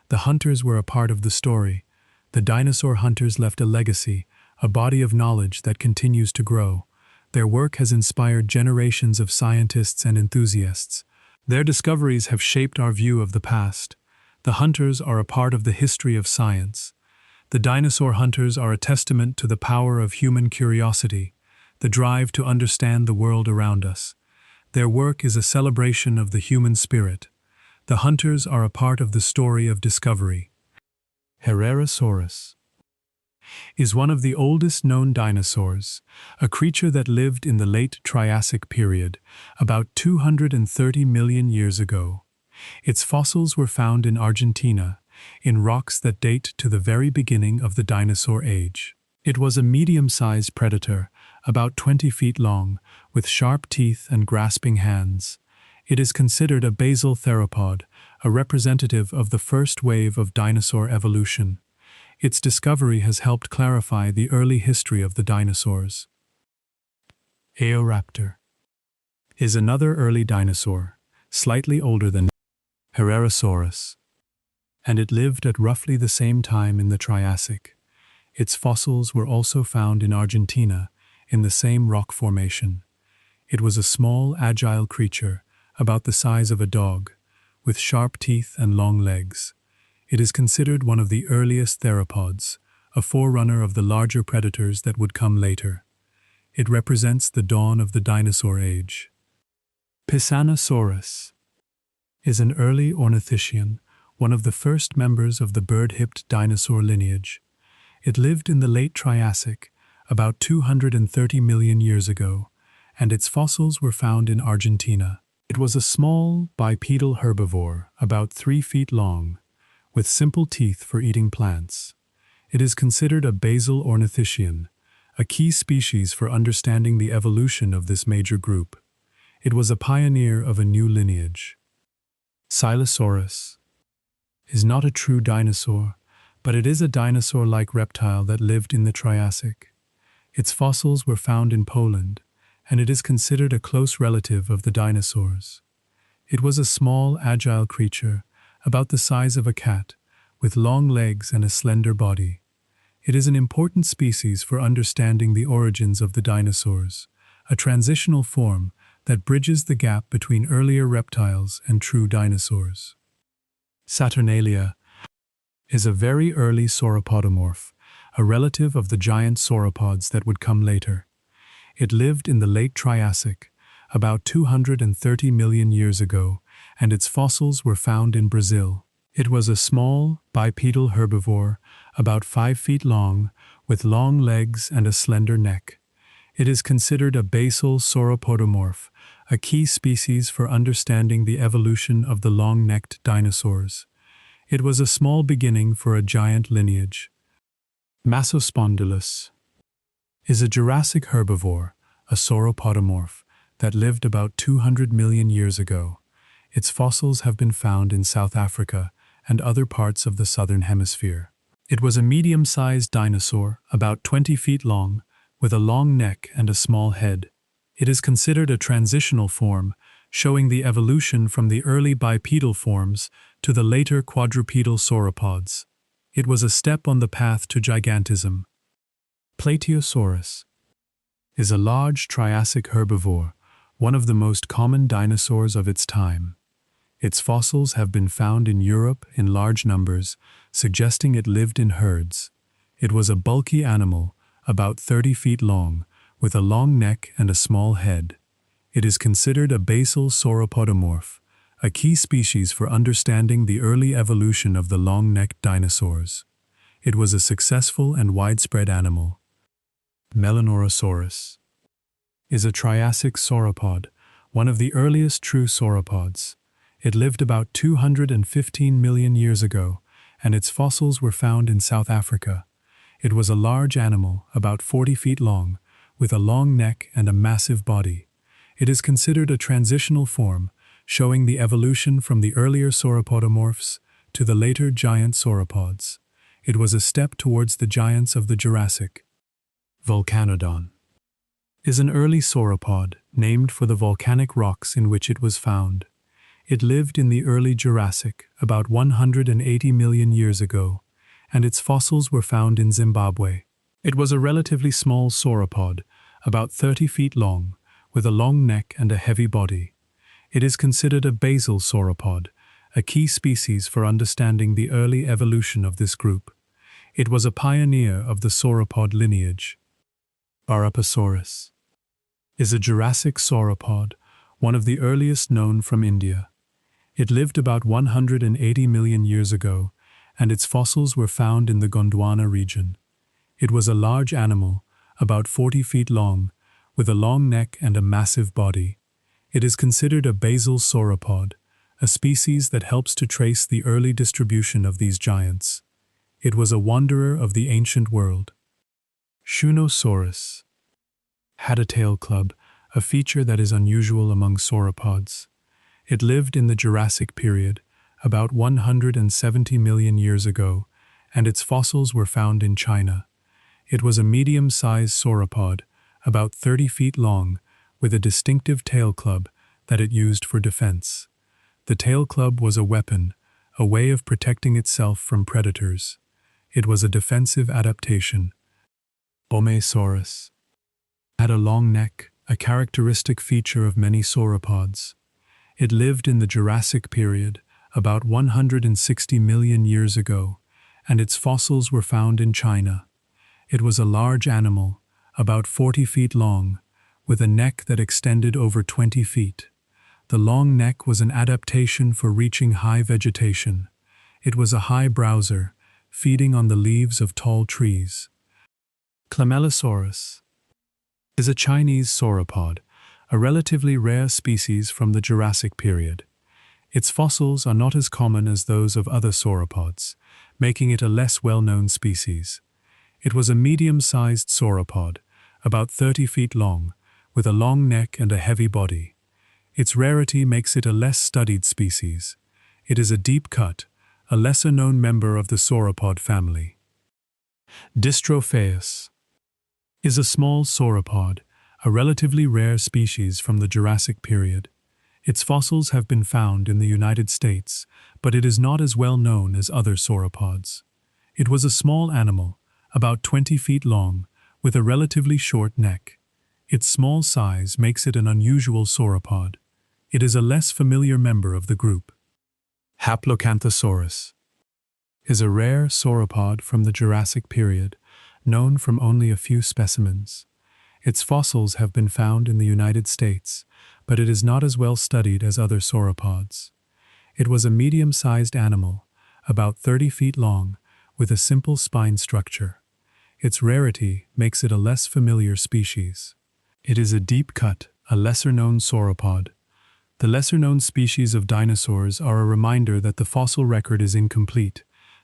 The hunters were a part of the story. The dinosaur hunters left a legacy, a body of knowledge that continues to grow. Their work has inspired generations of scientists and enthusiasts. Their discoveries have shaped our view of the past. The hunters are a part of the history of science. The dinosaur hunters are a testament to the power of human curiosity, the drive to understand the world around us. Their work is a celebration of the human spirit. The hunters are a part of the story of discovery. Herrerasaurus is one of the oldest known dinosaurs, a creature that lived in the late Triassic period, about 230 million years ago. Its fossils were found in Argentina, in rocks that date to the very beginning of the dinosaur age. It was a medium-sized predator, about 20 feet long, with sharp teeth and grasping hands. It is considered a basal theropod, a representative of the first wave of dinosaur evolution. Its discovery has helped clarify the early history of the dinosaurs. Oviraptor is another early dinosaur, slightly older than Herrerasaurus, and it lived at roughly the same time in the Triassic. Its fossils were also found in Argentina, in the same rock formation. It was a small, agile creature, about the size of a dog, with sharp teeth and long legs. It is considered one of the earliest theropods, a forerunner of the larger predators that would come later. It represents the dawn of the dinosaur age. Pisanosaurus is an early ornithischian, one of the first members of the bird-hipped dinosaur lineage. It lived in the late Triassic, about 230 million years ago, and its fossils were found in Argentina. It was a small, bipedal herbivore, about 3 feet long, with simple teeth for eating plants. It is considered a basal ornithischian, a key species for understanding the evolution of this major group. It was a pioneer of a new lineage. Silosaurus is not a true dinosaur, but it is a dinosaur-like reptile that lived in the Triassic. Its fossils were found in Poland, and it is considered a close relative of the dinosaurs. It was a small, agile creature, about the size of a cat, with long legs and a slender body. It is an important species for understanding the origins of the dinosaurs, a transitional form that bridges the gap between earlier reptiles and true dinosaurs. Saturnalia is a very early sauropodomorph, a relative of the giant sauropods that would come later. It lived in the late Triassic, about 230 million years ago, and its fossils were found in Brazil. It was a small, bipedal herbivore, about 5 feet long, with long legs and a slender neck. It is considered a basal sauropodomorph, a key species for understanding the evolution of the long-necked dinosaurs. It was a small beginning for a giant lineage. Massospondylus is a Jurassic herbivore, a sauropodomorph, that lived about 200 million years ago. Its fossils have been found in South Africa and other parts of the southern hemisphere. It was a medium-sized dinosaur, about 20 feet long, with a long neck and a small head. It is considered a transitional form, showing the evolution from the early bipedal forms to the later quadrupedal sauropods. It was a step on the path to gigantism. Plateosaurus is a large Triassic herbivore, one of the most common dinosaurs of its time. Its fossils have been found in Europe in large numbers, suggesting it lived in herds. It was a bulky animal, about 30 feet long, with a long neck and a small head. It is considered a basal sauropodomorph, a key species for understanding the early evolution of the long-necked dinosaurs. It was a successful and widespread animal. Melanorosaurus is a Triassic sauropod, one of the earliest true sauropods. It lived about 215 million years ago, and its fossils were found in South Africa. It was a large animal, about 40 feet long, with a long neck and a massive body. It is considered a transitional form, showing the evolution from the earlier sauropodomorphs to the later giant sauropods. It was a step towards the giants of the Jurassic. Volcanodon is an early sauropod named for the volcanic rocks in which it was found. It lived in the early Jurassic, about 180 million years ago, and its fossils were found in Zimbabwe. It was a relatively small sauropod, about 30 feet long, with a long neck and a heavy body. It is considered a basal sauropod, a key species for understanding the early evolution of this group. It was a pioneer of the sauropod lineage. Oviraptor is a Jurassic sauropod, one of the earliest known from India. It lived about 180 million years ago, and its fossils were found in the Gondwana region. It was a large animal, about 40 feet long, with a long neck and a massive body. It is considered a basal sauropod, a species that helps to trace the early distribution of these giants. It was a wanderer of the ancient world. Shunosaurus had a tail club, a feature that is unusual among sauropods. It lived in the Jurassic period, about 170 million years ago, and its fossils were found in China. It was a medium-sized sauropod, about 30 feet long, with a distinctive tail club that it used for defense. The tail club was a weapon, a way of protecting itself from predators. It was a defensive adaptation. Maiasaura had a long neck, a characteristic feature of many sauropods. It lived in the Jurassic period, about 160 million years ago, and its fossils were found in China. It was a large animal, about 40 feet long, with a neck that extended over 20 feet. The long neck was an adaptation for reaching high vegetation. It was a high browser, feeding on the leaves of tall trees. Camelosaurus is a Chinese sauropod, a relatively rare species from the Jurassic period. Its fossils are not as common as those of other sauropods, making it a less well-known species. It was a medium-sized sauropod, about 30 feet long, with a long neck and a heavy body. Its rarity makes it a less studied species. It is a deep cut, a lesser-known member of the sauropod family. Dystrophaeus is a small sauropod, a relatively rare species from the Jurassic period. Its fossils have been found in the United States, but it is not as well known as other sauropods. It was a small animal, about 20 feet long, with a relatively short neck. Its small size makes it an unusual sauropod. It is a less familiar member of the group. Haplocanthosaurus is a rare sauropod from the Jurassic period, known from only a few specimens. Its fossils have been found in the United States, but it is not as well studied as other sauropods. It was a medium-sized animal, about 30 feet long, with a simple spine structure. Its rarity makes it a less familiar species. It is a deep cut, a lesser-known sauropod. The lesser-known species of dinosaurs are a reminder that the fossil record is incomplete,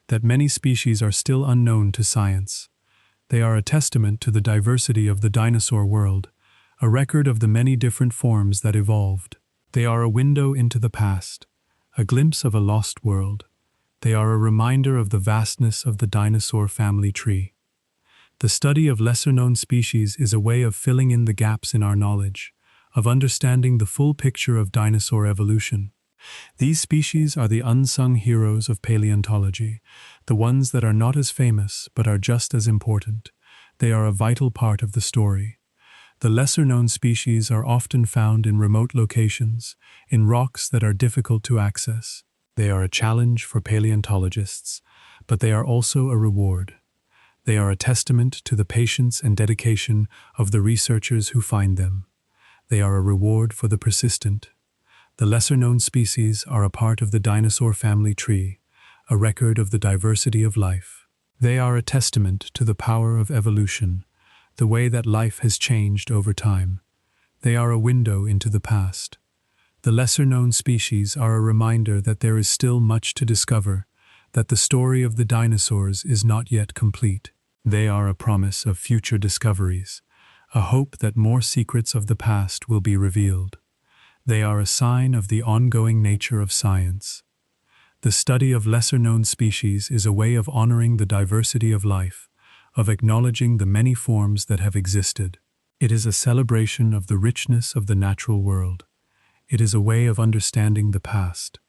that many species are still unknown to science. They are a testament to the diversity of the dinosaur world, a record of the many different forms that evolved. They are a window into the past, a glimpse of a lost world. They are a reminder of the vastness of the dinosaur family tree. The study of lesser-known species is a way of filling in the gaps in our knowledge, of understanding the full picture of dinosaur evolution. These species are the unsung heroes of paleontology, the ones that are not as famous but are just as important. They are a vital part of the story. The lesser-known species are often found in remote locations, in rocks that are difficult to access. They are a challenge for paleontologists, but they are also a reward. They are a testament to the patience and dedication of the researchers who find them. They are a reward for the persistent. The lesser-known species are a part of the dinosaur family tree, a record of the diversity of life. They are a testament to the power of evolution, the way that life has changed over time. They are a window into the past. The lesser-known species are a reminder that there is still much to discover, that the story of the dinosaurs is not yet complete. They are a promise of future discoveries, a hope that more secrets of the past will be revealed. They are a sign of the ongoing nature of science. The study of lesser-known species is a way of honoring the diversity of life, of acknowledging the many forms that have existed. It is a celebration of the richness of the natural world. It is a way of understanding the past.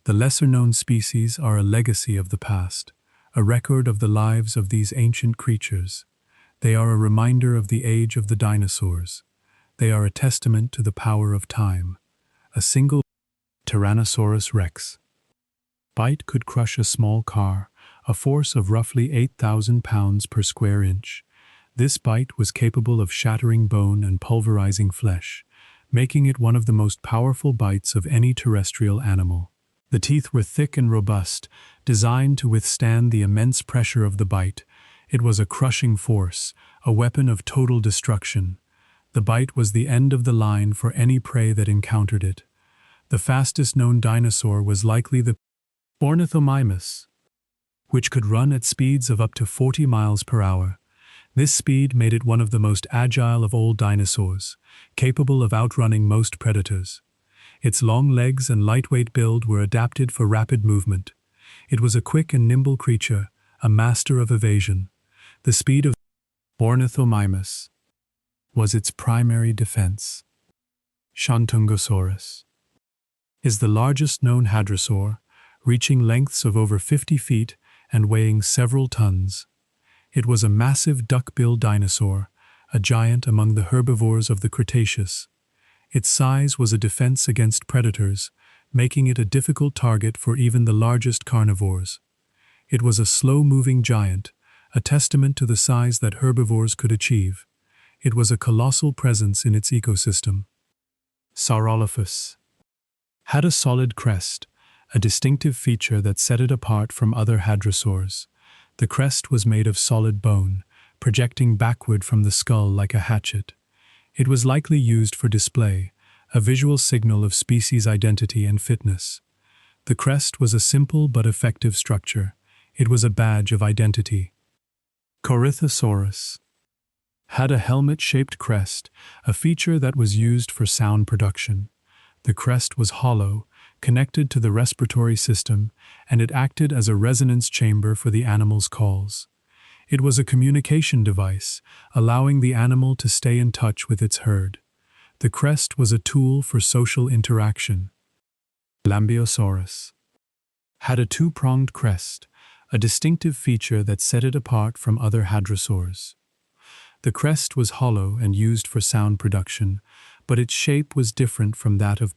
The lesser-known species are a legacy of the past, a record of the lives of these ancient creatures. They are a reminder of the age of the dinosaurs. They are a testament to the power of time. A single Tyrannosaurus rex bite could crush a small car, a force of roughly 8,000 pounds per square inch. This bite was capable of shattering bone and pulverizing flesh, making it one of the most powerful bites of any terrestrial animal. The teeth were thick and robust, designed to withstand the immense pressure of the bite. It was a crushing force, a weapon of total destruction. The bite was the end of the line for any prey that encountered it. The fastest known dinosaur was likely the Ornithomimus, which could run at speeds of up to 40 miles per hour. This speed made it one of the most agile of all dinosaurs, capable of outrunning most predators. Its long legs and lightweight build were adapted for rapid movement. It was a quick and nimble creature, a master of evasion. The speed of Ornithomimus was its primary defense. Shantungosaurus is the largest known hadrosaur, reaching lengths of over 50 feet and weighing several tons. It was a massive duck-billed dinosaur, a giant among the herbivores of the Cretaceous. Its size was a defense against predators, making it a difficult target for even the largest carnivores. It was a slow-moving giant, a testament to the size that herbivores could achieve. It was a colossal presence in its ecosystem. Saurolophus had a solid crest, a distinctive feature that set it apart from other hadrosaurs. The crest was made of solid bone, projecting backward from the skull like a hatchet. It was likely used for display, a visual signal of species identity and fitness. The crest was a simple but effective structure. It was a badge of identity. Corythosaurus had a helmet-shaped crest, a feature that was used for sound production. The crest was hollow, connected to the respiratory system, and it acted as a resonance chamber for the animal's calls. It was a communication device, allowing the animal to stay in touch with its herd. The crest was a tool for social interaction. Lambeosaurus had a two-pronged crest, a distinctive feature that set it apart from other hadrosaurs. The crest was hollow and used for sound production, but its shape was different from that of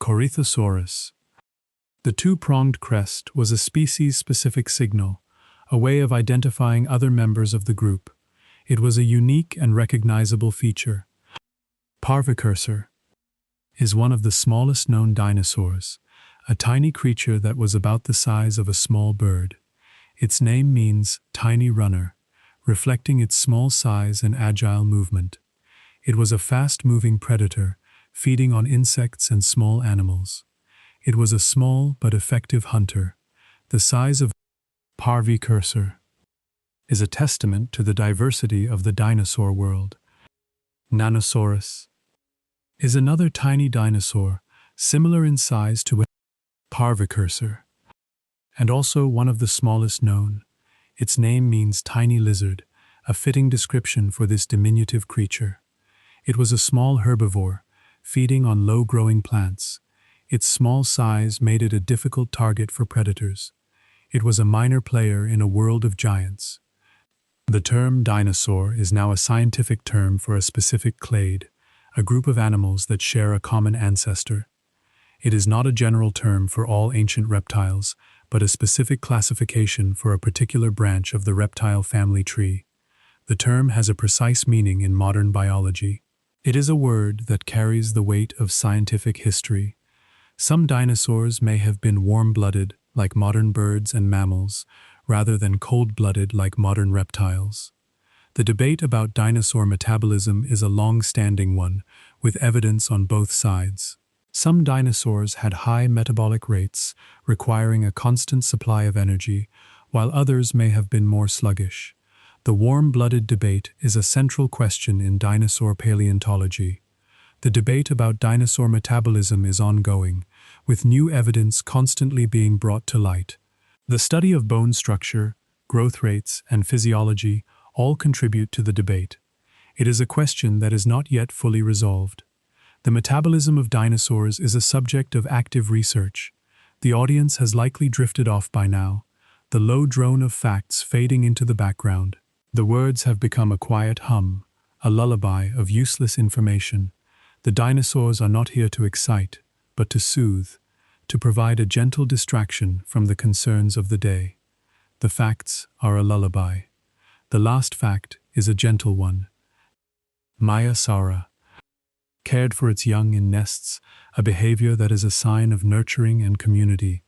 Corythosaurus. The two-pronged crest was a species-specific signal, a way of identifying other members of the group. It was a unique and recognizable feature. Parvicursor is one of the smallest known dinosaurs, a tiny creature that was about the size of a small bird. Its name means tiny runner, reflecting its small size and agile movement. It was a fast-moving predator, feeding on insects and small animals. It was a small but effective hunter. The size of Parvicursor is a testament to the diversity of the dinosaur world. Nanosaurus is another tiny dinosaur, similar in size to a Parvicursor, and also one of the smallest known. Its name means tiny lizard, a fitting description for this diminutive creature. It was a small herbivore, feeding on low-growing plants. Its small size made it a difficult target for predators. It was a minor player in a world of giants. The term dinosaur is now a scientific term for a specific clade, a group of animals that share a common ancestor. It is not a general term for all ancient reptiles, but a specific classification for a particular branch of the reptile family tree. The term has a precise meaning in modern biology. It is a word that carries the weight of scientific history. Some dinosaurs may have been warm-blooded, like modern birds and mammals, rather than cold-blooded like modern reptiles. The debate about dinosaur metabolism is a long-standing one, with evidence on both sides. Some dinosaurs had high metabolic rates, requiring a constant supply of energy, while others may have been more sluggish. The warm-blooded debate is a central question in dinosaur paleontology. The debate about dinosaur metabolism is ongoing, with new evidence constantly being brought to light. The study of bone structure, growth rates, and physiology all contribute to the debate. It is a question that is not yet fully resolved. The metabolism of dinosaurs is a subject of active research. The audience has likely drifted off by now, the low drone of facts fading into the background. The words have become a quiet hum, a lullaby of useless information. The dinosaurs are not here to excite, but to soothe, to provide a gentle distraction from the concerns of the day. The facts are a lullaby. The last fact is a gentle one. Maiasaura cared for its young in nests, a behavior that is a sign of nurturing and community.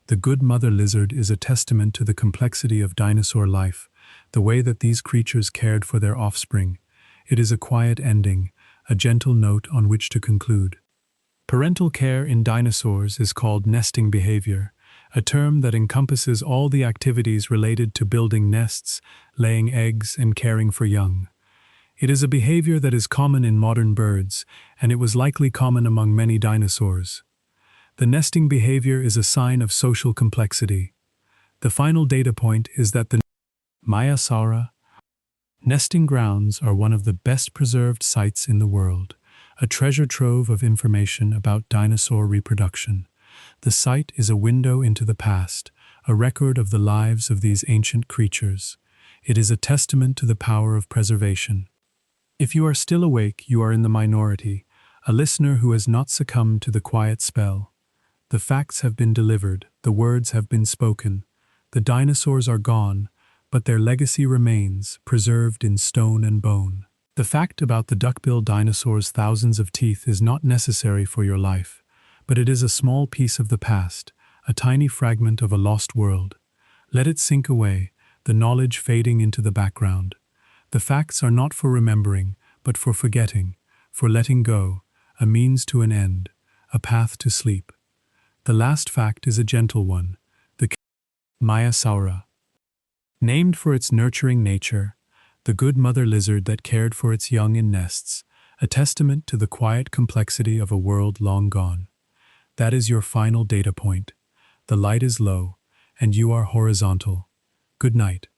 The good mother lizard is a testament to the complexity of dinosaur life, the way that these creatures cared for their offspring. It is a quiet ending, a gentle note on which to conclude. Parental care in dinosaurs is called nesting behavior, a term that encompasses all the activities related to building nests, laying eggs, and caring for young. It is a behavior that is common in modern birds, and it was likely common among many dinosaurs. The nesting behavior is a sign of social complexity. The final data point is that the Maiasaura nesting grounds are one of the best preserved sites in the world, a treasure trove of information about dinosaur reproduction. The site is a window into the past, a record of the lives of these ancient creatures. It is a testament to the power of preservation. If you are still awake, you are in the minority, a listener who has not succumbed to the quiet spell. The facts have been delivered, the words have been spoken. The dinosaurs are gone, but their legacy remains, preserved in stone and bone. The fact about the duck-billed dinosaur's thousands of teeth is not necessary for your life, but it is a small piece of the past, a tiny fragment of a lost world. Let it sink away, the knowledge fading into the background. The facts are not for remembering, but for forgetting, for letting go, a means to an end, a path to sleep. The last fact is a gentle one, the Maiasaura. Named for its nurturing nature, the good mother lizard that cared for its young in nests, a testament to the quiet complexity of a world long gone. That is your final data point. The light is low, and you are horizontal. Good night.